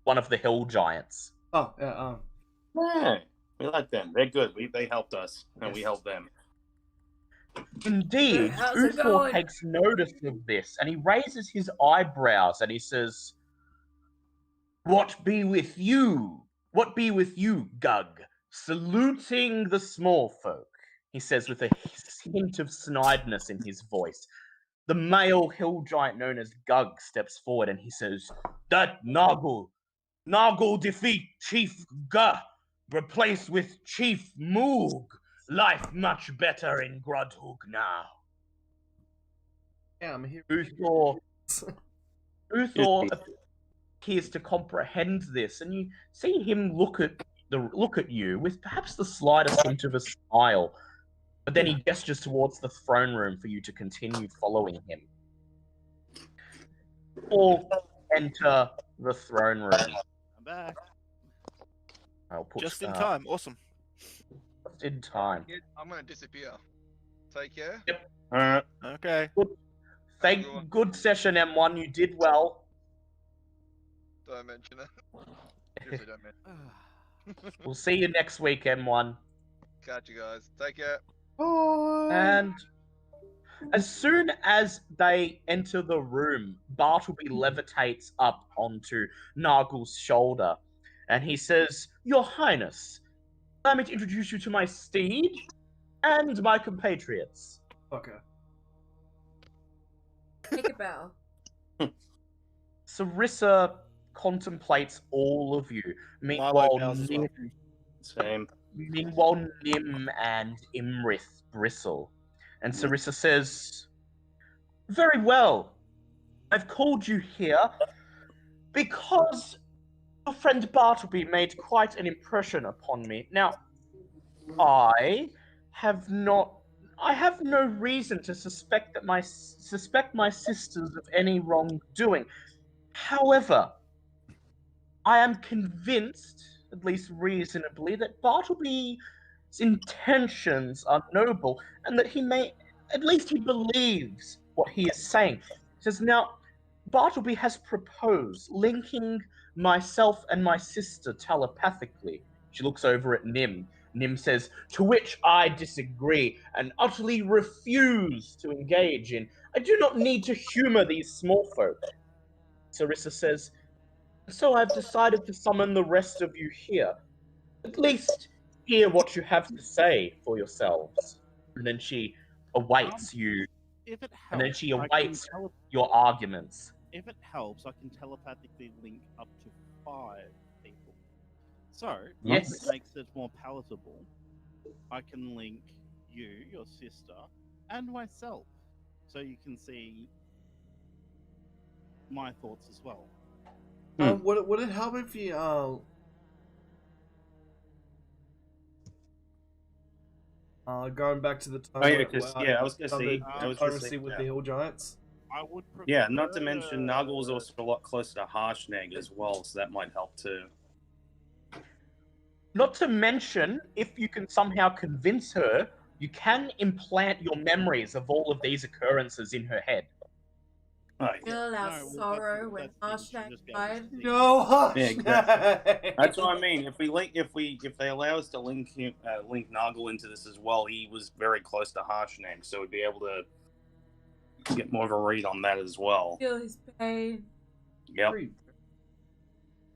one of the hill giants. Oh, yeah. Yeah, we like them. They're good. They helped us, and we helped them. Indeed, How's it Uthor going? takes notice of this, and he raises his eyebrows and he says, "What be with you? What be with you, Gug? Saluting the small folk," he says with a hint of snideness in his voice. The male hill giant known as Gug steps forward and he says, "That Nargle defeat Chief Gu, replaced with Chief Moog. Life much better in Grudhug now." Yeah, I'm here. Uthor appears to comprehend this, and you see him look at you with perhaps the slightest hint of a smile. But then he gestures towards the throne room for you to continue following him. All enter the throne room. I'm back. I'll put Just in start. time. Awesome. Just in time. I'm gonna disappear. Take care. Okay. Good session, M1. You did well. Don't mention it. Seriously, don't mention We'll see you next week, M1. it. Catch you guys. Take care. And as soon as they enter the room, Bartleby levitates up onto Nargle's shoulder, and he says, "Your Highness, allow me to introduce you to my steed and my compatriots." Okay. Take a bow. Sarissa contemplates all of you. Meanwhile, bows as well. Same. Nim and Imrith bristle. And Sarissa says, "Very well. I've called you here because your friend Bartleby made quite an impression upon me. Now, I have no reason to suspect my sisters of any wrongdoing. However, I am convinced, at least reasonably, that Bartleby's intentions are noble, and that he believes what he is saying." He says, "Now, Bartleby has proposed linking myself and my sister telepathically. She looks over at Nim. Nim says, to which I disagree and utterly refuse to engage in. I do not need to humor these small folk. Sarissa says, so I've decided to summon the rest of you here. At least hear what you have to say for yourselves. And then she awaits you, If it and then helps, she I can awaits your arguments. if it helps, I can telepathically link up to 5 people. So, Yes. if it makes it more palatable, I can link you, your sister, and myself, so you can see my thoughts as well. Would it help if you going back to the time? Oh, yeah, because I was gonna done say, the I was gonna say, diplomacy with yeah. the Hill Giants. I would prefer... Yeah, not to mention Noggle was also a lot closer to Harshnag as well, so that might help too. Not to mention, if you can somehow convince her, you can implant your memories of all of these occurrences in her head. Oh, Feel our No, well, sorrow when that's the thing, Harshnag she'll just be able to died. see. No, hush. Yeah, exactly. That's what I mean. If they allow us to link Noggle into this as well, he was very close to Harshnag, so we'd be able to get more of a read on that as well. Feel his pain. Yep.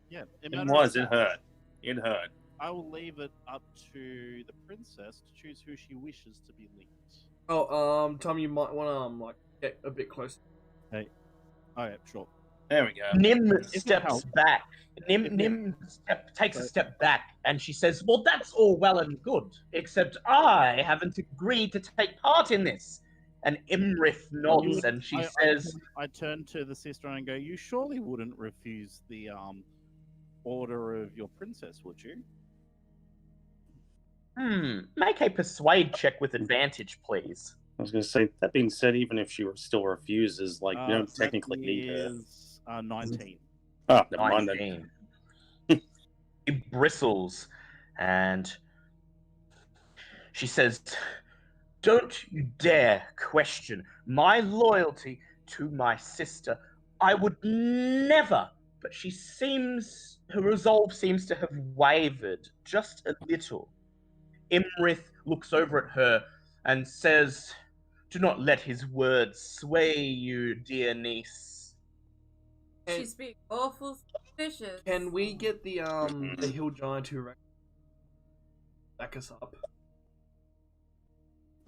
Yeah, It hurt. It hurt. I will leave it up to the princess to choose who she wishes to be linked. Oh, Tom, you might want to like get a bit closer. Oh yeah, sure. There we go. Nim it steps helps. back. If it- Nim takes a step back, and she says, well, that's all well and good, except I haven't agreed to take part in this. And Imrith nods, and she says, I turn to the sister and I go, you surely wouldn't refuse the order of your princess, would you? make a persuade check with advantage, please. I was going to say, that being said, even if she still refuses, like, you don't technically need her. Is 19. Oh, never mind then. 19. He bristles, and she says, don't you dare question my loyalty to my sister. I would never, but her resolve seems to have wavered just a little. Imrith looks over at her and says, do not let his words sway you, dear niece. She's being awful suspicious. Can we get the Hill Giant to back us up?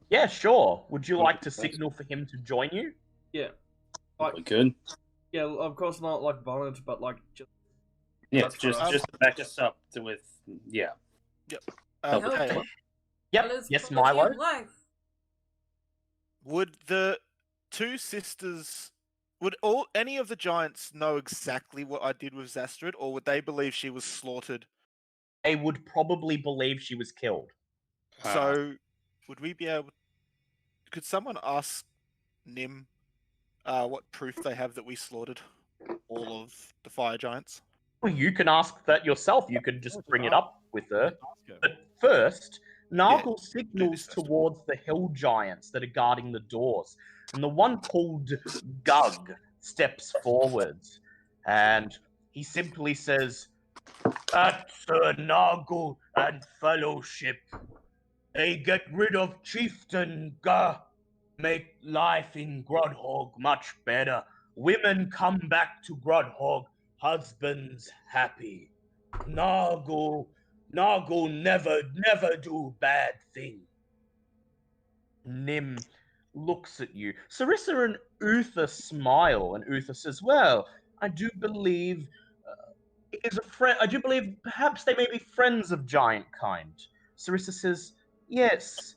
Yeah, sure. Would you like to signal for him to join you? Yeah. We could. Yeah, of course not like violent, but like just. Yeah, That's for us. just back us up with Okay. Yep. Yes, Milo. Would the two sisters, would any of the giants know exactly what I did with Zastrid, or would they believe she was slaughtered? They would probably believe she was killed. So, would we be able? Could someone ask Nim what proof they have that we slaughtered all of the fire giants? Well, you can ask that yourself. You could just bring it up with her. But first, Nargle signals towards the hill giants that are guarding the doors. And the one called Gug steps forwards. And he simply says, at Sir Nargle and fellowship, they get rid of Chieftain Gah. Make life in Grudhog much better. Women come back to Grudhog, husbands happy. Nargle never do bad thing. Nim looks at you. Sarissa and Uther smile, and Uther says, well, I do believe I do believe perhaps they may be friends of giant kind. Sarissa says, yes,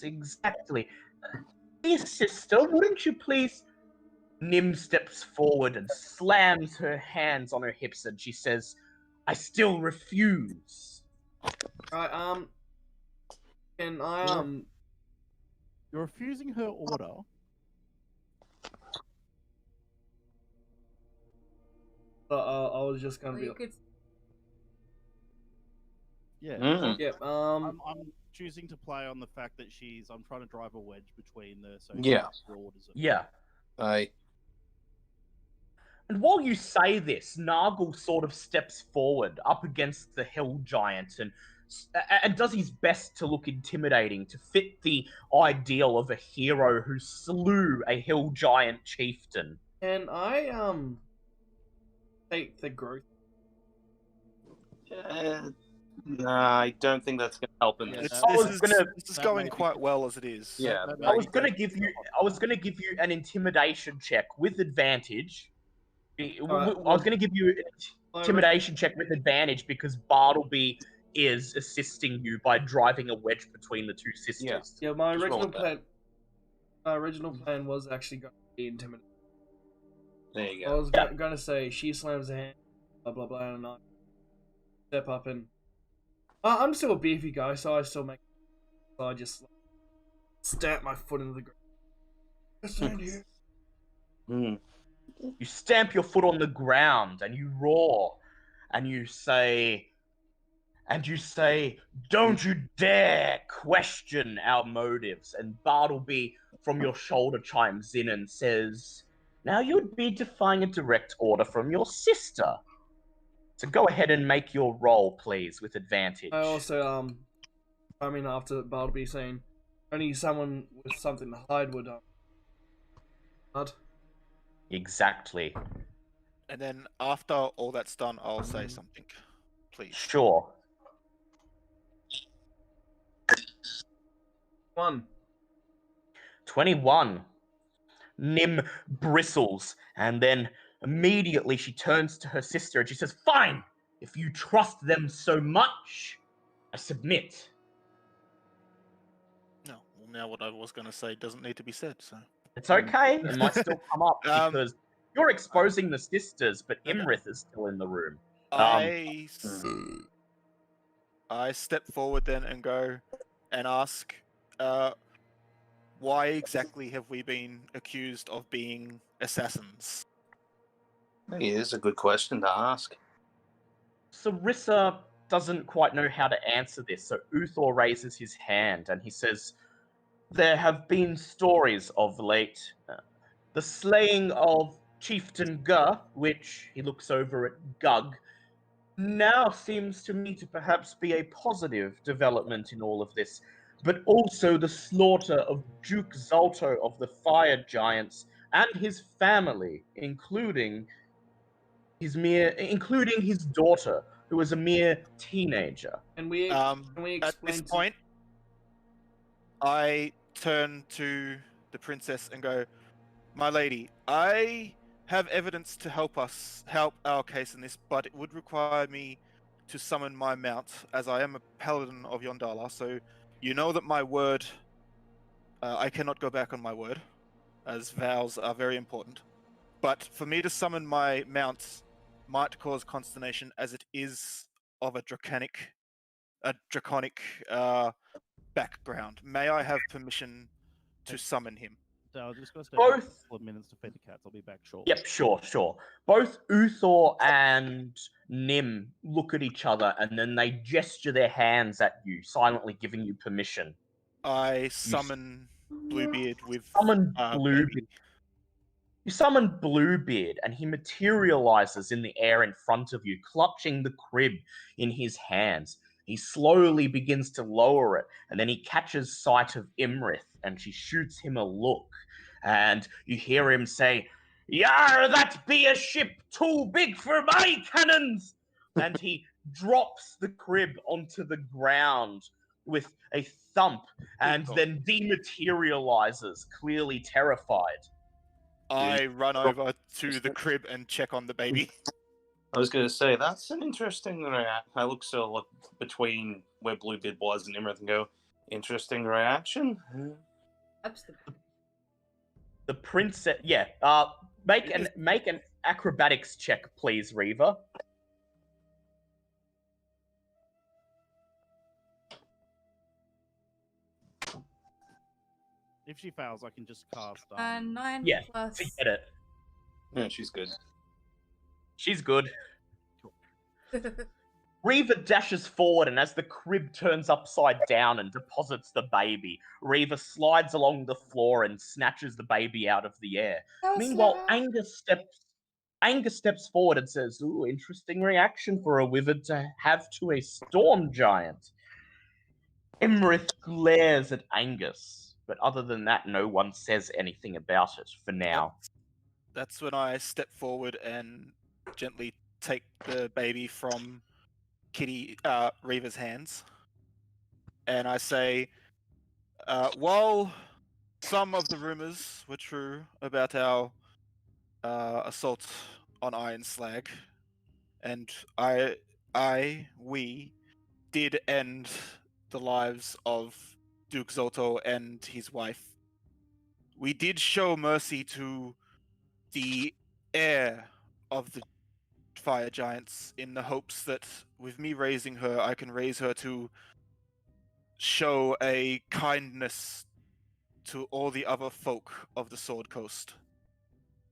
exactly. Dear sister, wouldn't you please? Nim steps forward and slams her hands on her hips, and she says, I still refuse. Right, can I, You're refusing her order. I was just gonna be. Yeah. Yeah. I'm choosing to play on the fact that I'm trying to drive a wedge between the. So Yeah. Orders Yeah. And while you say this, Nargle sort of steps forward up against the hill giant and does his best to look intimidating, to fit the ideal of a hero who slew a hill giant chieftain. Can I take the growth? Nah, I don't think that's gonna help in Yeah, this. This is that going may be- quite well as it is. Yeah, That I may was be gonna good. give you an intimidation check with advantage. I was gonna give you an intimidation check with advantage because Bartleby is assisting you by driving a wedge between the two sisters. Yeah, my Just roll original with that. plan. My original plan was actually going to be intimidating. There you I go. was going to say she slams her hand, blah blah blah, and I step up and I'm still a beefy guy, so I still make. So I just stamp my foot into the ground. Stand here. Hmm. You stamp your foot on the ground and you roar and you say, don't you dare question our motives. And Bartleby from your shoulder chimes in and says, now you'd be defying a direct order from your sister. So go ahead and make your roll, please, with advantage. I also I mean after Bartleby saying only someone with something to hide would hide. Exactly. And then after all that's done, I'll say something, please. Sure. 21. Nim bristles, and then immediately she turns to her sister and she says, fine! If you trust them so much, I submit. No, well, now what I was going to say doesn't need to be said, so. It's okay, it might still come up because you're exposing the sisters, but Okay. Imrith is still in the room. I step forward then and go and ask, why exactly have we been accused of being assassins? It is a good question to ask. Sarissa doesn't quite know how to answer this, so Uthor raises his hand and he says, there have been stories of late. The slaying of Chieftain Gur, which he looks over at Gug, now seems to me to perhaps be a positive development in all of this, but also the slaughter of Duke Zalto of the Fire Giants and his family, including his daughter, who was a mere teenager. Can we At explain this point, I turn to the princess and go, my lady, I have evidence to help our case in this, but it would require me to summon my mount, as I am a paladin of Yondala, so you know that my word, I cannot go back on my word, as vows are very important. But for me to summon my mount might cause consternation, as it is of a draconic background. May I have permission to summon him? I'll just go step out Both. for a couple of minutes to feed the cats. I'll be back shortly. Yep, sure. Both Uthor and Nim look at each other and then they gesture their hands at you, silently giving you permission. I summon Bluebeard with Summon baby. Bluebeard. You summon Bluebeard and he materializes in the air in front of you, clutching the crib in his hands. He slowly begins to lower it, and then he catches sight of Imrith, and she shoots him a look. And you hear him say, "Yar, that be a ship too big for my cannons!" And he drops the crib onto the ground with a thump, and then dematerializes, clearly terrified. I run over to the crib and check on the baby. I was going to say, that's an interesting reaction. I look between where Bluebeard was and Imrith and go, interesting reaction? That's the The princess, yeah. Make an acrobatics check, please, Reva. If she fails, I can just cast. 9 Yeah, plus. forget it. Yeah, she's good. She's good. Reva dashes forward, and as the crib turns upside down and deposits the baby, Reva slides along the floor and snatches the baby out of the air. Meanwhile, Angus Angus steps forward and says, "Ooh, interesting reaction for a wizard to have to a storm giant." Imrith glares at Angus, but other than that, no one says anything about it for now. That's when I step forward and gently take the baby from Reva's hands, and I say, while some of the rumors were true about our assault on Iron Slag, and we did end the lives of Duke Zolto and his wife. We did show mercy to the heir of the fire giants in the hopes that with me raising her, I can raise her to show a kindness to all the other folk of the Sword Coast.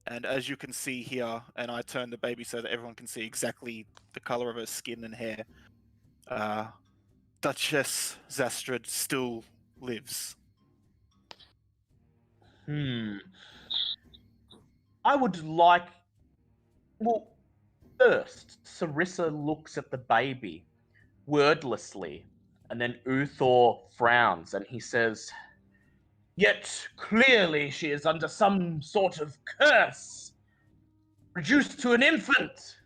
And as you can see here, and I turn the baby so that everyone can see exactly the color of her skin and hair, Duchess Zastrid still lives. I would like. Well, first, Sarissa looks at the baby wordlessly, and then Uthor frowns and he says, "Yet clearly she is under some sort of curse, reduced to an infant."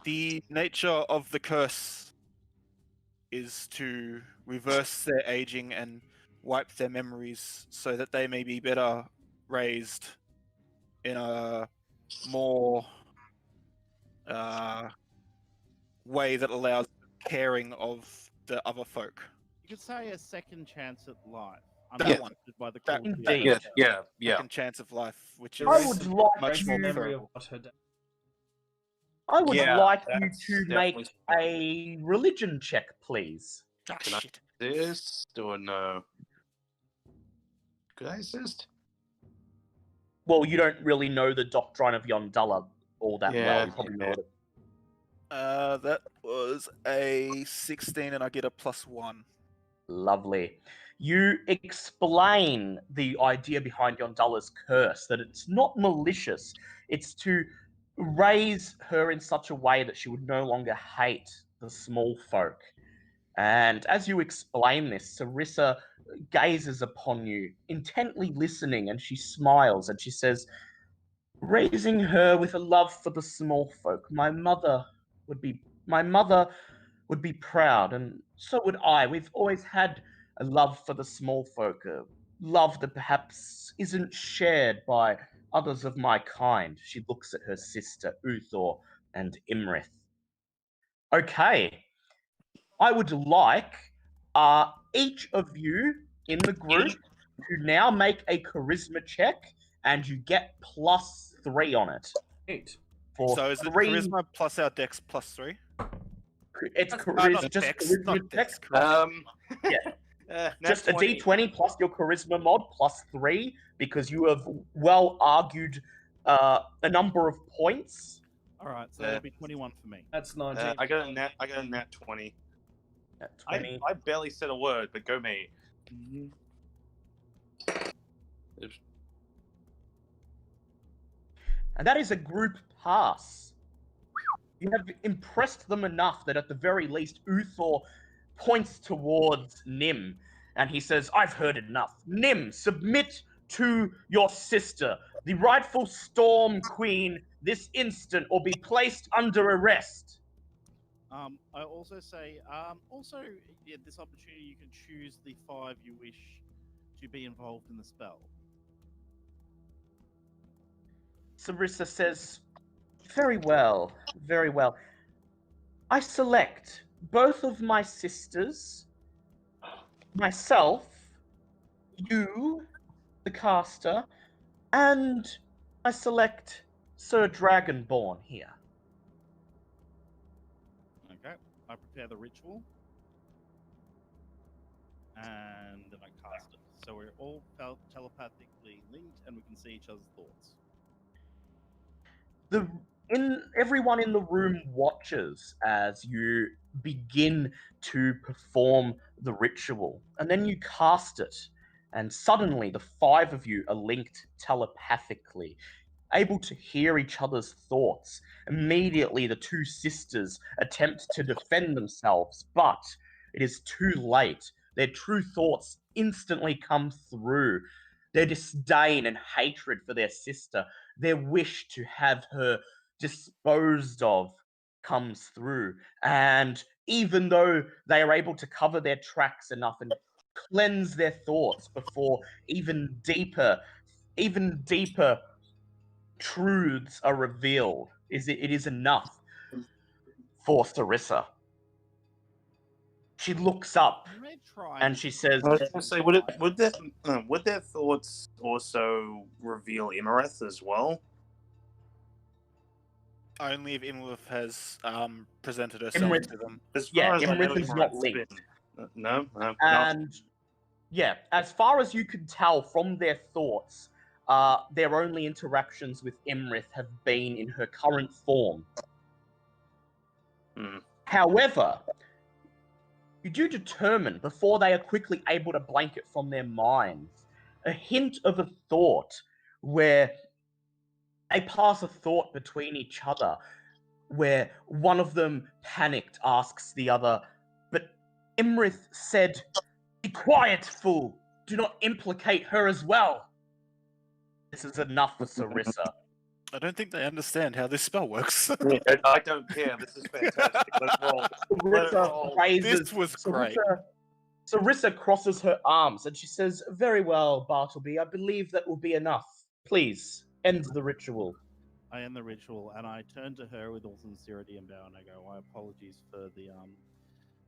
The nature of the curse is to reverse their aging and wipe their memories so that they may be better raised in a more way that allows caring of the other folk. You could say a second chance at life. That one. Unaffected by the That- cruelty of Indeed. nature. Yeah. Second chance of life, which is I would like much more you. memory of preferable. what her dad. I would Yeah, like you that's to definitely make a religion check, please. Ah, Can I- shit. Assist or no? Could I assist? Well, you don't really know the doctrine of Yondalla all that well. Yeah, You probably yeah. know it. That was a 16 and I get a +1. Lovely. You explain the idea behind Yondalla's curse, that it's not malicious. It's to raise her in such a way that she would no longer hate the small folk. And as you explain this, Sarissa gazes upon you, intently listening, and she smiles and she says, "Raising her with a love for the small folk, my mother would be proud, and so would I. We've always had a love for the small folk, a love that perhaps isn't shared by others of my kind." She looks at her sister, Uthor, and Imrith. "Okay. I would like each of you in the group to now make a charisma check, and you get +3 on it. 8. For So is it 3, charisma plus our dex +3? it's Not charisma, Not just dex, charisma not check. dex. Charisma. Nat Just a 20. d20 plus your charisma mod +3, because you have well argued a number of points. All right, so that'll be 21 for me. That's 19. I got a nat 20. At 20. I barely said a word, but go me. Oops. And that is a group pass. You have impressed them enough that at the very least, Uthor points towards Nim, and he says, "I've heard enough. Nim, submit to your sister, the rightful Storm Queen, this instant, or be placed under arrest." I also say, at this opportunity, you can choose the 5 you wish to be involved in the spell. Sarissa says, "Very well, very well. I select both of my sisters, myself, you, the caster, and I select Sir Dragonborn here." Okay, I prepare the ritual, and then I cast it. So we're all telepathically linked, and we can see each other's thoughts. Everyone in the room watches as you begin to perform the ritual, and then you cast it, and suddenly the 5 of you are linked telepathically. able to hear each other's thoughts. Immediately, the two sisters attempt to defend themselves, but it is too late. Their true thoughts instantly come through. Their disdain and hatred for their sister, their wish to have her disposed of, comes through. And even though they are able to cover their tracks enough and cleanse their thoughts before even deeper truths are revealed, it is enough for Sarissa. She looks up You may try and she says, I was going to say, would their thoughts also reveal Imareth as well? Only if Imlith has presented herself Imrith- to them. As Yeah, far as I know, Imareth is not Imareth's linked. been- no, not. And yeah, as far as you can tell from their thoughts, their only interactions with Imrith have been in her current form. Hmm. However, you do determine, before they are quickly able to blank it from their minds, a hint of a thought where they pass a thought between each other, where one of them, panicked, asks the other, "But Imrith said, 'Be quiet, fool! Do not implicate her as well.'" This is enough for Sarissa. I don't think they understand how this spell works. Yeah, I don't care. This is fantastic. Let's roll. Sarissa raises. This was great. Sarissa crosses her arms and she says, "Very well, Bartleby. I believe that will be enough. Please, end the ritual." I end the ritual, and I turn to her with all sincerity and bow, and I go, "My apologies for the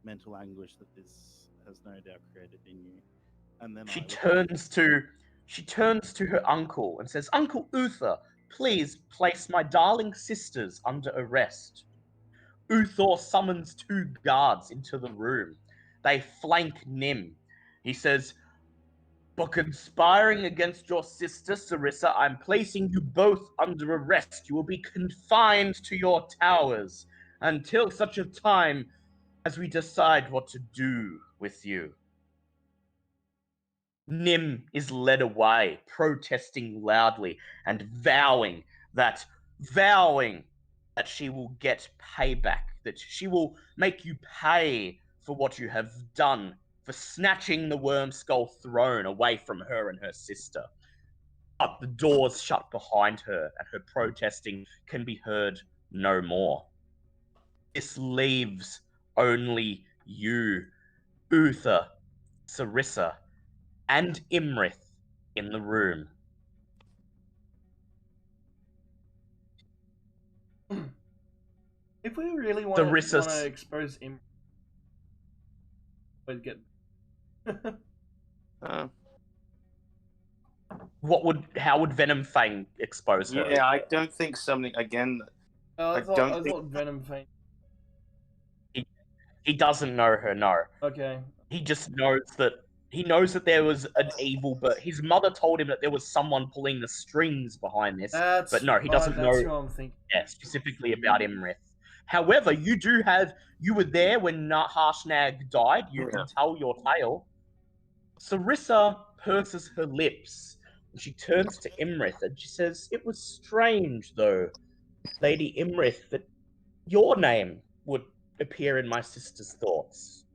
mental anguish that this has no doubt created in you." And then She I look turns to her uncle and says, "Uncle Uther, please place my darling sisters under arrest." Uthor summons two guards into the room. They flank Nim. He says, "For conspiring against your sister, Sarissa, I'm placing you both under arrest. You will be confined to your towers until such a time as we decide what to do with you." Nim is led away, protesting loudly and vowing that she will get payback, that she will make you pay for what you have done, for snatching the Wormskull throne away from her and her sister. But the doors shut behind her, and her protesting can be heard no more. This leaves only you, Uther, Sarissa, and Imrith in the room. If we really want Sarissa to expose him, we'd get. How would Venom Fang expose her? Yeah, I don't think something again. I don't think- thought Venom Fang. He doesn't know her, no. Okay. He just knows that there was an evil, but his mother told him that there was someone pulling the strings behind this. But no, he doesn't That's know who I'm thinking. specifically about Imrith. However, you were there when Harshnag died. You can tell your tale. Sarissa purses her lips. And she turns to Imrith and she says, "It was strange, though, Lady Imrith, that your name would appear in my sister's thoughts."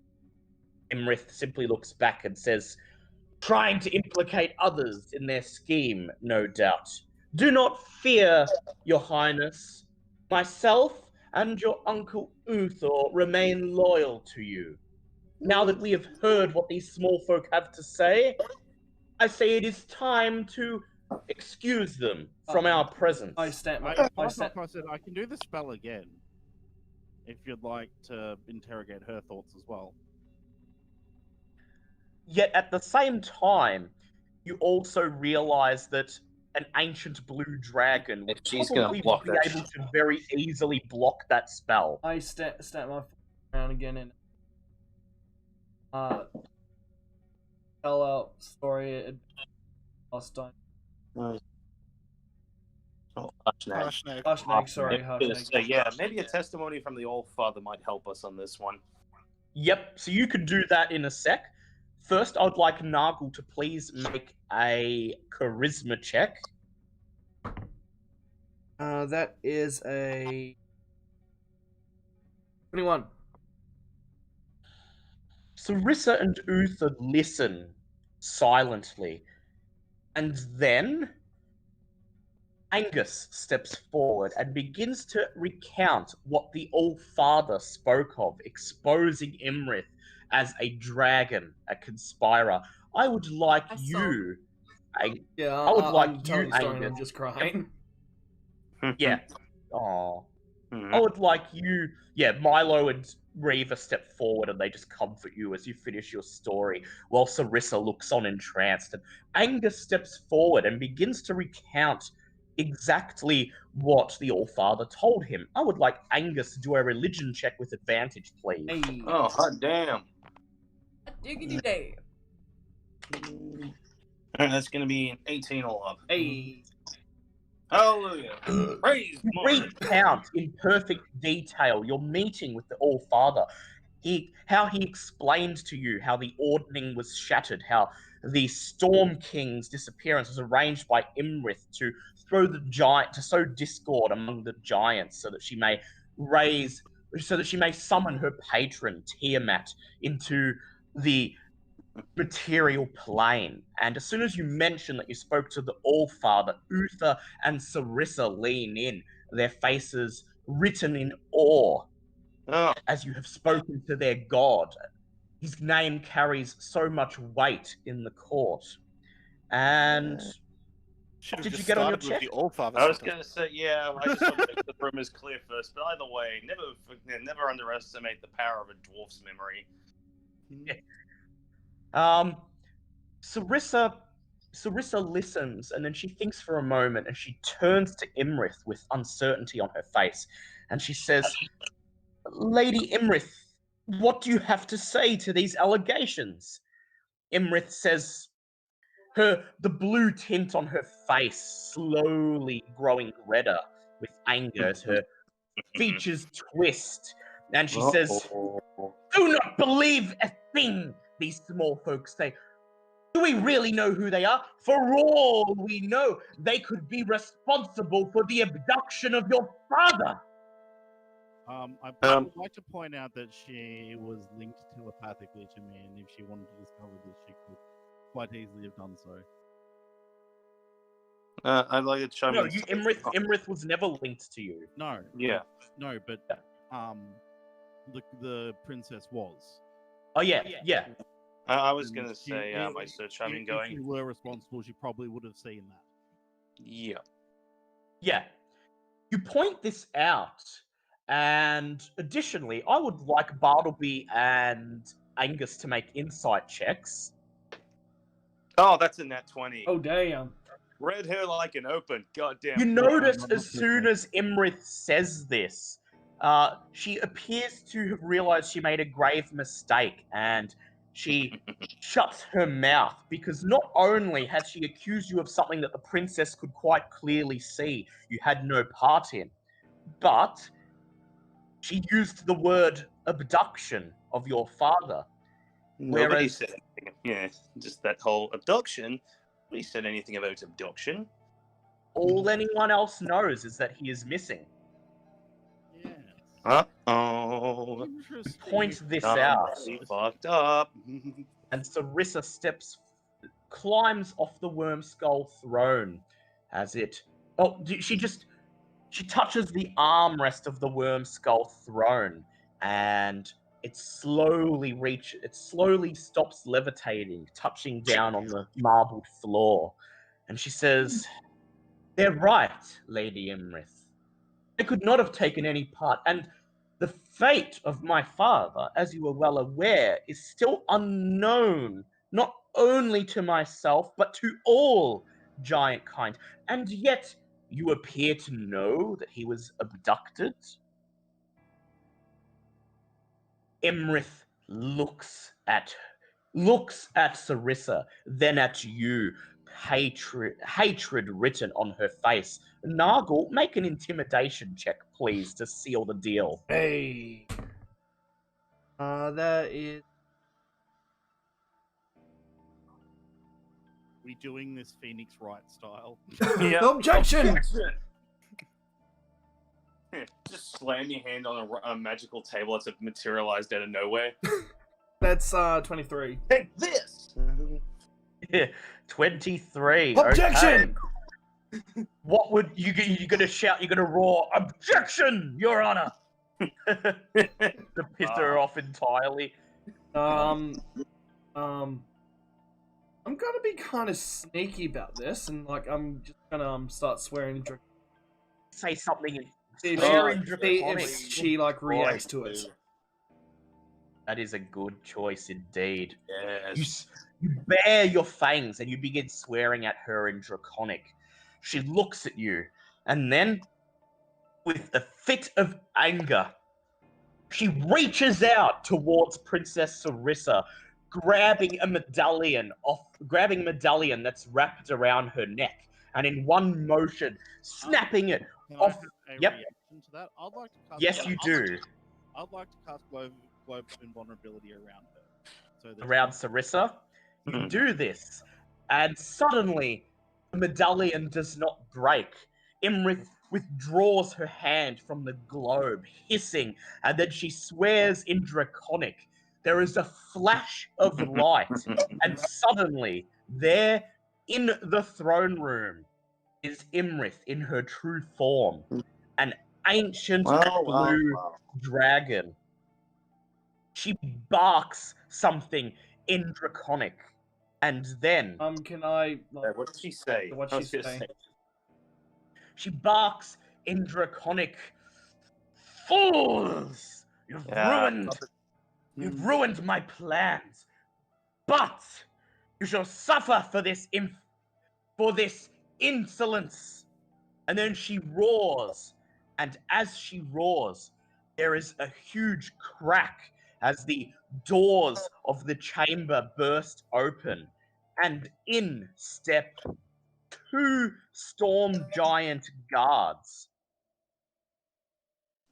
Imrith simply looks back and says, "Trying to implicate others in their scheme, no doubt. Do not fear, your highness. Myself and your uncle Uthor remain loyal to you. Now that we have heard what these small folk have to say, I say it is time to excuse them from our presence." I stand. I said I can do the spell again, if you'd like to interrogate her thoughts as well. Yet at the same time, you also realize that an ancient blue dragon would She's gonna probably block be that able to very easily block that spell. I stamp my foot around again and tell our story last time. Harshnag. Harshnag, sorry, I'm gonna Harshnag. say, yeah, maybe a testimony from the All Father might help us on this one. Yep, so you could do that in a sec. First, I would like Nargle to please make a charisma check. That is a 21. Sarissa and Uther listen silently, and then Angus steps forward and begins to recount what the All-Father spoke of, exposing Imrith as a dragon, a conspirer. I would like I saw. you, Yeah, I would like I'm telling you, the story and I'm Angus. just crying. Yeah. Oh. Mhm. I would like you, Milo and Reva step forward and they just comfort you as you finish your story, while Sarissa looks on entranced. And Angus steps forward and begins to recount exactly what the All-Father told him. I would like Angus to do a religion check with advantage, please. Hey. Oh, hot damn. Diggity day. Alright, that's gonna be an 18 all up. Hey. Hallelujah. Praise You Lord. recount in perfect detail your meeting with the All-Father. How he explained to you how the ordning was shattered, how the Storm King's disappearance was arranged by Imrith to sow discord among the giants, so that she may summon her patron Tiamat into the material plane. And as soon as you mention that you spoke to the All-Father, Uther and Sarissa lean in, their faces written in awe, Oh, as you have spoken to their god. His name carries so much weight in the court. And Should have Did just you get on your started with check? the All-Father I was sentence. gonna say, yeah, I just want to make the room is clear first, but either way, never underestimate the power of a dwarf's memory. Sarissa listens, and then she thinks for a moment, and she turns to Imrith with uncertainty on her face, and she says, "Lady Imrith, what do you have to say to these allegations?" Imrith says, the blue tint on her face slowly growing redder with anger as her features twist, and she says, "Do not believe a thing these small folks say. Do we really know who they are? For all we know, they could be responsible for the abduction of your father." I would like to point out that she was linked telepathically to me, and if she wanted to discover this, she could quite easily have done so. I'd like to chime No, in. Imrith was never linked to you. No. Yeah. No, but the princess was. Oh yeah. I was And gonna she- say, if- my search timing if going. she were responsible, she probably would have seen that. Yeah. Yeah. You point this out, and additionally, I would like Bartleby and Angus to make insight checks. Oh, that's a nat 20. Oh, damn. Read her like an open. Goddamn. You No, notice not as soon as Imrith says this, she appears to have realized she made a grave mistake, and she shuts her mouth, because not only has she accused you of something that the princess could quite clearly see you had no part in, but she used the word abduction of your father. Nobody Whereas- said anything. Yeah, just that whole abduction. Nobody said anything about abduction. All anyone else knows is that he is missing. Yes. Uh-oh. Interesting. Point this out. Somebody fucked up. And Sarissa climbs off the worm skull throne as it. She touches the armrest of the worm skull throne, and it slowly stops levitating, touching down on the marbled floor. And she says, "They're right, Lady Imrith. They could not have taken any part, and the fate of my father, as you are well aware, is still unknown, not only to myself, but to all giant kind. And yet, you appear to know that he was abducted." Imrith looks at Sarissa, then at you, hatred written on her face. Nargle, make an intimidation check, please, to seal the deal. Hey. That is. We doing this Phoenix Wright style. Yeah. Objection! slam your hand on a magical table that's materialized out of nowhere. That's 23. Take this! 23. Objection! Okay. What would you're gonna shout? You're gonna roar, "Objection, Your Honor!" To piss her off entirely. I'm gonna be kind of sneaky about this, and like I'm just gonna start swearing in Draconic. Say something in See swear in if Draconic. she like reacts to it. That is a good choice indeed. Yes. You bare your fangs and you begin swearing at her in Draconic. She looks at you, and then, with a fit of anger, she reaches out towards Princess Sarissa, grabbing a medallion that's wrapped around her neck, and in one motion, snapping it Can off. I have a Yep. reaction to that? I'd like to cast. Yes, you do. I'd like to cast globe of invulnerability around her. So that Around Sarissa, you do this, and suddenly the medallion does not break. Imrith withdraws her hand from the globe, hissing, and then she swears in Draconic. There is a flash of light, and suddenly, there in the throne room is Imrith in her true form, an ancient blue dragon. She barks something in Draconic, and then Can I? Like, What did she say? What's How's she she saying? say? she barks in Draconic. Fools! You've ruined my plans. But you shall suffer for this insolence. And then she roars, and as she roars, there is a huge crack as the doors of the chamber burst open, and in step 2 storm giant guards.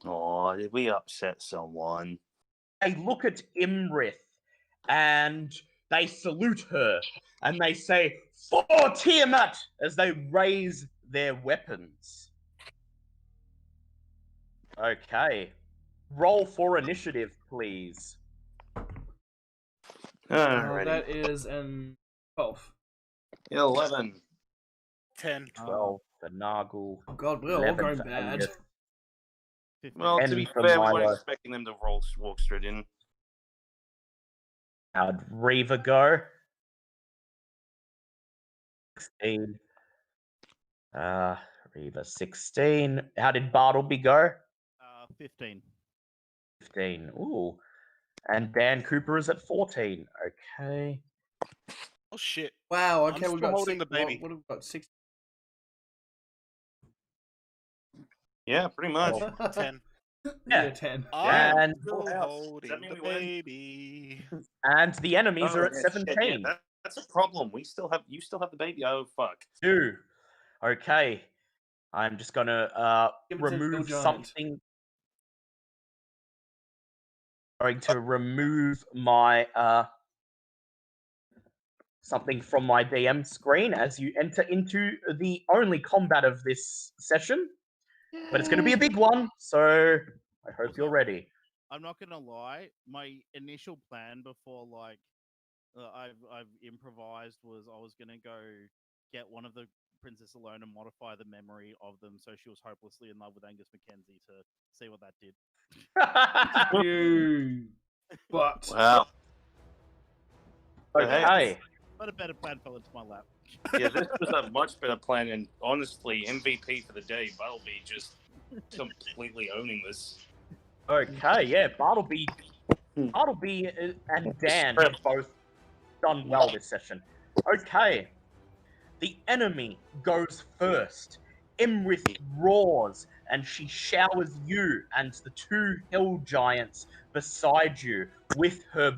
Oh, did we upset someone? They look at Imrith and they salute her and they say, "For Tiamat!" as they raise their weapons. Okay. Roll for initiative, please. Alrighty. that is an 12. 11. 10. 12 for Nargle. Oh god, we're all 11 going for bad. Angus. 15. Well, to Envy be from fair, we weren't Milo. expecting them to walk straight in. How'd Reva go? 16. Reva 16. How did Bartleby go? 15. 15. Ooh. And Dan Cooper is at 14. Okay. Oh shit. Wow. I'm Okay, still we've got holding six, the baby. What have we got? 6. Yeah, pretty much. 10. Yeah, 10. I'm And- still Full house. holding Does that mean the we win? baby. And the enemies are at yeah, shit, 17. yeah, that's a problem. You still have the baby. Oh fuck. 2. Okay. I'm just gonna Give it to remove Bill Giant. something. Going to remove my something from my DM screen as you enter into the only combat of this session. But it's gonna be a big one, so I hope you're ready. I'm not gonna lie. My initial plan before, like, I've improvised was I was gonna go get one of the Princess alone and modify the memory of them so she was hopelessly in love with Angus Mackenzie to see what that did. You. But. Wow. Okay. But a better plan fell into my lap. Yeah, this was a much better plan, and honestly, MVP for the day, Bartleby just completely owning this. Okay, yeah, Bartleby and Dan have both done well this session. Okay, the enemy goes first. Imrith roars, and she showers you and the 2 hill giants beside you with her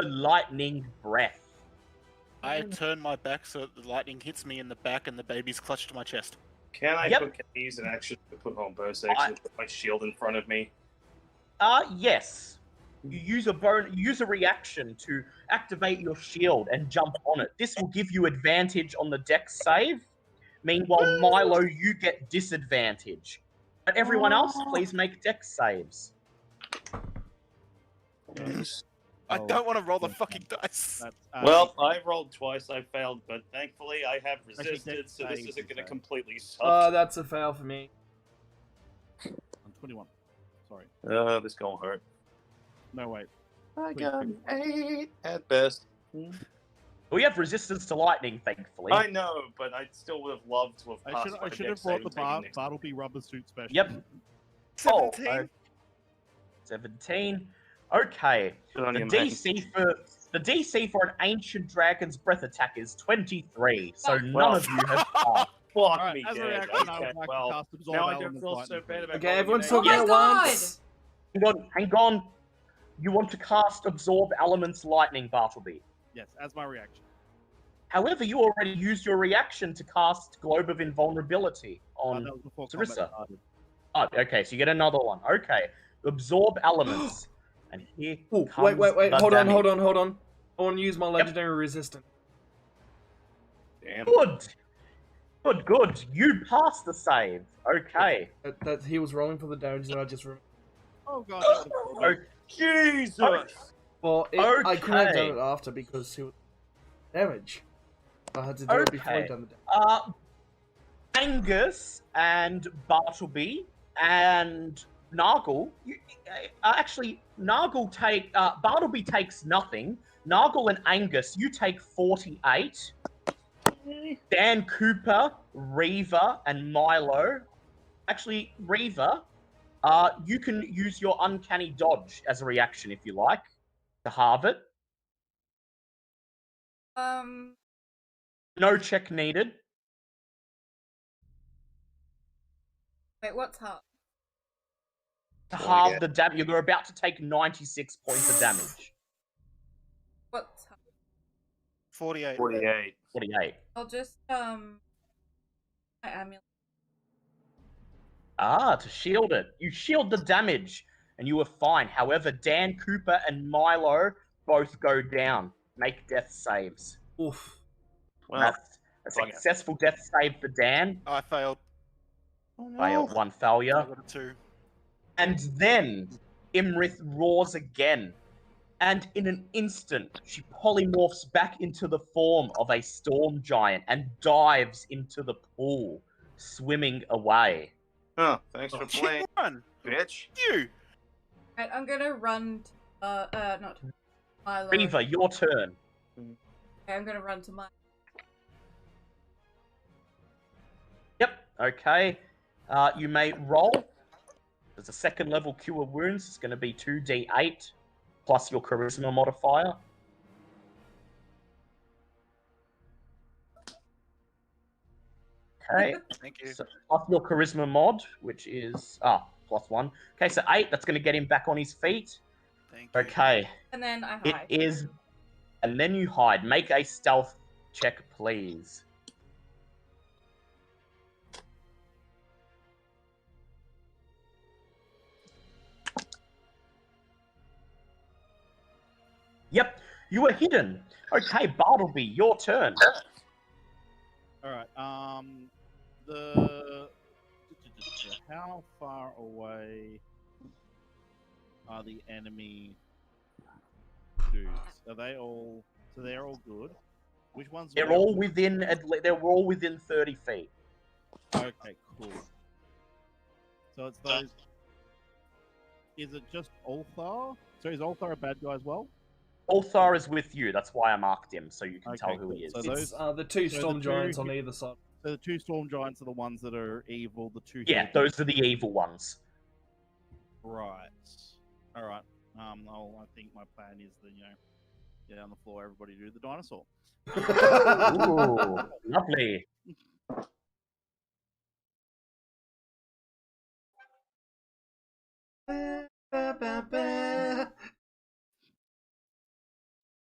lightning breath. I turn my back so that the lightning hits me in the back and the baby's clutched to my chest. Can I Yep. use an action to put on burst action to put my shield in front of me? Yes. You use a reaction to activate your shield and jump on it. This will give you advantage on the dex save. Meanwhile, Milo, you get disadvantage. But everyone else, please make dex saves. I Oh, don't want to roll the okay. fucking dice. That's, Well, I rolled twice. I failed, but thankfully I have Actually, resisted, so this saves isn't is going to bad. completely suck. That's a fail for me. I'm 21. Sorry. This gonna hurt. No, wait. I Please got pick an 8 at best. We have resistance to lightning, thankfully. I know, but I still would have loved to have passed I my should have dex brought save the and taken next- Bartleby rubber suit special. Yep. 17. 17. Okay. Good on The you, mate. DC for an ancient dragon's breath attack is 23. So Well- none of you have passed. Fuck Alright, me as a dead. reaction, I Okay, would like well, to cast Absorb now I don't Elements feel Lightning so bad Field. about Okay, calling everyone's it talking Oh at my once. Hang on. You want to cast Absorb Elements Lightning, Bartleby. Yes, as my reaction. However, you already used your reaction to cast Globe of Invulnerability on That was before combat Sarissa. started. Oh, okay, so you get another one. Okay. Absorb Elements. And here Ooh, comes wait. the Hold damage. on. I want to use my legendary resistance. Damn. Good. You passed the save. Okay. That he was rolling for the damage that I just remembered. Oh god. that was Okay. Jesus! Well, I couldn't have done Okay. it after because he was damage. I had to do it before he Okay. done the damage. Angus and Bartleby and Nargle. Actually, Bartleby takes nothing. Nargle and Angus, you take 48. Dan Cooper, Reaver, and Milo. Actually, Reaver, you can use your uncanny dodge as a reaction if you like to halve it. No check needed. Wait, what's up? To Oh, halve yeah. the damage. You're about to take 96 points of damage. What's up? 48. 48. 48. I'll just my amulet. To shield it. You shield the damage, and you are fine. However, Dan Cooper and Milo both go down. Make death saves. Oof. Well, That's a fuck it. successful death save for Dan. I failed. One I failure. got a 2. And then Imrith roars again. And in an instant, she polymorphs back into the form of a storm giant and dives into the pool, swimming away. oh, thanks for playing, Run! bitch. You! Right, I'm gonna run to, not Milo. Reaver, your turn. Okay, I'm gonna run to Milo. Yep, okay. You may roll. There's a second level Cure Wounds. It's going to be 2d8 plus your Charisma modifier. Okay. Thank you. So plus your Charisma mod, which is +1. Okay, so 8. That's going to get him back on his feet. Thank you. Okay. And then I It hide. is, and then you hide. Make a stealth check, please. Yep, you were hidden. Okay, Bartleby, your turn. Alright, how far away are the enemy dudes? Are they all... So they're all good? Which ones... They're all within 30 feet. Okay, cool. So it's those... Is it just Ulthar? So is Ulthar a bad guy as well? Ulthar is with you. That's why I marked him, so you can Okay, tell who cool. he is. So It's those- the two so storm the two giants on hu- either side. So the two storm giants are the ones that are evil, the two... Yeah, humans- those are the evil ones. Right. Alright. I think my plan is that, get on the floor, everybody do the dinosaur. Ooh, lovely.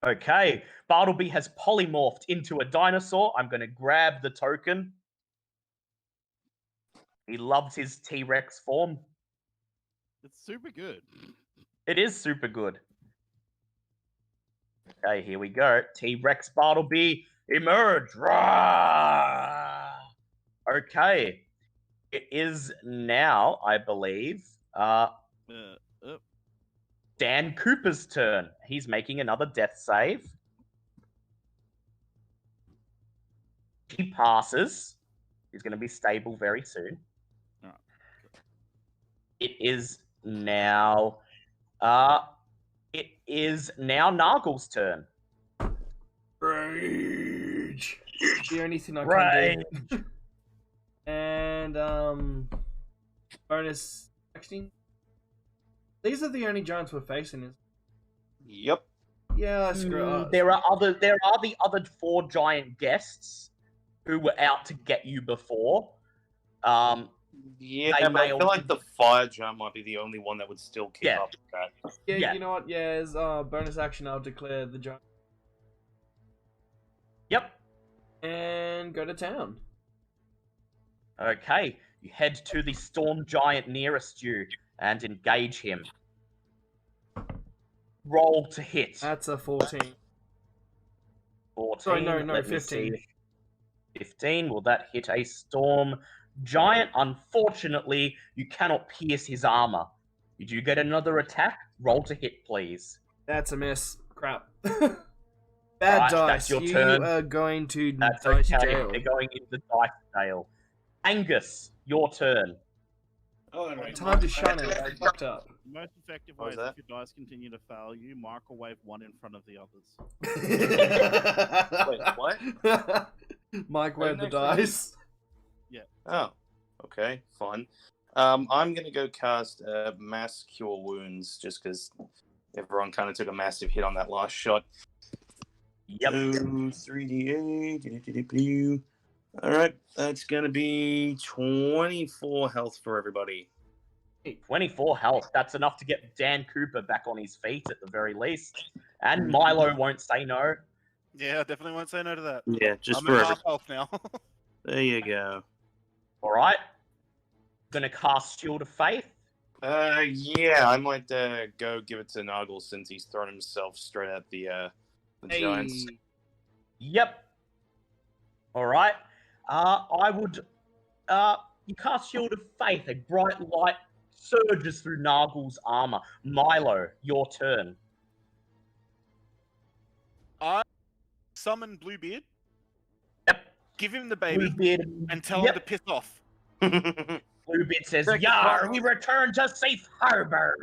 Okay, Bartleby has polymorphed into a dinosaur. I'm going to grab the token. He loves his T-Rex form. It's super good. It is super good. Okay, here we go. T-Rex Bartleby, emerge! Rah! Okay. It is now, I believe, Dan Cooper's turn. He's making another death save. He passes. He's going to be stable very soon. Alright. It is now. Nagel's turn. Rage. The only thing I can Right. do. And bonus action. These are the only giants we're facing. Is Yep. yeah, screw it. There are the other 4 giant guests who were out to get you before. Yeah, They but I may feel like the fire giant might be the only one that would still keep Yeah. up with that. Yeah, yeah. you know what? Yeah, as bonus action, I'll declare the giant Yep. and go to town. Okay. You head to the storm giant nearest you and engage him. Roll to hit. That's a 14. 14. Sorry, no, Let me 15. see. 15. Will that hit a storm giant? Unfortunately, you cannot pierce his armor. Did you get another attack? Roll to hit, please. That's a miss. Crap. Right, Bad dice. that's your you turn. are going to That's dice okay. jail. They're going into the dice jail. Angus, your turn. Oh, right. Time to shine it. I fucked up. The most effective What way was is that? if your dice continue to fail you, microwave one in front of the others. Wait, what? Microwave the Didn't actually- dice. Oh, okay, fun. I'm gonna go cast Mass Cure Wounds just because everyone kind of took a massive hit on that last shot. Yep. 3d8. All right, that's gonna be 24 health for everybody. 24 health. That's enough to get Dan Cooper back on his feet at the very least. And Milo won't say no. Yeah, I definitely won't say no to that. Yeah, just I'm for at every. half health now. There you go. All right. Gonna cast Shield of Faith. Yeah, I might go give it to Noggle since he's thrown himself straight at the giants. Hey. Yep. All right. I would. You cast Shield of Faith. A bright light surges through Nagel's armor. Milo, your turn. Summon Bluebeard. Yep. Give him the baby Bluebeard and tell him to piss off. Bluebeard says, Thank you, "Yar, Carl." we return to safe harbor,"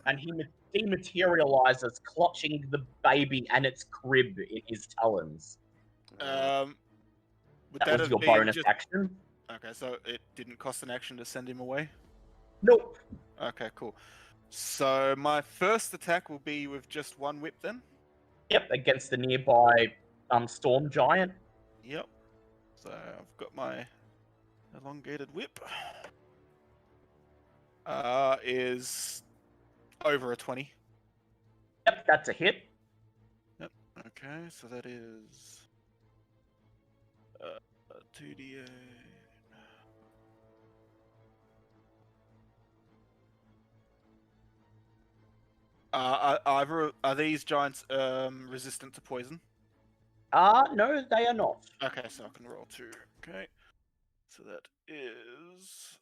and he dematerializes, clutching the baby and its crib in his talons. Would That was have your been bonus just- action. Okay, so it didn't cost an action to send him away? Nope. Okay, cool. So my first attack will be with just one whip then? Yep, against the nearby storm giant. Yep. So I've got my elongated whip. Is over a 20. Yep, that's a hit. Okay, so that is 2d8. Are these giants resistant to poison? No, they are not. Okay, so I can roll 2. Okay, so that is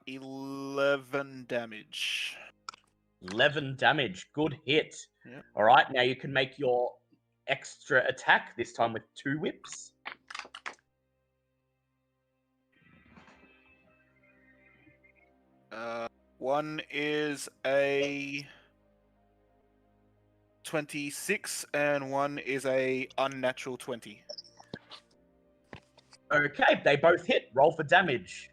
11 damage. 11 damage. Good hit. Yep. All right, now you can make your extra attack, this time with 2 whips. One is a 26 and one is a unnatural 20. Okay, they both hit. Roll for damage.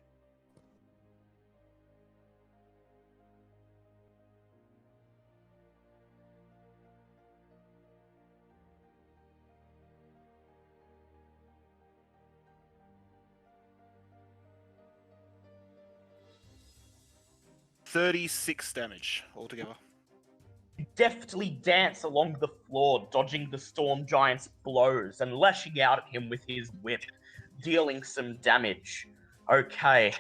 $36 damage altogether. Deftly dance along the floor, dodging the storm giant's blows and lashing out at him with his whip, dealing some damage. Okay.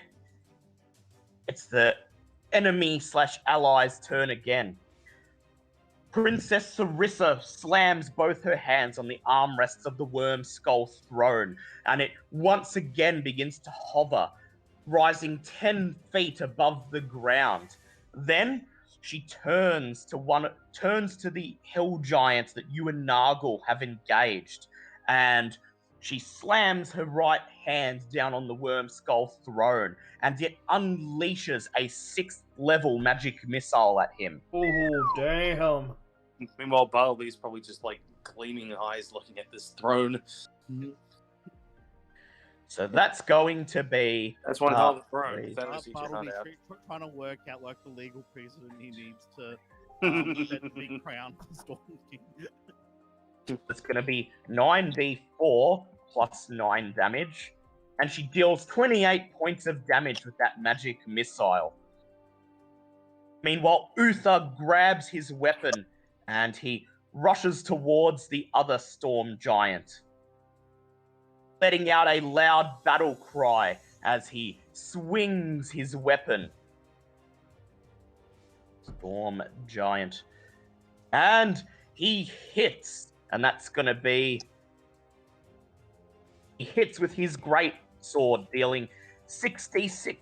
It's the enemy/ally's turn again. Princess Sarissa slams both her hands on the armrests of the worm skull throne, and it once again begins to hover, rising 10 feet above the ground. Then she turns to the hill giants that you and Nargle have engaged, and she slams her right hand down on the worm skull throne, and it unleashes a 6th level magic missile at him. Oh, damn. Meanwhile, Bartleby's probably just like gleaming eyes looking at this throne. So that's going to be. That's one hell of a throne. three. Fantasy to hunt out. Trying to work out like the legal precedent he needs to set the big crown for Storm King. It's going to be 9d4 plus 9 damage, and she deals 28 points of damage with that magic missile. Meanwhile, Uther grabs his weapon and he rushes towards the other storm giant, letting out a loud battle cry as he swings his weapon. Storm giant. And he hits, and that's going to be... He hits with his great sword, dealing 26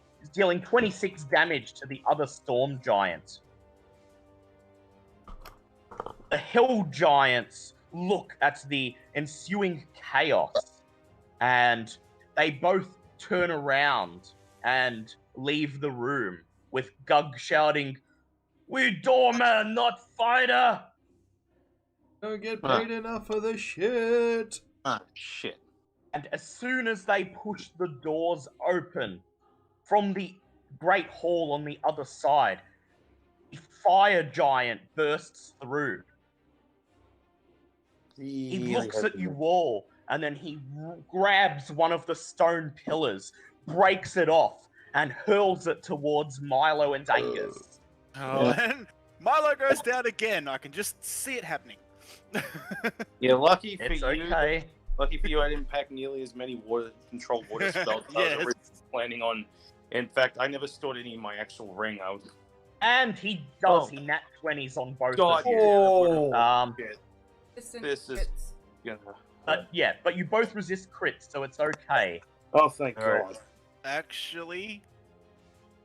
damage to the other storm giant. The hill giants look at the ensuing chaos, and they both turn around and leave the room, with Gug shouting, "We doorman, not fighter!" Don't get paid enough for this shit. Ah, shit. And as soon as they push the doors open from the great hall on the other side, the fire giant bursts through. He looks at you all, and then he grabs one of the stone pillars, breaks it off, and hurls it towards Milo and Angus. Oh, and Milo goes down again. I can just see it happening. Yeah, lucky for It's you. okay. Lucky for you, I didn't pack nearly as many control water spells as I was originally planning on. In fact, I never stored any in my actual ring. I was. And he does. He nat 20s on both God, of you. Oh. Shit. Instant This is- crits. Yeah. But you both resist crits, so it's okay. Oh, thank Alright. God. Actually,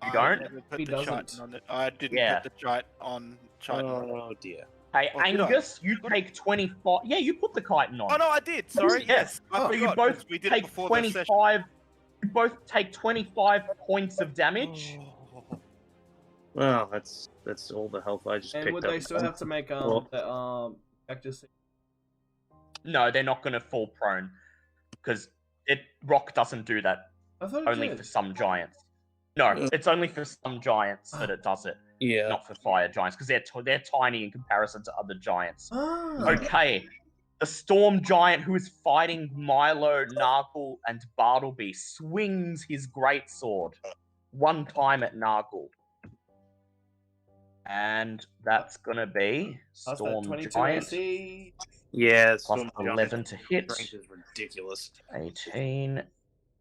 You don't? never put He the doesn't. chart on it. I didn't Yeah. put the chart on. Chart. Oh dear. Hey, Oh, did I? Angus, you take 25. Yeah, you put the chitin on. Oh no, I did. Sorry. Yes, I So you forgot. both 'cause we did it take before the session. 25. You both take 25 points of damage. Well, that's all the health I just And picked would up. they still have to make the actors? No, they're not going to fall prone because rock doesn't do that. I thought it Only did. for some giants. No, it's only for some giants that it does it, Yeah. not for fire giants because they're tiny in comparison to other giants. Ah. Okay, the storm giant who is fighting Milo, Nargle, and Bartleby swings his greatsword one time at Nargle. And that's gonna be That's Storm that 22 Giant. AC. Yeah, Plus Storm 11 to hit. Strength is ridiculous. 18.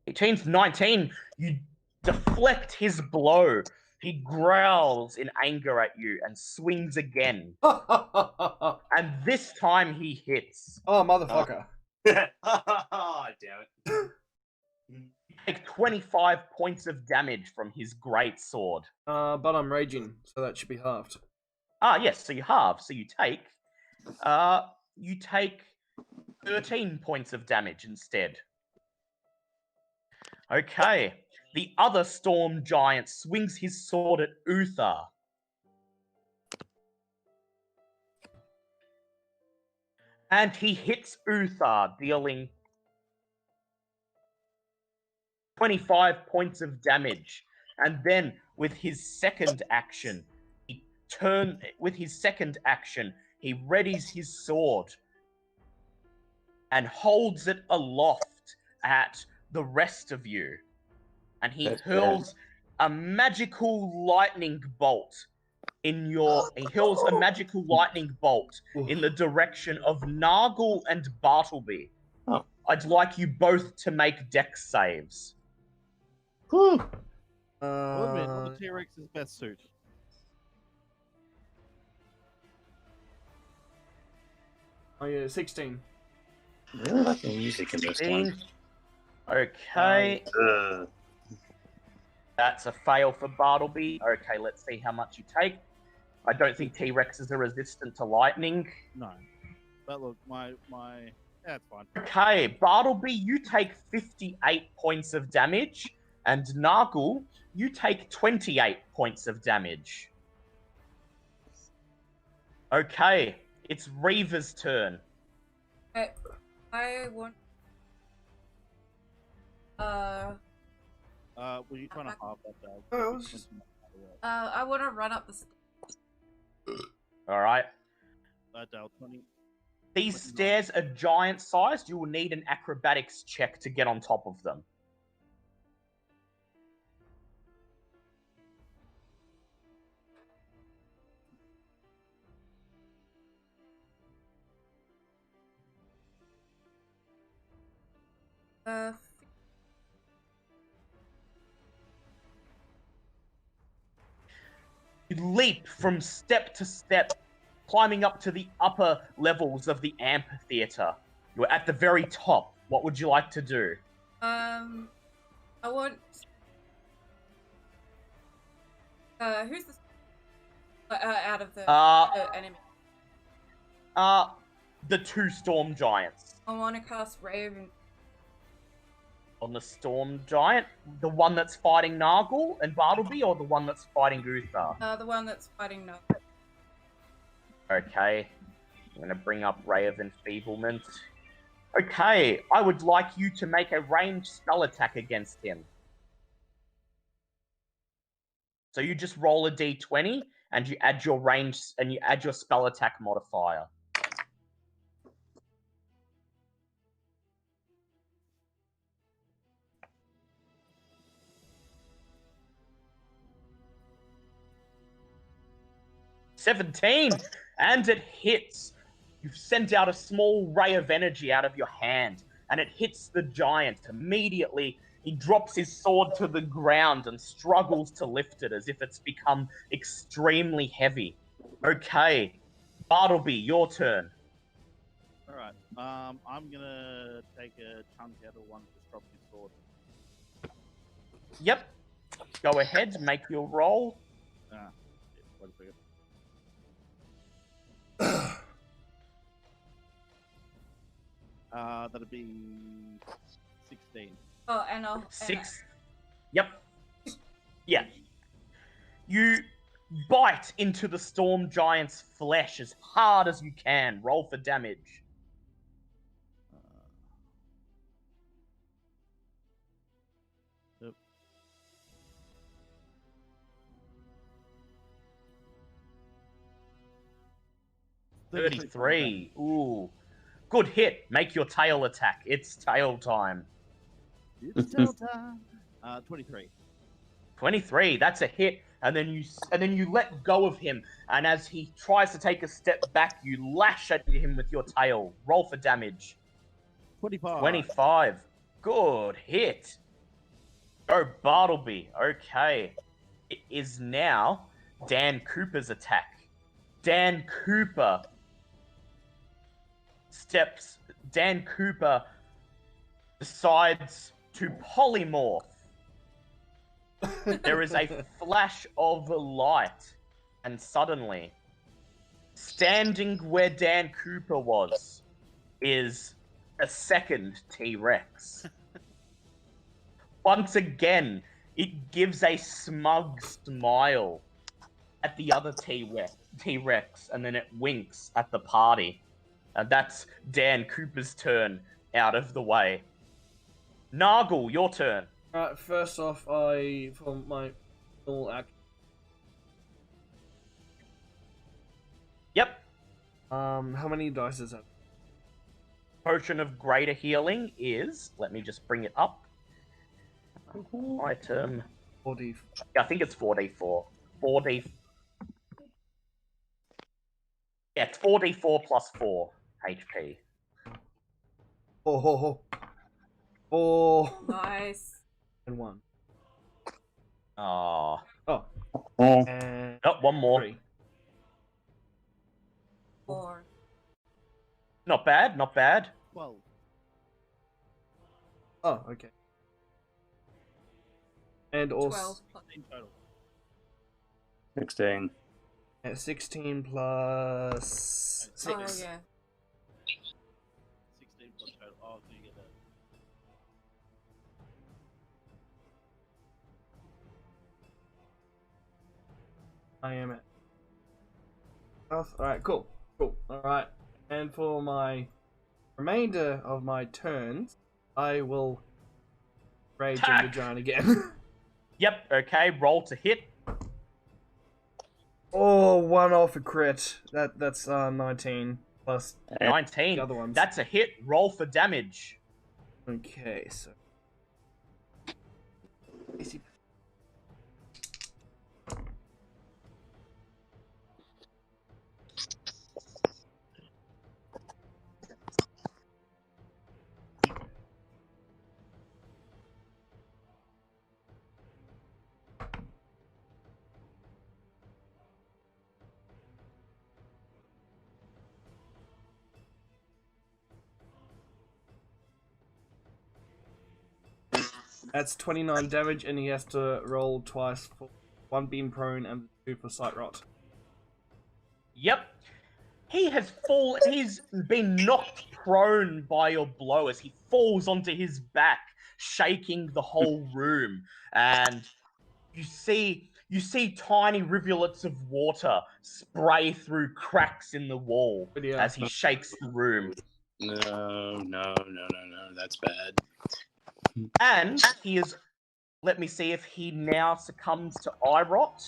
18 to 19. You deflect his blow. He growls in anger at you and swings again. Oh, And this time he hits. motherfucker. Damn it. Take 25 points of damage from his great sword. But I'm raging, so that should be halved. Ah, yes, so you halve. So you take 13 points of damage instead. Okay. The other storm giant swings his sword at Uther. And he hits Uther, dealing 25 points of damage. And then with his second action, he readies his sword and holds it aloft at the rest of you. And he That's hurls a magical lightning bolt in the direction of Nargle and Bartleby. Oh. I'd like you both to make dex saves. What the T-Rex's best suit? Oh yeah, 16. I really like the music in this one. Okay. Uh, That's a fail for Bartleby. Okay, let's see how much you take. I don't think T-Rexes are resistant to lightning. No. But look, my yeah, it's fine. Okay, Bartleby, you take 58 points of damage, and Nargle, you take 28 points of damage. Okay, it's Reaver's turn. I want. Were you trying to halve that down? Oh, it was just- I want to run up the stairs. All right. Dale, 20. These stairs are giant sized. You will need an acrobatics check to get on top of them. You leap from step to step, climbing up to the upper levels of the amphitheater. You're at the very top. What would you like to do? I want. Who's the out of the enemy? The two storm giants. I want to cast Raven. On the storm giant, the one that's fighting Nargle and Bartleby, or the one that's fighting Guthar? The one that's fighting no. Okay, I'm gonna bring up Ray of Enfeeblement. Okay, I would like you to make a ranged spell attack against him. So you just roll a d20 and you add your range and you add your spell attack modifier. $17, and it hits. You've sent out a small ray of energy out of your hand, and it hits the giant. Immediately, he drops his sword to the ground and struggles to lift it as if it's become extremely heavy. Okay, Bartleby, your turn. All right. I'm gonna take a chunk out of one to drop his sword. Yep. Go ahead, make your roll. Yeah, wait a second. That'd be 16. Oh, and I'll. Six. Yep. Yeah. You bite into the storm giant's flesh as hard as you can. Roll for damage. Yep. 33. Ooh. Good hit. Make your tail attack. It's tail time. It's tail time. 23. 23. That's a hit. And then you let go of him. And as he tries to take a step back, you lash at him with your tail. Roll for damage. 25. 25. Good hit. Go Bartleby. Okay. It is now Dan Cooper's attack. Dan Cooper decides to polymorph. There is a flash of light, and suddenly, standing where Dan Cooper was, is a second T-Rex. Once again, it gives a smug smile at the other T-Rex, and then it winks at the party. And that's Dan Cooper's turn out of the way. Nargle, your turn. Alright, first off, for my full act. Yep. How many dice is that? Potion of Greater Healing is... Let me just bring it up. Item... 4D. I think it's 4d4. 4d... Yeah, it's 4d4 plus 4 HP. Oh. 4 Nice. and 1. Oh. Oh. Oh. And Oh, one more. 3. 4. Not bad, not bad. 12. Oh, okay. And also 12 plus. In total. 16. 16 plus 6. Oh, yeah. 16 plus total. Oh, so you get that. I am at health. Alright, cool. Cool. Alright. And for my remainder of my turns, I will rage on the Attack! giant again. Yep, okay, roll to hit. Oh, 1 off a crit. That's 19 plus the 19. other ones. That's a hit. Roll for damage. Okay, so that's 29 damage, and he has to roll twice for 1 being prone and 2 for sight rot. Yep. He's been knocked prone by your blow as he falls onto his back, shaking the whole room. And you see tiny rivulets of water spray through cracks in the wall But yeah. as he shakes the room. No, that's bad. And he is. Let me see if he now succumbs to eye rot.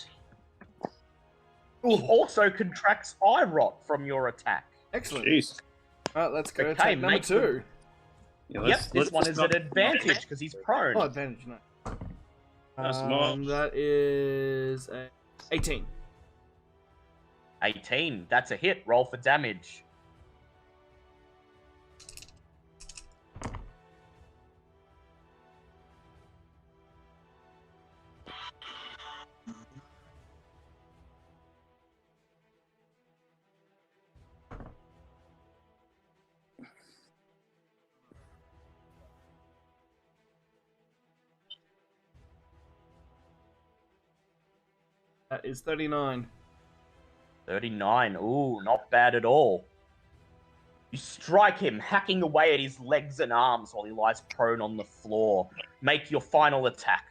He also contracts eye rot from your attack. Excellent. Jeez. Alright, let's go Okay, attack number make them- 2. Yeah, Yep, this one is not- at advantage because he's prone. Oh, advantage, no. That's smart. That is 18. 18. That's a hit. Roll for damage. That is 39. 39. Ooh, not bad at all. You strike him, hacking away at his legs and arms while he lies prone on the floor. Make your final attack.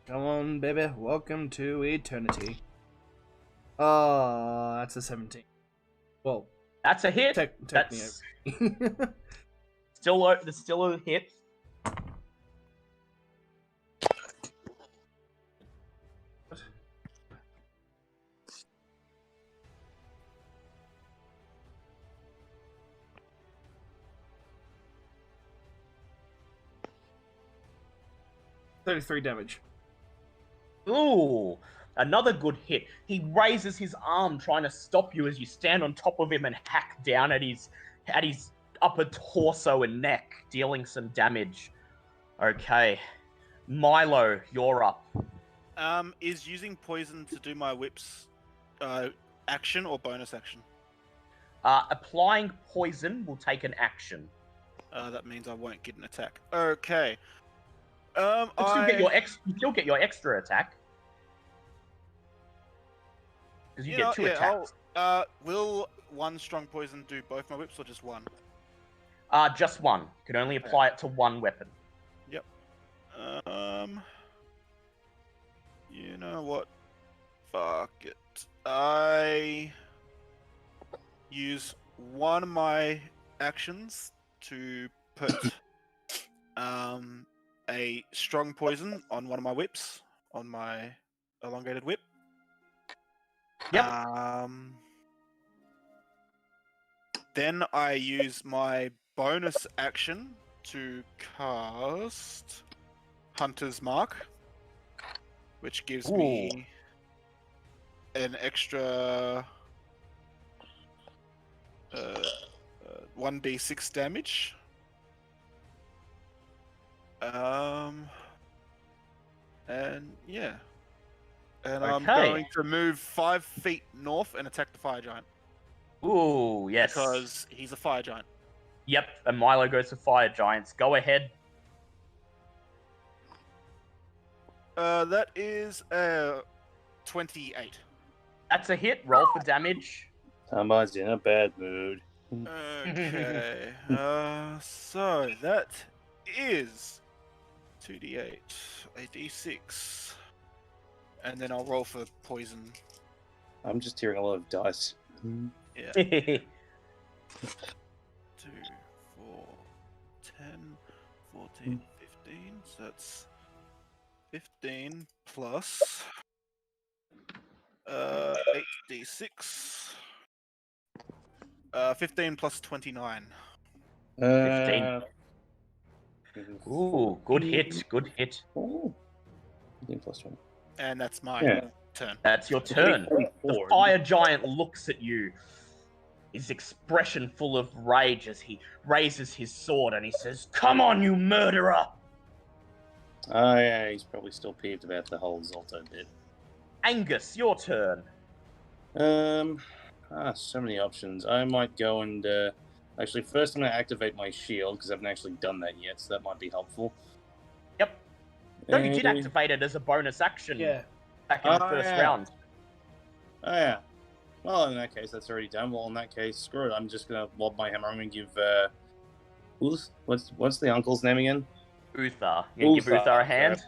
Come on, baby. Welcome to eternity. Oh, that's a 17. Well, That's a hit. technically. That's still a hit. $33 damage. Ooh, another good hit. He raises his arm trying to stop you as you stand on top of him and hack down at his upper torso and neck, dealing some damage. Okay. Milo, you're up. Is using poison to do my whips action or bonus action? Applying poison will take an action. That means I won't get an attack. Okay. You still get your extra attack. Because you get two attacks. Will one strong poison do both my whips or just one? Just one. You can only apply it to one weapon. Yep. You know what? Fuck it. I use one of my actions to put a strong poison on one of my whips, on my elongated whip. Yep. Then I use my bonus action to cast Hunter's Mark, which gives me an extra 1d6 damage. And yeah. And I'm Okay. going to move 5 feet north and attack the fire giant. Ooh, yes. because he's a fire giant. Yep, and Milo goes for fire giants. Go ahead. That is 28. That's a hit. Roll for damage. Somebody's in a bad mood. Okay. So that is 2d8, a d6, and then I'll roll for poison. I'm just hearing a lot of dice. Yeah. 2, 4, 10, 14, 15. So that's 15 plus 8d6. 15 plus 29. 15. Ooh, good hit. Good hit. Oh. 15 plus 20. And that's my Yeah. turn. That's your turn. The 24. fire giant looks at you, his expression full of rage as he raises his sword and he says, "Come on, you murderer!" Oh, yeah, he's probably still peeved about the whole Zolto bit. Angus, your turn. So many options. I might go and, actually, first I'm going to activate my shield, because I haven't actually done that yet, so that might be helpful. Yep. No, you did activate it as a bonus action back in the first round. Oh, yeah. Well, in that case, that's already done. Well, in that case, screw it. I'm just going to lob my hammer. I'm going to give, what's the uncle's name again? Uther. You give Uther a hand.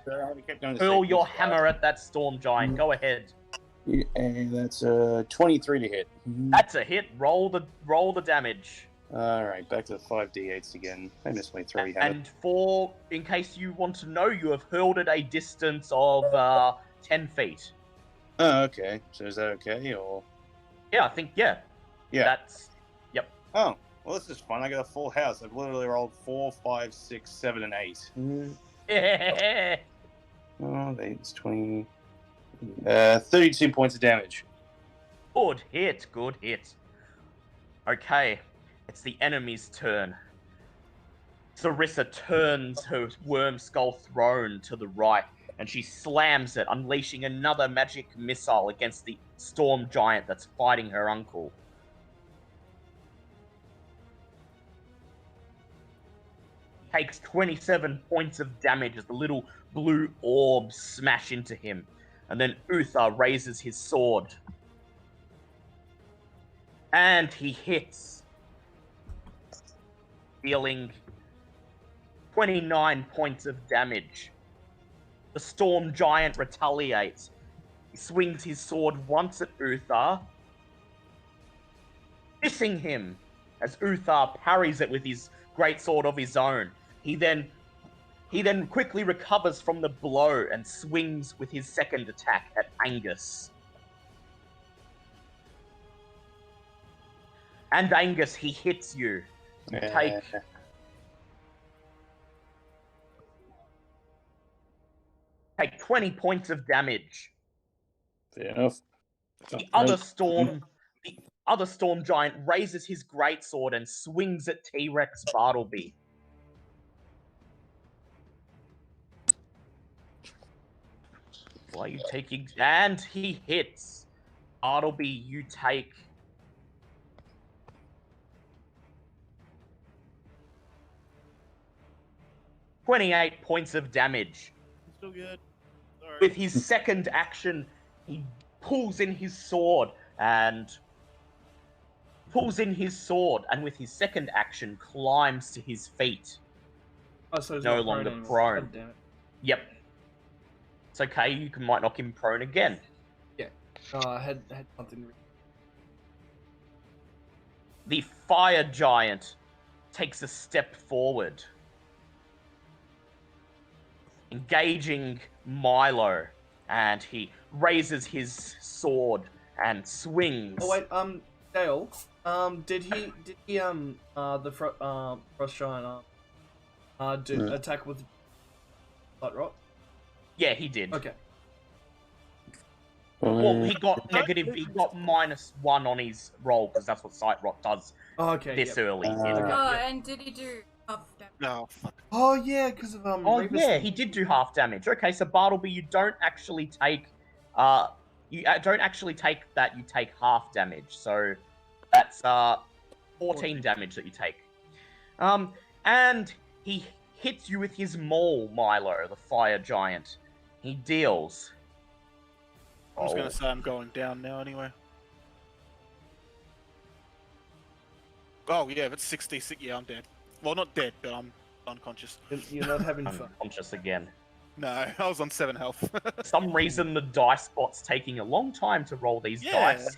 Hurl your hammer at that storm giant. Go ahead. Yeah, that's 23 to hit. That's a hit. Roll the damage. Alright, back to the 5d8s again. I missed my 3 hammer. And in case you want to know, you have hurled it a distance of 10 feet. Oh, okay. So is that okay, or? Yeah, I think, yeah. That's, yep. Oh, well, this is fun. I got a full house. I've literally rolled 4, 5, 6, 7, and 8. Yeah. Oh, that's 20. 32 points of damage. Good hit, good hit. Okay, it's the enemy's turn. Sarissa turns her worm skull throne to the right, and she slams it, unleashing another magic missile against the storm giant that's fighting her uncle. Takes 27 points of damage as the little blue orbs smash into him. And then Uther raises his sword. And he hits, dealing 29 points of damage. The storm giant retaliates. He swings his sword once at Uther, missing him as Uther parries it with his great sword of his own. He then quickly recovers from the blow and swings with his second attack at Angus. And Angus, he hits you. You take 20 points of damage. Fair enough. The other storm giant raises his greatsword and swings at T-Rex Bartleby. Why you taking? And he hits. Bartleby, you take 28 points of damage. Still good. Sorry. With his second action, he pulls in his sword and with his second action climbs to his feet. Oh, so he's No not longer anymore. prone. God damn it. Yep. It's okay, you might knock him prone again. I had something. The fire giant takes a step forward, engaging Milo, and he raises his sword and swings. Oh wait, Dale, did he the frost giant attack with light rot? Yeah, he did. Okay. Well, he got negative. He got -1 on his roll because that's what sight rot does. Oh, okay. This early. Okay, And did he do half damage? No, fuck. Oh yeah, because of Oh Reaper's yeah, thing. he did do half damage. Okay, so Bartleby, you don't actually take that. You take half damage. So That's 14 damage that you take. And he hits you with his maul, Milo, the fire giant. He deals. I was going to say I'm going down now anyway. Oh, yeah, if it's 66, yeah, I'm dead. Well, not dead, but I'm unconscious. You're not having fun. Unconscious again. No, I was on 7 health. For some reason, the dice bot's taking a long time to roll these dice.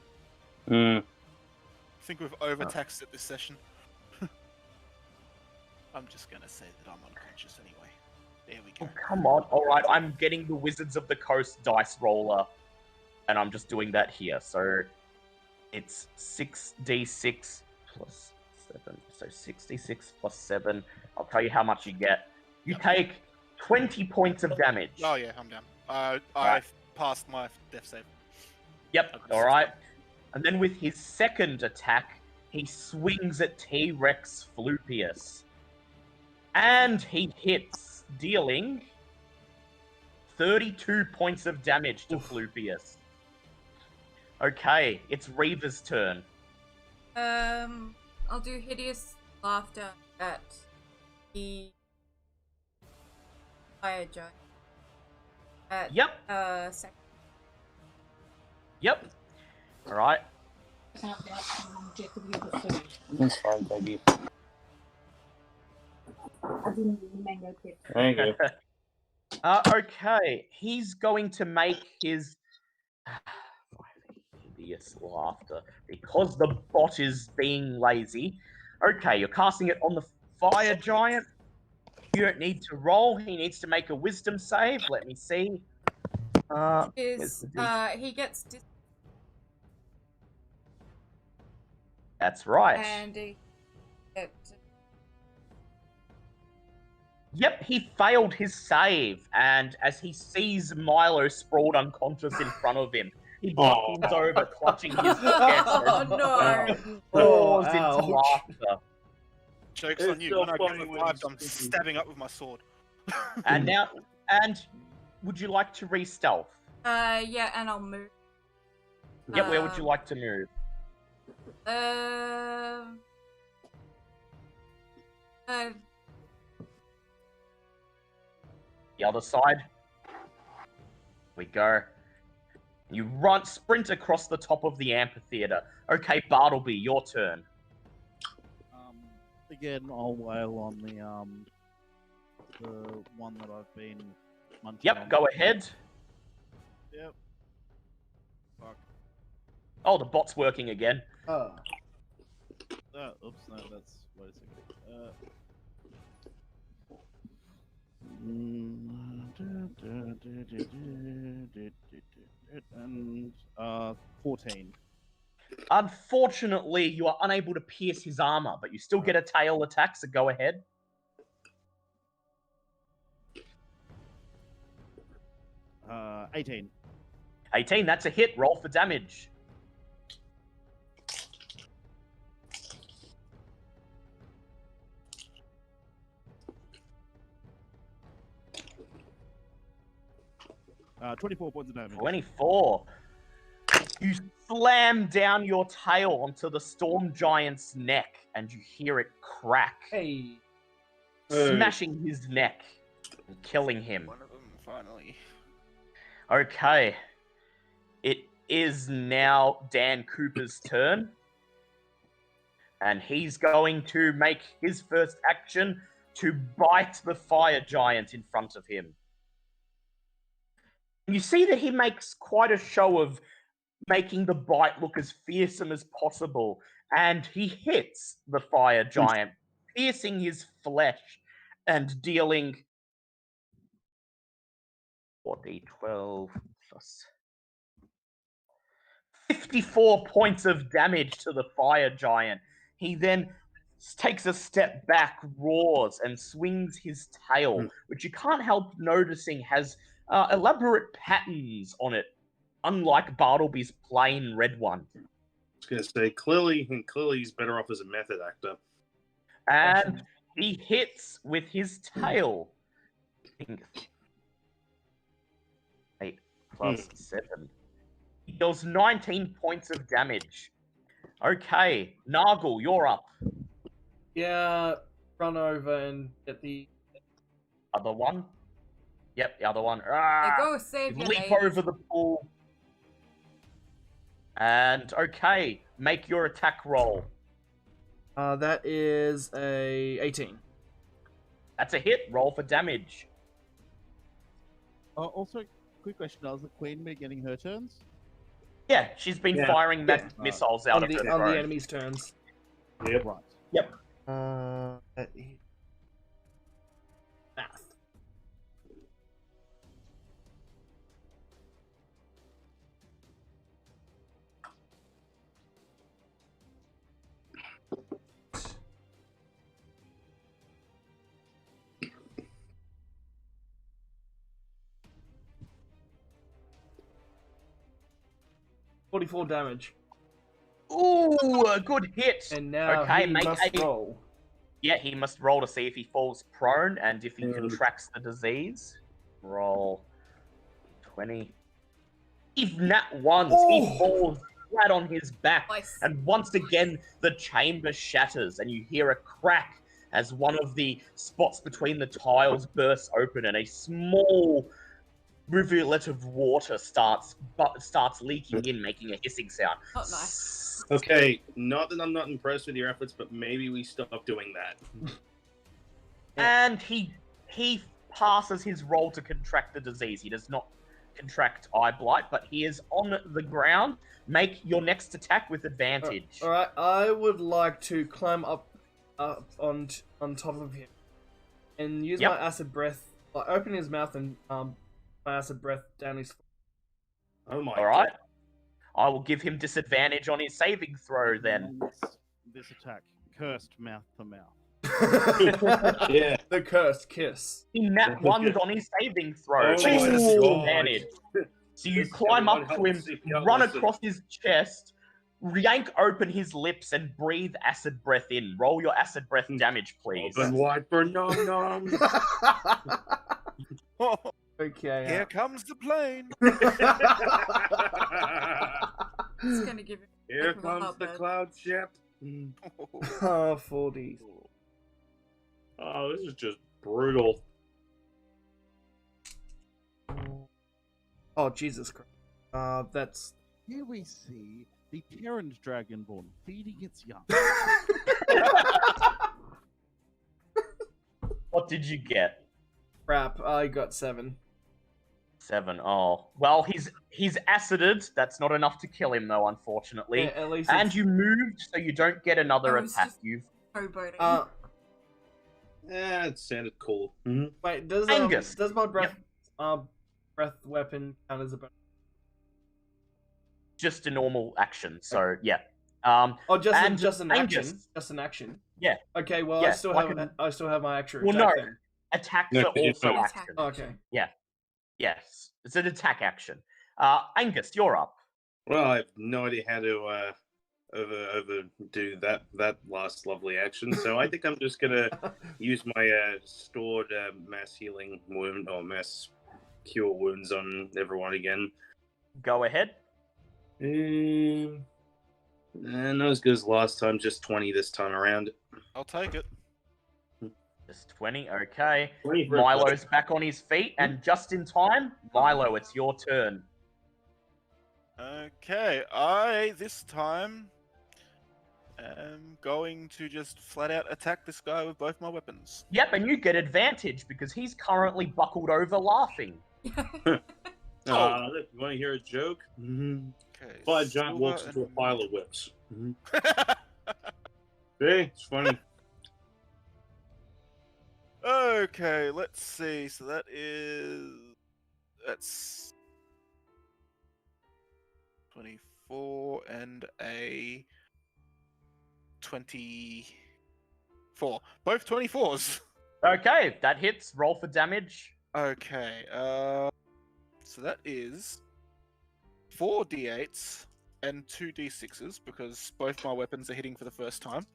Hmm. I think we've overtaxed it this session. I'm just going to say that I'm unconscious anyway. There we go. Oh, come on. Alright, I'm getting the Wizards of the Coast dice roller, and I'm just doing that here. So, it's 6d6 plus 7. So, 66 plus 7. I'll tell you how much you get. You take 20 points of damage. Oh, yeah, I'm down. I Right. passed my death save. Yep, alright. And then with his second attack, he swings at T-Rex Flupius. And he hits, dealing 32 points of damage to Flupius. Okay, it's Reaver's turn. I'll do hideous laughter at the fire giant. Yep, Second. yep. Alright. That's fine, baby. There you go. Okay, he's going to make his hideous laughter because the bot is being lazy. Okay, you're casting it on the fire giant. You don't need to roll. He needs to make a wisdom save. Let me see. Is he gets That's right. and he gets Yep, he failed his save, and as he sees Milo sprawled unconscious in front of him, he buckles over, clutching his chest, Oh and no! roars into ouch. laughter. Joke's It's on you. so When I get funny when revived, he's I'm thinking- stabbing up with my sword. And would you like to re-stealth? Yeah, and I'll move. Yep, where would you like to move? The other side. We go. You sprint across the top of the amphitheater. Okay, Bartleby, your turn. Again, I'll wail on the one that I've been munching Yep, on. go ahead. Yep. Fuck. Oh, the bot's working again. Oh. Oops, no, that's wait a second. And 14. Unfortunately, you are unable to pierce his armor, but you still get a tail attack, so go ahead. 18. 18, that's a hit. Roll for damage. Uh, 24 points of damage. 24. You slam down your tail onto the storm giant's neck, and you hear it crack, Hey. smashing his neck and killing him. One of them, finally. Okay. It is now Dan Cooper's turn. And he's going to make his first action to bite the fire giant in front of him. You see that he makes quite a show of making the bite look as fearsome as possible. And he hits the fire giant, piercing his flesh and dealing 4d12 plus 54 points of damage to the fire giant. He then takes a step back, roars, and swings his tail, which you can't help noticing has elaborate patterns on it, unlike Bartleby's plain red one. I was going to say, clearly he's better off as a method actor. And he hits with his tail. 8 plus 7. He deals 19 points of damage. Okay, Nargle, you're up. Yeah, run over and get the. Other one. Yep, the other one. Hey, Ah! go save your Leap lady. over the pool. And okay, make your attack roll. That is a 18. That's a hit. Roll for damage. Also, quick question: Does the queen be getting her turns? Yeah, she's been Yeah. firing Yeah. missiles out On of her the throne. enemy's turns. Yep. Right. That is- Math. $44 damage. Ooh, a good hit. And now Okay, he make must a- roll. Yeah, he must roll to see if he falls prone and if he Mm. contracts the disease. Roll 20. Even that once, he Oh. falls flat on his back. Nice. And once again, the chamber shatters, and you hear a crack as one of the spots between the tiles bursts open, and a small rivulet of water starts leaking in, making a hissing sound. Oh, nice. Okay, not that I'm not impressed with your efforts, but maybe we stop doing that. And he passes his roll to contract the disease. He does not contract eye blight, but he is on the ground. Make your next attack with advantage. All right, I would like to climb up on top of him and use Yep. my acid breath. Like, open his mouth and my acid breath down his. Oh my All right. I will give him disadvantage on his saving throw then. And this attack, cursed mouth to mouth. God. Yeah. The cursed kiss. He nat ones on his saving throw. Oh so my he's at God. disadvantage. So you This climb everyone up to help him, CPR run listen. across his chest, yank open his lips, and breathe acid breath in. Roll your acid breath damage, please. Open wide for nom nom. Okay. Here comes the plane. It's gonna give him. Here Open my comes the heart, cloud ship. 40. Oh, this is just brutal. Oh, Jesus Christ. That's. Here we see the parent dragonborn feeding its young. What did you get? Crap. I got 7. 7. Oh. Well, he's acided. That's not enough to kill him, though, unfortunately. Yeah, at least. And it's- you moved, so you don't get another I was attack. just- You've Showboating. It sounded cool. Wait, does Angus. does my breath breath weapon count as a bonus? just a normal action. So yeah. Oh, just And an Angus. action. Just an action. Yeah. Okay. Well, Yeah, I still like have I still have my extra Well, attack no. then. Attacks No, are it's also not. action. Okay. Yes, it's an attack action. Angus, you're up. Well, I have no idea how to overdo that last lovely action, so I think I'm just gonna use my stored mass healing wound or mass cure wounds on everyone again. Go ahead. Not as good as last time, just 20 this time around. I'll take it. Just 20. Okay. 20 for a Milo's back on his feet, and just in time, Milo, it's your turn. Okay, I this time am going to just flat out attack this guy with both my weapons. Yep, and you get advantage because he's currently buckled over laughing. Look, you want to hear a joke? Okay, 5 giant walks into a pile of whips. Hey, it's funny. Okay, let's see. So that's 24 and a 24. Both 24s. Okay, that hits. Roll for damage. Okay, so that is 4 d8s and 2 d6s because both my weapons are hitting for the first time.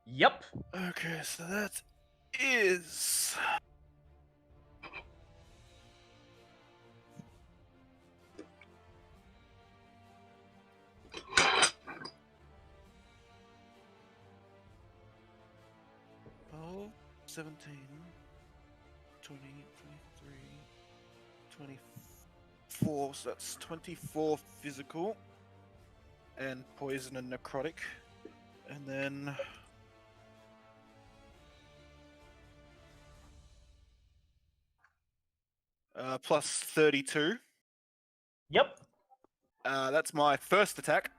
Yep. Okay, so that is 17, 20, 23, 24. So that's 24 physical and poison and necrotic. And then plus 32. Yep. That's my first attack.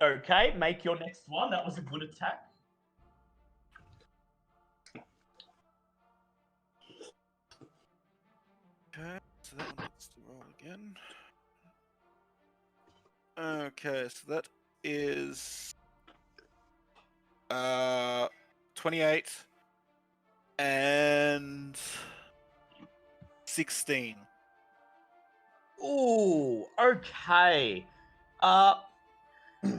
Okay, make your next one. That was a good attack. Okay, so that one needs to roll again. Okay, so that is 28 and 16. Ooh, okay.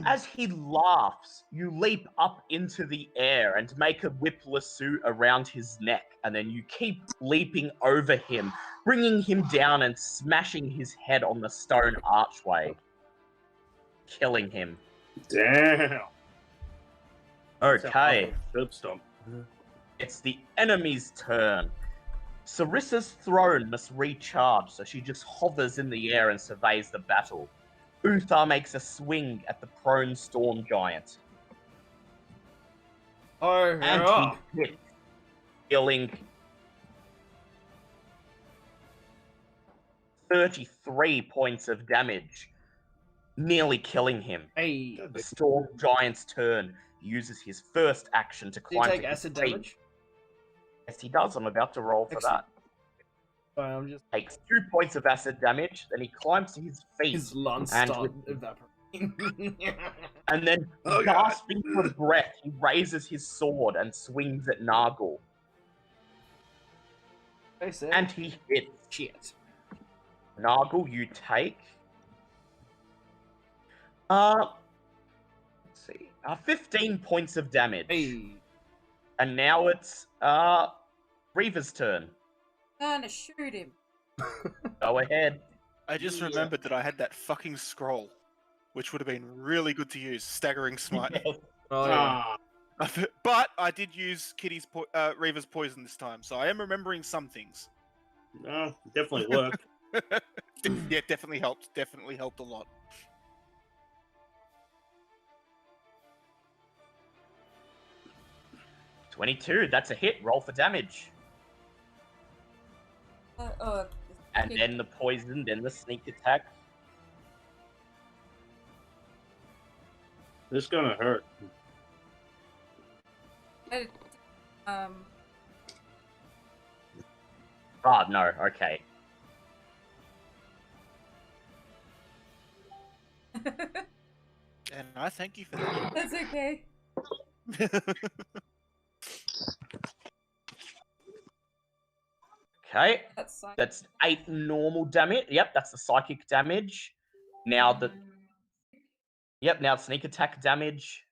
As he laughs, you leap up into the air and make a whip lasso around his neck, and then you keep leaping over him, bringing him down and smashing his head on the stone archway, killing him. Damn. Okay, Curb stomp. it's the enemy's turn. Sarissa's throne must recharge, so she just hovers in the air and surveys the battle. Uther makes a swing at the prone storm giant, Oh, and yeah. he hits, dealing 33 points of damage, nearly killing him. Hey, The storm giant's turn. He uses his first action to do you climb take to his acid feet. damage? Yes, he does. I'm about to roll for Excellent. that. Sorry, I'm just. Takes 2 points of acid damage. Then he climbs to his feet. His lungs And start with- evaporating. And then, Oh, God. gasping for breath, he raises his sword and swings at Nargle. They said. And he hits. Shit. Nargle, you take... let's see. 15 points of damage. Hey. And now it's, Reaver's turn. Gonna shoot him. Go ahead. I just remembered that I had that fucking scroll, which would have been really good to use. Staggering Smite. Oh, yeah. But I did use Reaver's poison this time, so I am remembering some things. No, definitely worked. Yeah, definitely helped. Definitely helped a lot. $22. That's a hit. Roll for damage. And okay. then the poison, then the sneak attack. This is gonna hurt. Oh, no. Okay. And I thank you for that. That's okay. Okay. That's fine. That's 8 normal damage. Yep, that's the psychic damage. Now the... Yep, now sneak attack damage.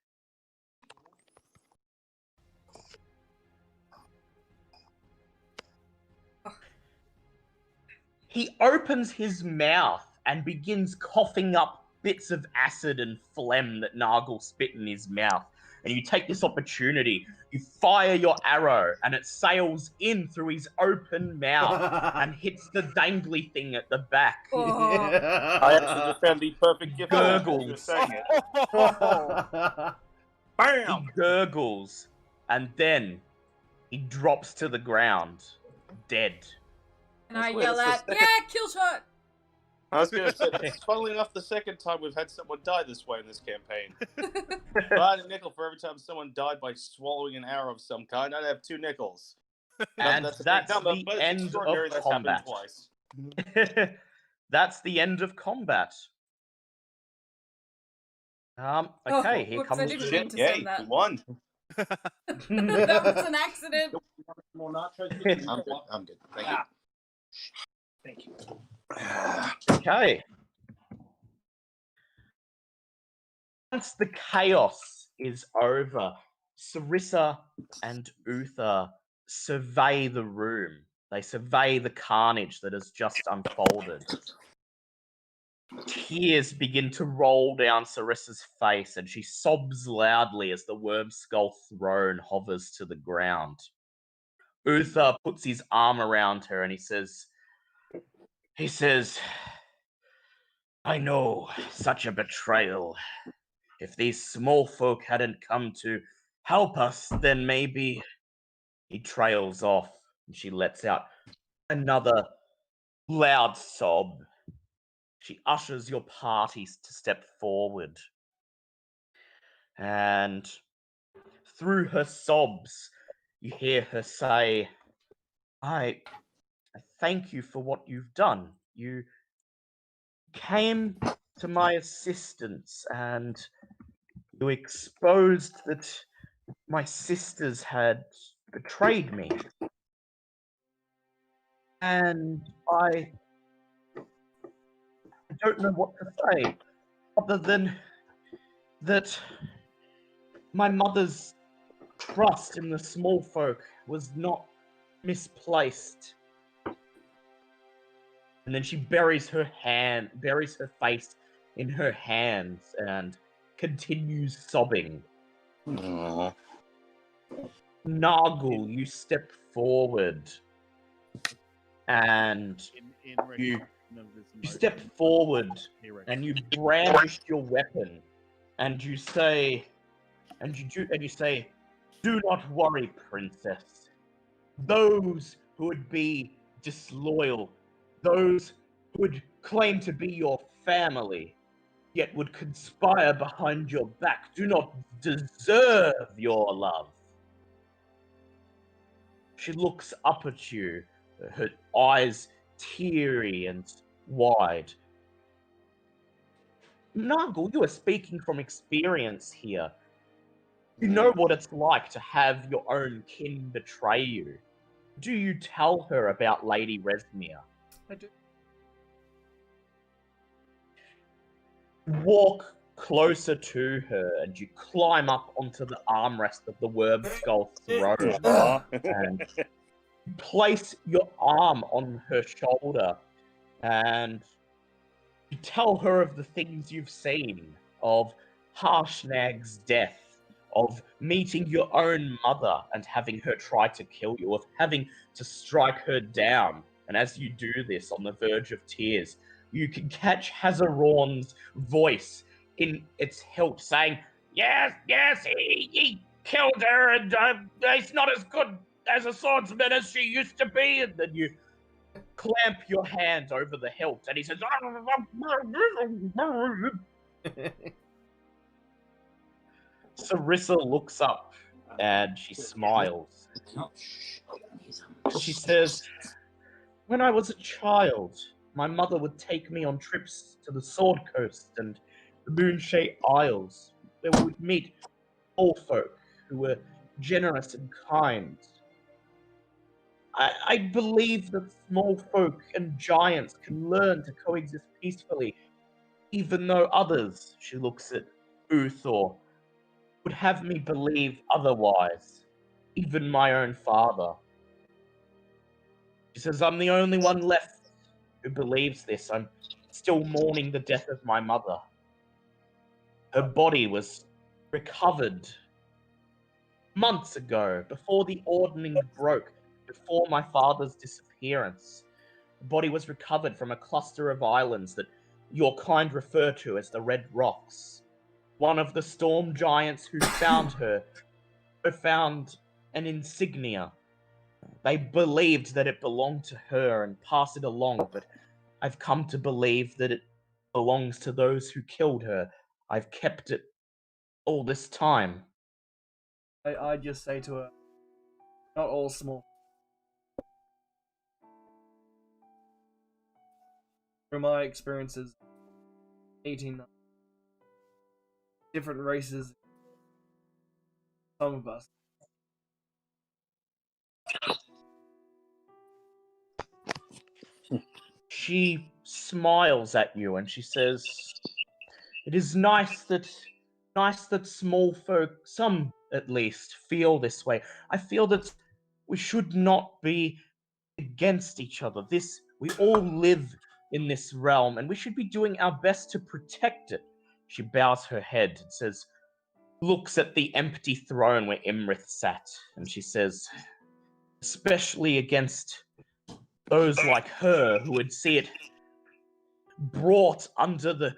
He opens his mouth and begins coughing up bits of acid and phlegm that Nargle spit in his mouth. And you take this opportunity, you fire your arrow, and it sails in through his open mouth and hits the dangly thing at the back. Oh. I actually just found the perfect gift. Gurgles. Just saying it. He Bam! gurgles, and then he drops to the ground, dead. And I Wait, yell that's out, the yeah, second- kill shot! I was going to say, that's funnily enough the second time we've had someone die this way in this campaign. If I had a nickel for every time someone died by swallowing an arrow of some kind, I'd have 2 nickels. And a big that's number, the but it's end of extraordinary that's happened combat. twice. That's the end of combat. Okay, Oh, here whoops, comes I didn't Shit, mean to yay, send we that. won. That was an accident. More nachos? I'm good. Thank you. Thank you. Okay. Once the chaos is over, Sarissa and Uther survey the room. They survey the carnage that has just unfolded. Tears begin to roll down Sarissa's face, and she sobs loudly as the worm skull throne hovers to the ground. Uther puts his arm around her and he says, I know such a betrayal. If these small folk hadn't come to help us, then maybe. He trails off, and she lets out another loud sob. She ushers your parties to step forward. And through her sobs, you hear her say, I thank you for what you've done. You came to my assistance and you exposed that my sisters had betrayed me. And I don't know what to say other than that my mother's trust in the small folk was not misplaced. And then she buries her face in her hands and continues sobbing. Aw. Nargle, you step forward and In you recognition of this you step emotion, forward T-Rex. and you brandish your weapon and you say, do not worry, princess. Those who would be disloyal, those who would claim to be your family, yet would conspire behind your back, do not deserve your love. She looks up at you, her eyes teary and wide. Nargle, you are speaking from experience here. You know what it's like to have your own kin betray you. Do you tell her about Lady Resmere? I do. Walk closer to her and you climb up onto the armrest of the worm skull throne and place your arm on her shoulder and you tell her of the things you've seen, of Harshnag's death, of meeting your own mother and having her try to kill you, of having to strike her down. And as you do this on the verge of tears, you can catch Hazaron's voice in its hilt saying, yes, he killed her and he's not as good as a swordsman as she used to be. And then you clamp your hands over the hilt and he says, Sarissa looks up and she smiles. She says, when I was a child, my mother would take me on trips to the Sword Coast and the Moonshade Isles, where we would meet all folk who were generous and kind. I believe that small folk and giants can learn to coexist peacefully, even though others, she looks at Uthor, would have me believe otherwise, even my own father. She says, I'm the only one left who believes this. I'm still mourning the death of my mother. Her body was recovered months ago, before the ordning broke, before my father's disappearance. The body was recovered from a cluster of islands that your kind refer to as the Red Rocks. One of the storm giants who found her found an insignia. They believed that it belonged to her and passed it along, but I've come to believe that it belongs to those who killed her. I've kept it all this time. I just say to her, not all small. From my experiences, eating different races, some of us. She smiles at you and she says, it is nice that small folk, some at least, feel this way. I feel that we should not be against each other. We all live in this realm, and we should be doing our best to protect it. She bows her head and says, looks at the empty throne where Imrith sat, and she says, especially against those like her who would see it brought under the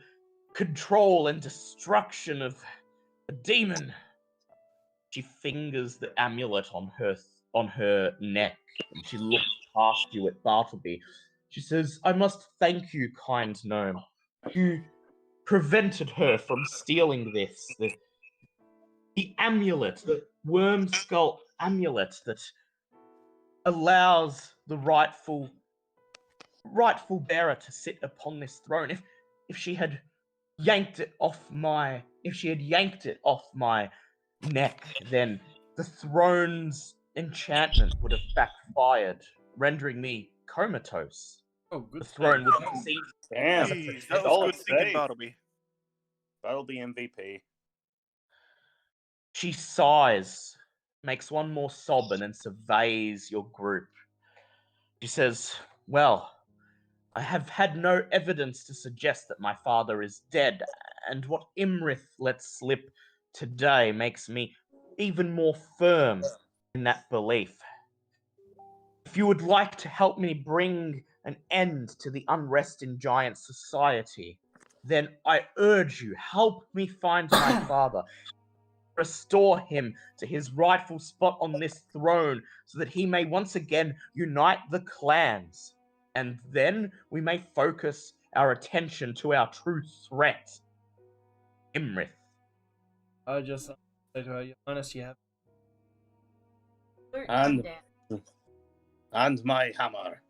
control and destruction of a demon. She fingers the amulet on her neck, and she looks past you at Bartleby. She says, I must thank you, kind gnome. You prevented her from stealing this. The amulet, the worm skull amulet that allows the rightful bearer to sit upon this throne. If she had yanked it off my neck, then the throne's enchantment would have backfired, rendering me comatose. Oh, good. The throne would proceed. Damn. Jeez, that was Solid good thinking, save. Bartleby. That'll be MVP. She sighs, makes one more sob, and then surveys your group. She says, well, I have had no evidence to suggest that my father is dead, and what Imrith lets slip today makes me even more firm in that belief. If you would like to help me bring an end to the unrest in Giant Society, then I urge you, help me find my father. Restore him to his rightful spot on this throne so that he may once again unite the clans. And then we may focus our attention to our true threat, Imrith. I just say to her, Your Highness, you have. And my hammer.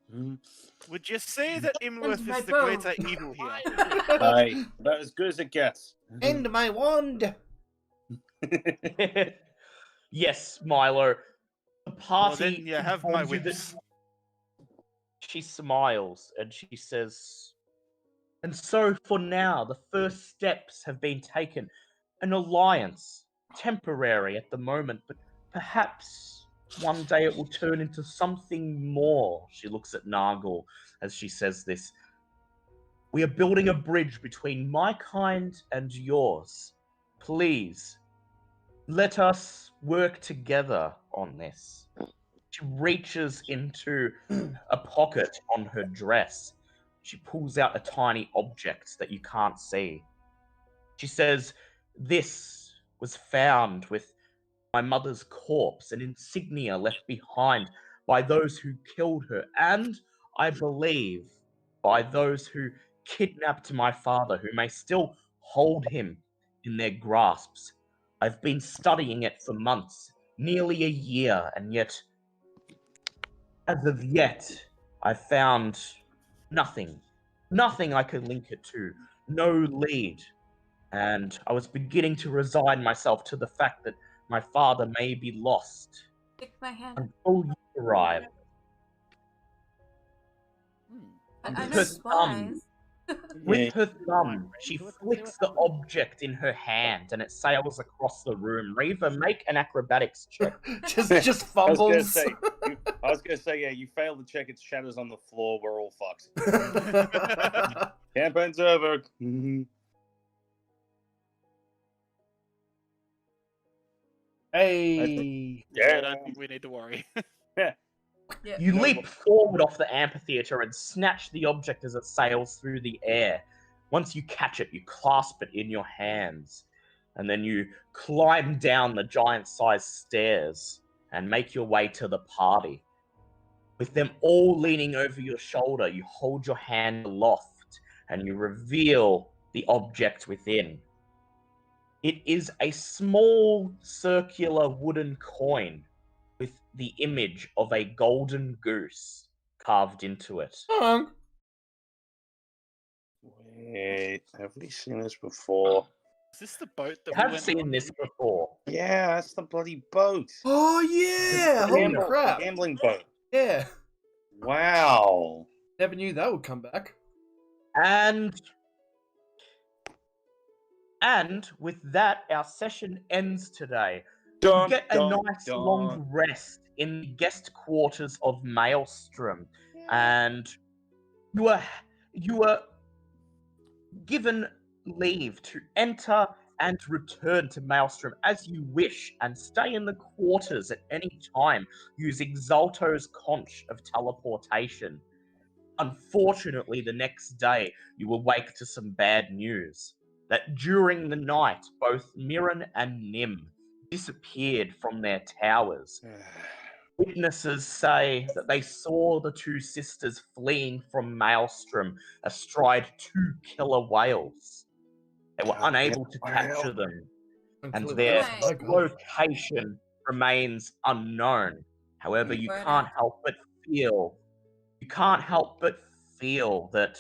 Would you say that Imrith my is the bow. greater evil here? Aye, about as good as it gets. And my wand. Yes, Milo. The party. Well, then you have my informs you that- whips. She smiles and she says, and so for now, the first steps have been taken. An alliance, temporary at the moment, but perhaps one day it will turn into something more. She looks at Nargle as she says this. We are building a bridge between my kind and yours. Please, let us work together on this. She reaches into a pocket on her dress. She pulls out a tiny object that you can't see. She says, this was found with my mother's corpse, an insignia left behind by those who killed her, and I believe by those who kidnapped my father, who may still hold him in their grasps. I've been studying it for months, nearly a year, and yet, as of yet, I've found nothing. Nothing I could link it to. No lead. And I was beginning to resign myself to the fact that my father may be lost Stick my hand. until you arrive. I With know her spies. thumb, with her thumb, she flicks the object in her hand and it sails across the room. Reva, make an acrobatics check. just I was fumbles. gonna say, yeah, you failed to check its shadows on the floor. We're all fucked. Campaign's over. Hey. Yeah, I don't think we need to worry. Yeah. You No. leap forward off the amphitheater and snatch the object as it sails through the air. Once you catch it, you clasp it in your hands, and then you climb down the giant-sized stairs and make your way to the party. With them all leaning over your shoulder, you hold your hand aloft and you reveal the object within. It is a small circular wooden coin with the image of a golden goose carved into it. Wait, have we seen this before? Is this the boat I that we have went seen on? this before. Yeah, that's the bloody boat. Oh yeah! Holy crap! Gambling boat. Yeah. Wow. Never knew that would come back. And with that, our session ends today. Dun, Get a dun, nice dun. long rest in the guest quarters of Maelstrom, and you were given leave to enter and return to Maelstrom as you wish and stay in the quarters at any time using Zolto's Conch of Teleportation. Unfortunately, the next day you awake to some bad news. That during the night, both Mirren and Nim disappeared from their towers. Witnesses say that they saw the two sisters fleeing from Maelstrom astride 2 killer whales. They were unable to capture them, and their Oh my location remains unknown. However, you can't help but feel that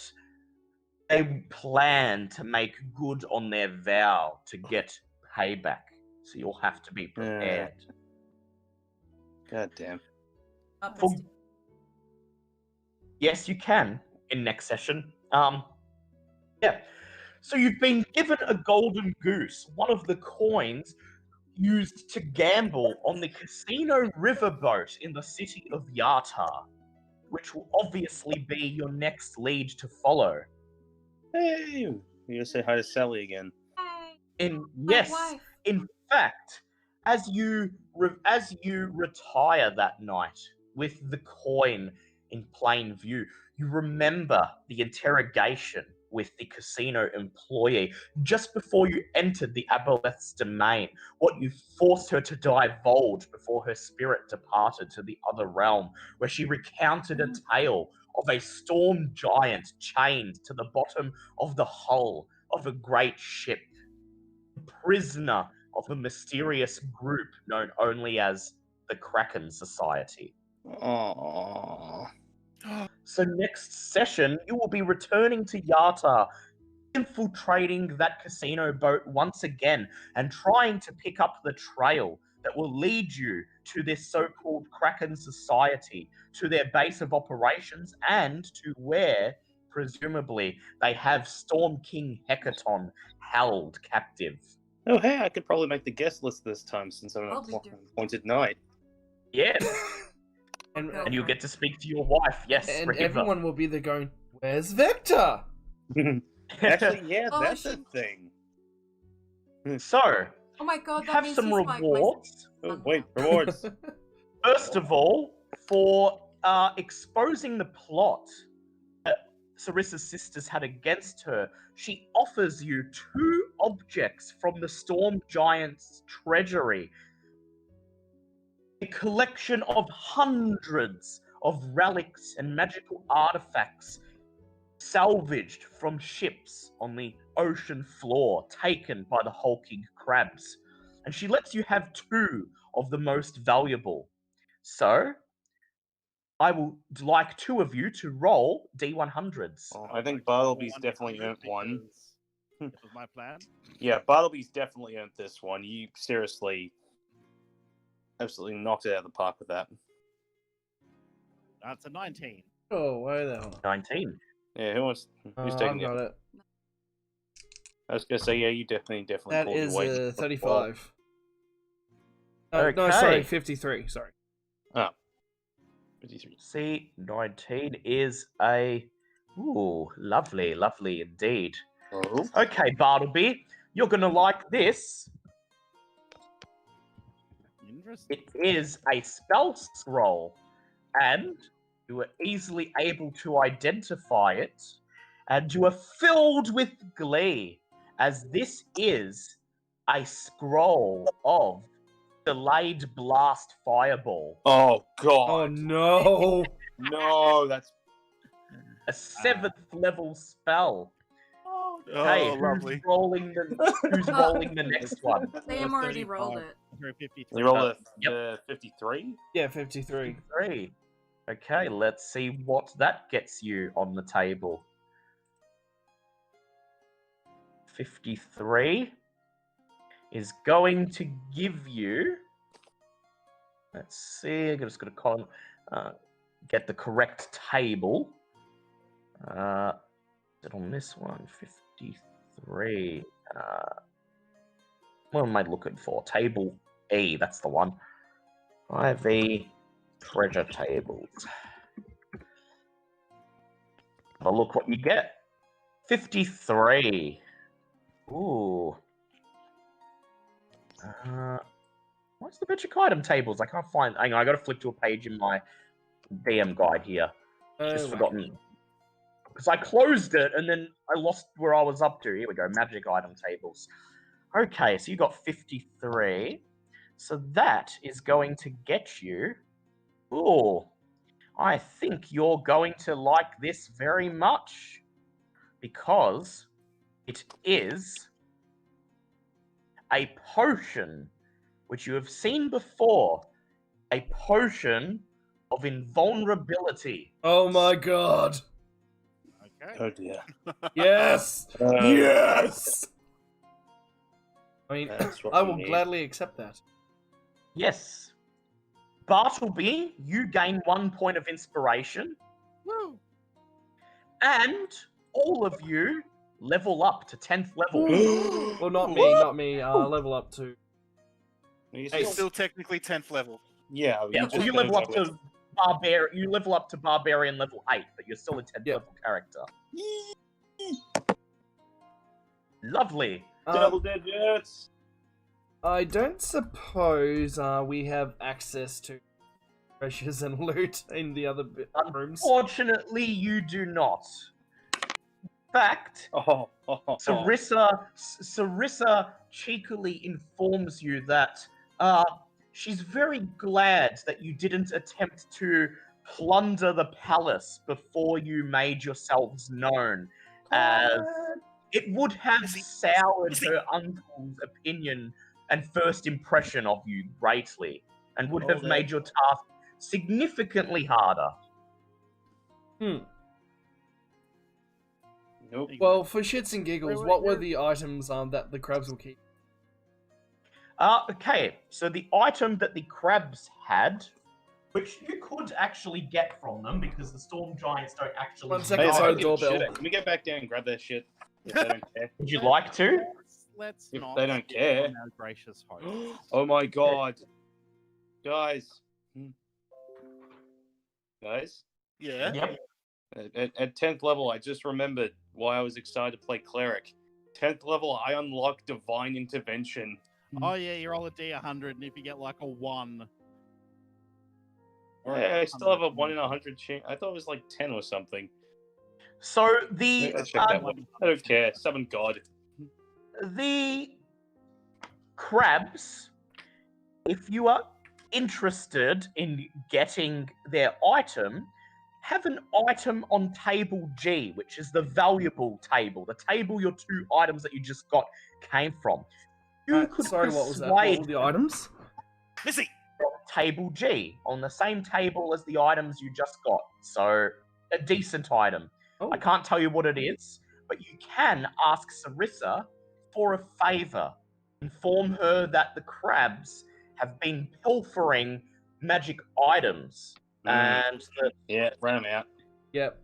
they plan to make good on their vow to get payback. So you'll have to be prepared. God damn. Yes, you can in next session. Yeah. So you've been given a golden goose, one of the coins used to gamble on the casino riverboat in the city of Yatar, which will obviously be your next lead to follow. Hey, you gonna say hi to Sally again? In fact, as you retire that night with the coin in plain view, you remember the interrogation with the casino employee just before you entered the Aboleth's domain, what you forced her to divulge before her spirit departed to the other realm, where she recounted a tale of a storm giant chained to the bottom of the hull of a great ship, prisoner of a mysterious group known only as the Kraken Society. Aww. So next session, you will be returning to Yata, infiltrating that casino boat once again, and trying to pick up the trail that will lead you to this so-called Kraken Society, to their base of operations, and to where, presumably, they have Storm King Hecaton held captive. Oh, hey, I could probably make the guest list this time since I'm an appointed knight. Yes. And you'll get to speak to your wife, yes, And Riva. everyone will be there going, "Where's Vector?" Actually, yeah, Oh, that's a shit. thing. So, Oh my god, you that have means some he's my rewards. Oh, wait, rewards. First of all, for exposing the plot that Sarissa's sisters had against her, she offers you 2 objects from the Storm Giant's treasury. A collection of hundreds of relics and magical artifacts salvaged from ships on the ocean floor, taken by the hulking crabs. And she lets you have 2 of the most valuable. So, I would like 2 of you to roll D100s. Well, I think Bartleby's definitely earned one. That was my plan. Yeah, Bartleby's definitely earned this one. You seriously, absolutely knocked it out of the park with that. That's a 19. Oh, where the hell? 19. Yeah, who's I've taking got it? it. I was gonna say, yeah, you definitely That pulled your is weight. 35. No, Okay. sorry, 53. Sorry. Oh. 53. See, 19 is a... Ooh, lovely, lovely indeed. Oh. Okay, Bartleby, you're going to like this. Interesting. It is a spell scroll, and you are easily able to identify it, and you are filled with glee, as this is a scroll of Delayed Blast Fireball. Oh, God. Oh, no. No, that's... A 7th level spell. Okay, Oh, lovely. who's rolling the next one? Liam already rolled it. 53. You roll a Yep. 53? Yeah, 53. 3. Okay, let's see what that gets you on the table. 53 is going to give you... Let's see, I'm just going to get the correct table. Is it on this one? 53. What am I looking for? Table E, that's the one. 5E treasure tables. Have a look what you get. 53. Ooh. What's the magic item tables? I can't find. Hang on, I got to flick to a page in my DM guide here. Just forgotten. Because I closed it and then I lost where I was up to. Here we go, magic item tables. Okay, so you got 53. So that is going to get you. Ooh, I think you're going to like this very much. Because it is a potion which you have seen before. A potion of invulnerability. Oh my god. Okay. Oh dear. Yes! Yes! I mean, That's what I we will need. gladly accept that. Yes. Bartleby, you gain 1 point of inspiration. Woo! And all of you level up to 10th level. Well, not me, not me. Level up to. You He's still technically 10th level. yeah, Yeah, just well, you gonna level up go with- to barbarian level 8, but you're still a 10th Yep. level character. Lovely. double digits. I don't suppose we have access to treasures and loot in the other rooms. Unfortunately, you do not. In fact, Sarissa cheekily informs you that she's very glad that you didn't attempt to plunder the palace before you made yourselves known, as it would have soured her uncle's opinion and first impression of you greatly, and would have made your task significantly harder. Nope. Well, for shits and giggles, Wait, what were wait. the items that the crabs will keep? Okay, so the item that the crabs had, which you could actually get from them because the storm giants don't actually. 1 Hey, second, they sorry, don't give a doorbell. shit. Can we get back down and grab that shit? If they don't care. Would you like to? Let's If not they don't skip care. on our gracious host. Oh my god. Guys. Guys? Yeah. Yep. At 10th level, I just remembered why I was excited to play Cleric. 10th level, I unlock Divine Intervention. Oh yeah, you roll a D100, and if you get like a 1, or Yeah, I still have a 100, 1 in 100 chance. I thought it was like 10 or something. So the Let's check that one. I don't care. Summon God. the crabs, if you are interested in getting their item, have an item on table G, which is the valuable table, the table your 2 items that you just got came from. You could Sorry, what was that? What persuade were the items? Missy! from table G, on the same table as the items you just got. So, a decent item. Oh. I can't tell you what it is, but you can ask Sarissa for a favor. Inform her that the crabs have been pilfering magic items, and that. Yeah, run them out. Yep.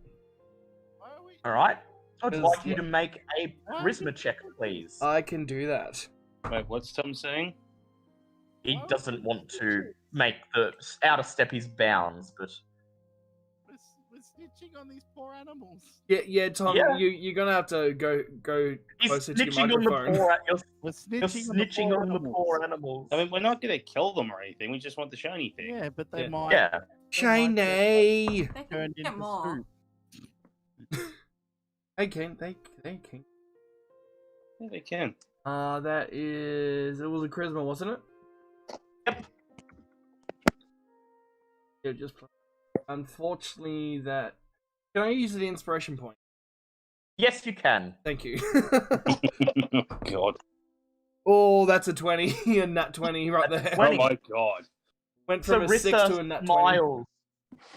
All right. I'd Is- like you to make a charisma check, please. I can do that. Wait, what's Tom saying? He doesn't want to make the out of step his bounds, but we're snitching on these poor animals. Yeah, Tom, Yeah. you're gonna have to go he's closer to your snitching on the microphone. poor. You're We're snitching on the poor animals. I mean, we're not going to kill them or anything. We just want the shiny thing. Yeah, but they Yeah. might. Yeah. Shiny. They can Turned get into more. soup. They can. Yeah, they can. That is. It was a charisma, wasn't it? Yep. Yeah, just. Unfortunately, that. Can I use the inspiration point? Yes, you can. Thank you. Oh, God. Oh, that's a 20. A nat 20 right there. 20. Oh, my God. Went from a 6 to a Sarissa nat 20. smiles.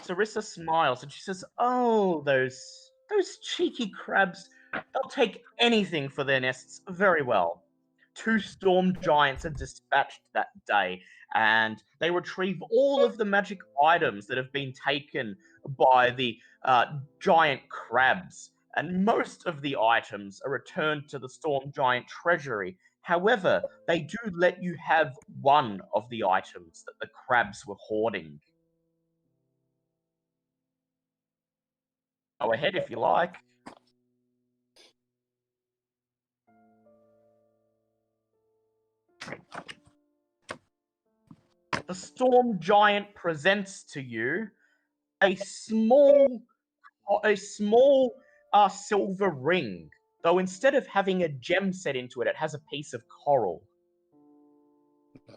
Sarissa smiles and she says, "Oh, those cheeky crabs. They'll take anything for their nests very well." 2 storm giants are dispatched that day, and they retrieve all of the magic items that have been taken by the giant crabs. And most of the items are returned to the storm giant treasury. However, they do let you have one of the items that the crabs were hoarding. Go ahead if you like. The Storm Giant presents to you a small silver ring, though instead of having a gem set into it, it has a piece of coral.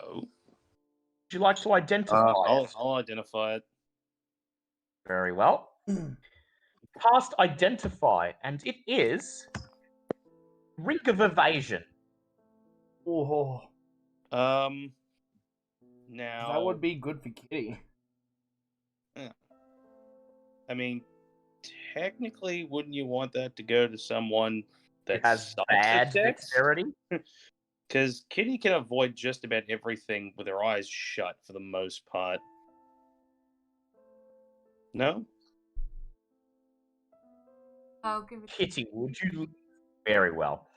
Oh. Would you like to identify it? I'll identify it. Very well. Cast Identify, and it is Ring of Evasion. Oh, Now that would be good for Kitty. I mean, technically, wouldn't you want that to go to someone that It has bad dexterity. Because Kitty can avoid just about everything with her eyes shut for the most part. No? I'll give it. Kitty, would you? Very well.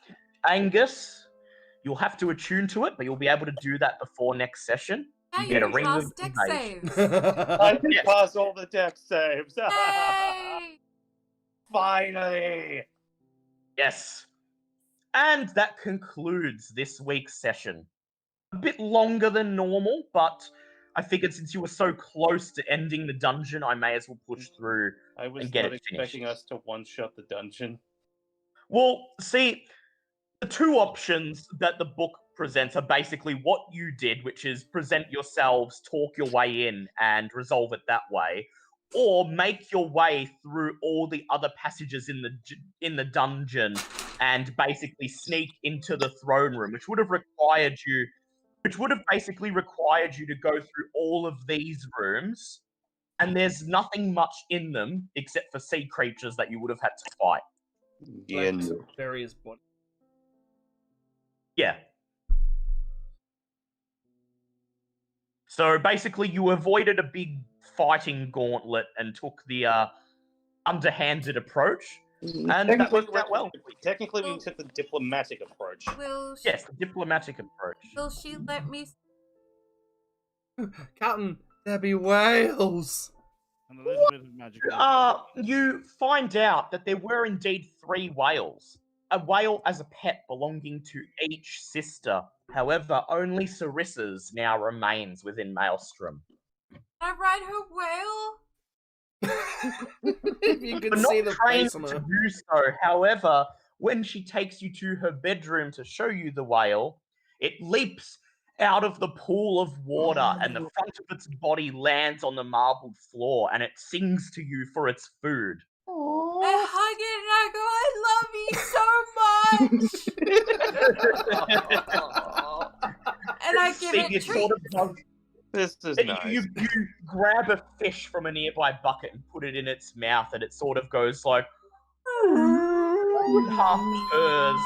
Angus, you'll have to attune to it, but you'll be able to do that before next session. Now You you get a can ring pass of dex evasion. saves. I can Yes. pass all the dex saves. Yay! Finally! Yes. And that concludes this week's session. A bit longer than normal, but I figured since you were so close to ending the dungeon, I may as well push through. I was And get not it expecting finished. us to one-shot the dungeon. Well, see, the two options that the book presents are basically what you did, which is present yourselves, talk your way in, and resolve it that way, or make your way through all the other passages in the dungeon and basically sneak into the throne room, which would have basically required you to go through all of these rooms, and there's nothing much in them except for sea creatures that you would have had to fight. Yeah, Like no. various bodies. Yeah. So basically, you avoided a big fighting gauntlet and took the underhanded approach, and that worked out well. Technically, we took the diplomatic approach. Will she, Yes, the diplomatic approach. will she let me? Captain, there be whales. And a little bit of magic. You find out that there were indeed 3 whales. A whale as a pet belonging to each sister. However, only Sarissa's now remains within Maelstrom. Can I ride her whale? If you You're could see not the trained face on to her. do so. However, when she takes you to her bedroom to show you the whale, it leaps out of the pool of water and the front of its body lands on the marbled floor and it sings to you for its food. I hug it and I go, I love you so much. And I give See, it it sort treats. of does. This is You, nice. you grab a fish from a nearby bucket and put it in its mouth, and it sort of goes like half purrs.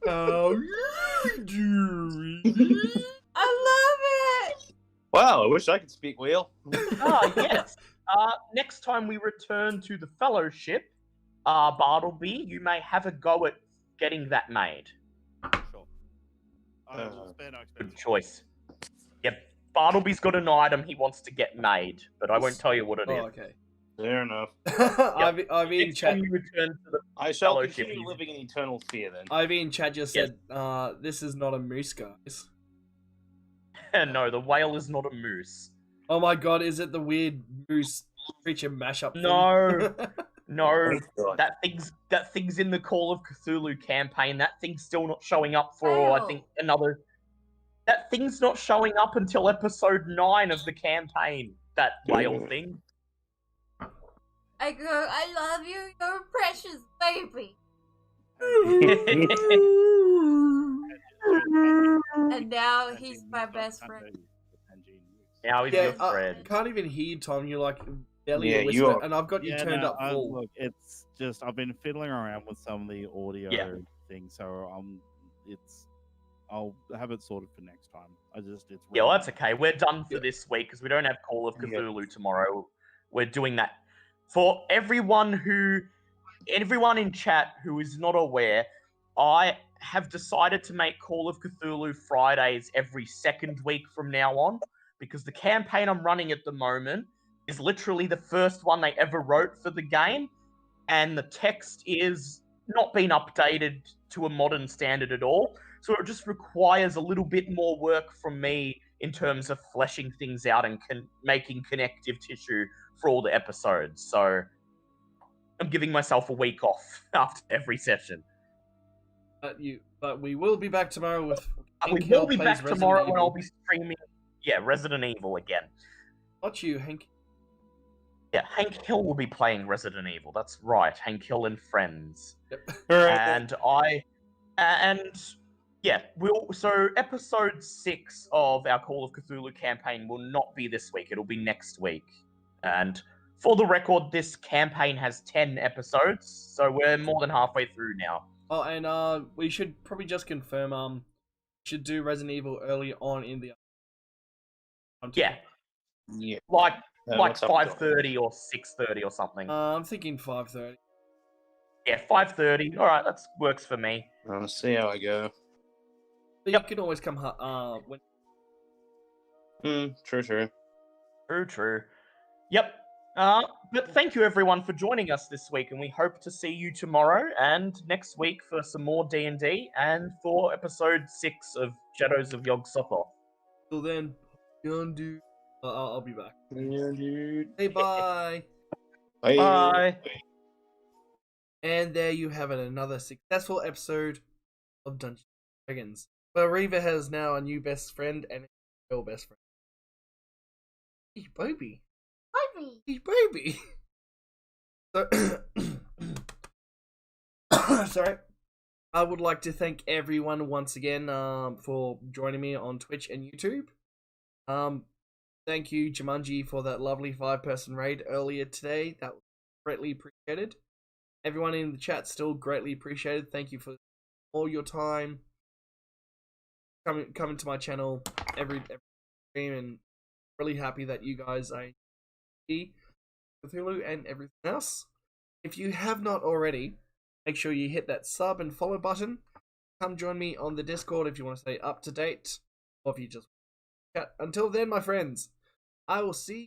How you doing? I love it. Wow, I wish I could speak whale. Ah, yes. Next time we return to the Fellowship, Bartleby, you may have a go at getting that made. Sure. I will spare no Good expense. choice. Yep, Bartleby's got an item he wants to get made, but I won't tell you what it is. Oh, okay. Fair enough. I've in Next time chat. you return to the I shall Fellowship, continue you- living in eternal fear then. I've in chat just Yes. said, this is not a moose, guys. No, the whale is not a moose. Oh my god, is it the weird moose creature mashup thing? No. No, Oh, God. that thing's in the Call of Cthulhu campaign. That thing's still not showing up for I think another. That thing's not showing up until episode 9 of the campaign. That whale thing. I go, I love you, you're a precious baby. And now he's my best friend. Now he's Yeah, your friend. can't even hear you, Tom. You're like barely Yeah, a you whisper, are- and I've got you turned up full. Look, it's just I've been fiddling around with some of the audio Yeah. things, so I'll have it sorted for next time. It's Yeah, well, really- that's okay. We're done for this week because we don't have Call of Cthulhu tomorrow. We're doing that for everyone in chat who is not aware. I have decided to make Call of Cthulhu Fridays every second week from now on because the campaign I'm running at the moment is literally the first one they ever wrote for the game, and the text is not been updated to a modern standard at all. So it just requires a little bit more work from me in terms of fleshing things out and making connective tissue for all the episodes. So I'm giving myself a week off after every session. But we will be back tomorrow with. We Hank will Hill be plays back Resident tomorrow when Evil. I'll be streaming, Resident Evil again. Not you, Hank. Yeah, Hank Hill will be playing Resident Evil. That's right, Hank Hill and friends. Yep. So episode 6 of our Call of Cthulhu campaign will not be this week. It'll be next week. And for the record, this campaign has 10 episodes, so we're more than halfway through now. Oh, and we should probably just confirm. Should do Resident Evil early on in the. Yeah. Yeah. Like what's up, 5:30 or 6:30 or something. I'm thinking 5:30. Yeah, 5:30. All right, that works for me. I'll see how I go. But you can always come. When. True. True. Yep. But thank you everyone for joining us this week, and we hope to see you tomorrow and next week for some more D&D and for episode 6 of Shadows of Yog-Sothoth. Till then, dude. I'll be back. Yeah, dude. Say bye. Bye. Bye. And there you have it, another successful episode of Dungeons & Dragons, where Reva has now a new best friend and your best friend. Hey, baby. Hey, baby. So, sorry. I would like to thank everyone once again for joining me on Twitch and YouTube. Thank you, Jumanji, for that lovely 5-person raid earlier today. That was greatly appreciated. Everyone in the chat still greatly appreciated. Thank you for all your time coming to my channel every stream, and really happy that you guys are Cthulhu and everything else. If you have not already, make sure you hit that sub and follow button. Come join me on the Discord if you want to stay up to date, or if you just chat. Until then, my friends, I will see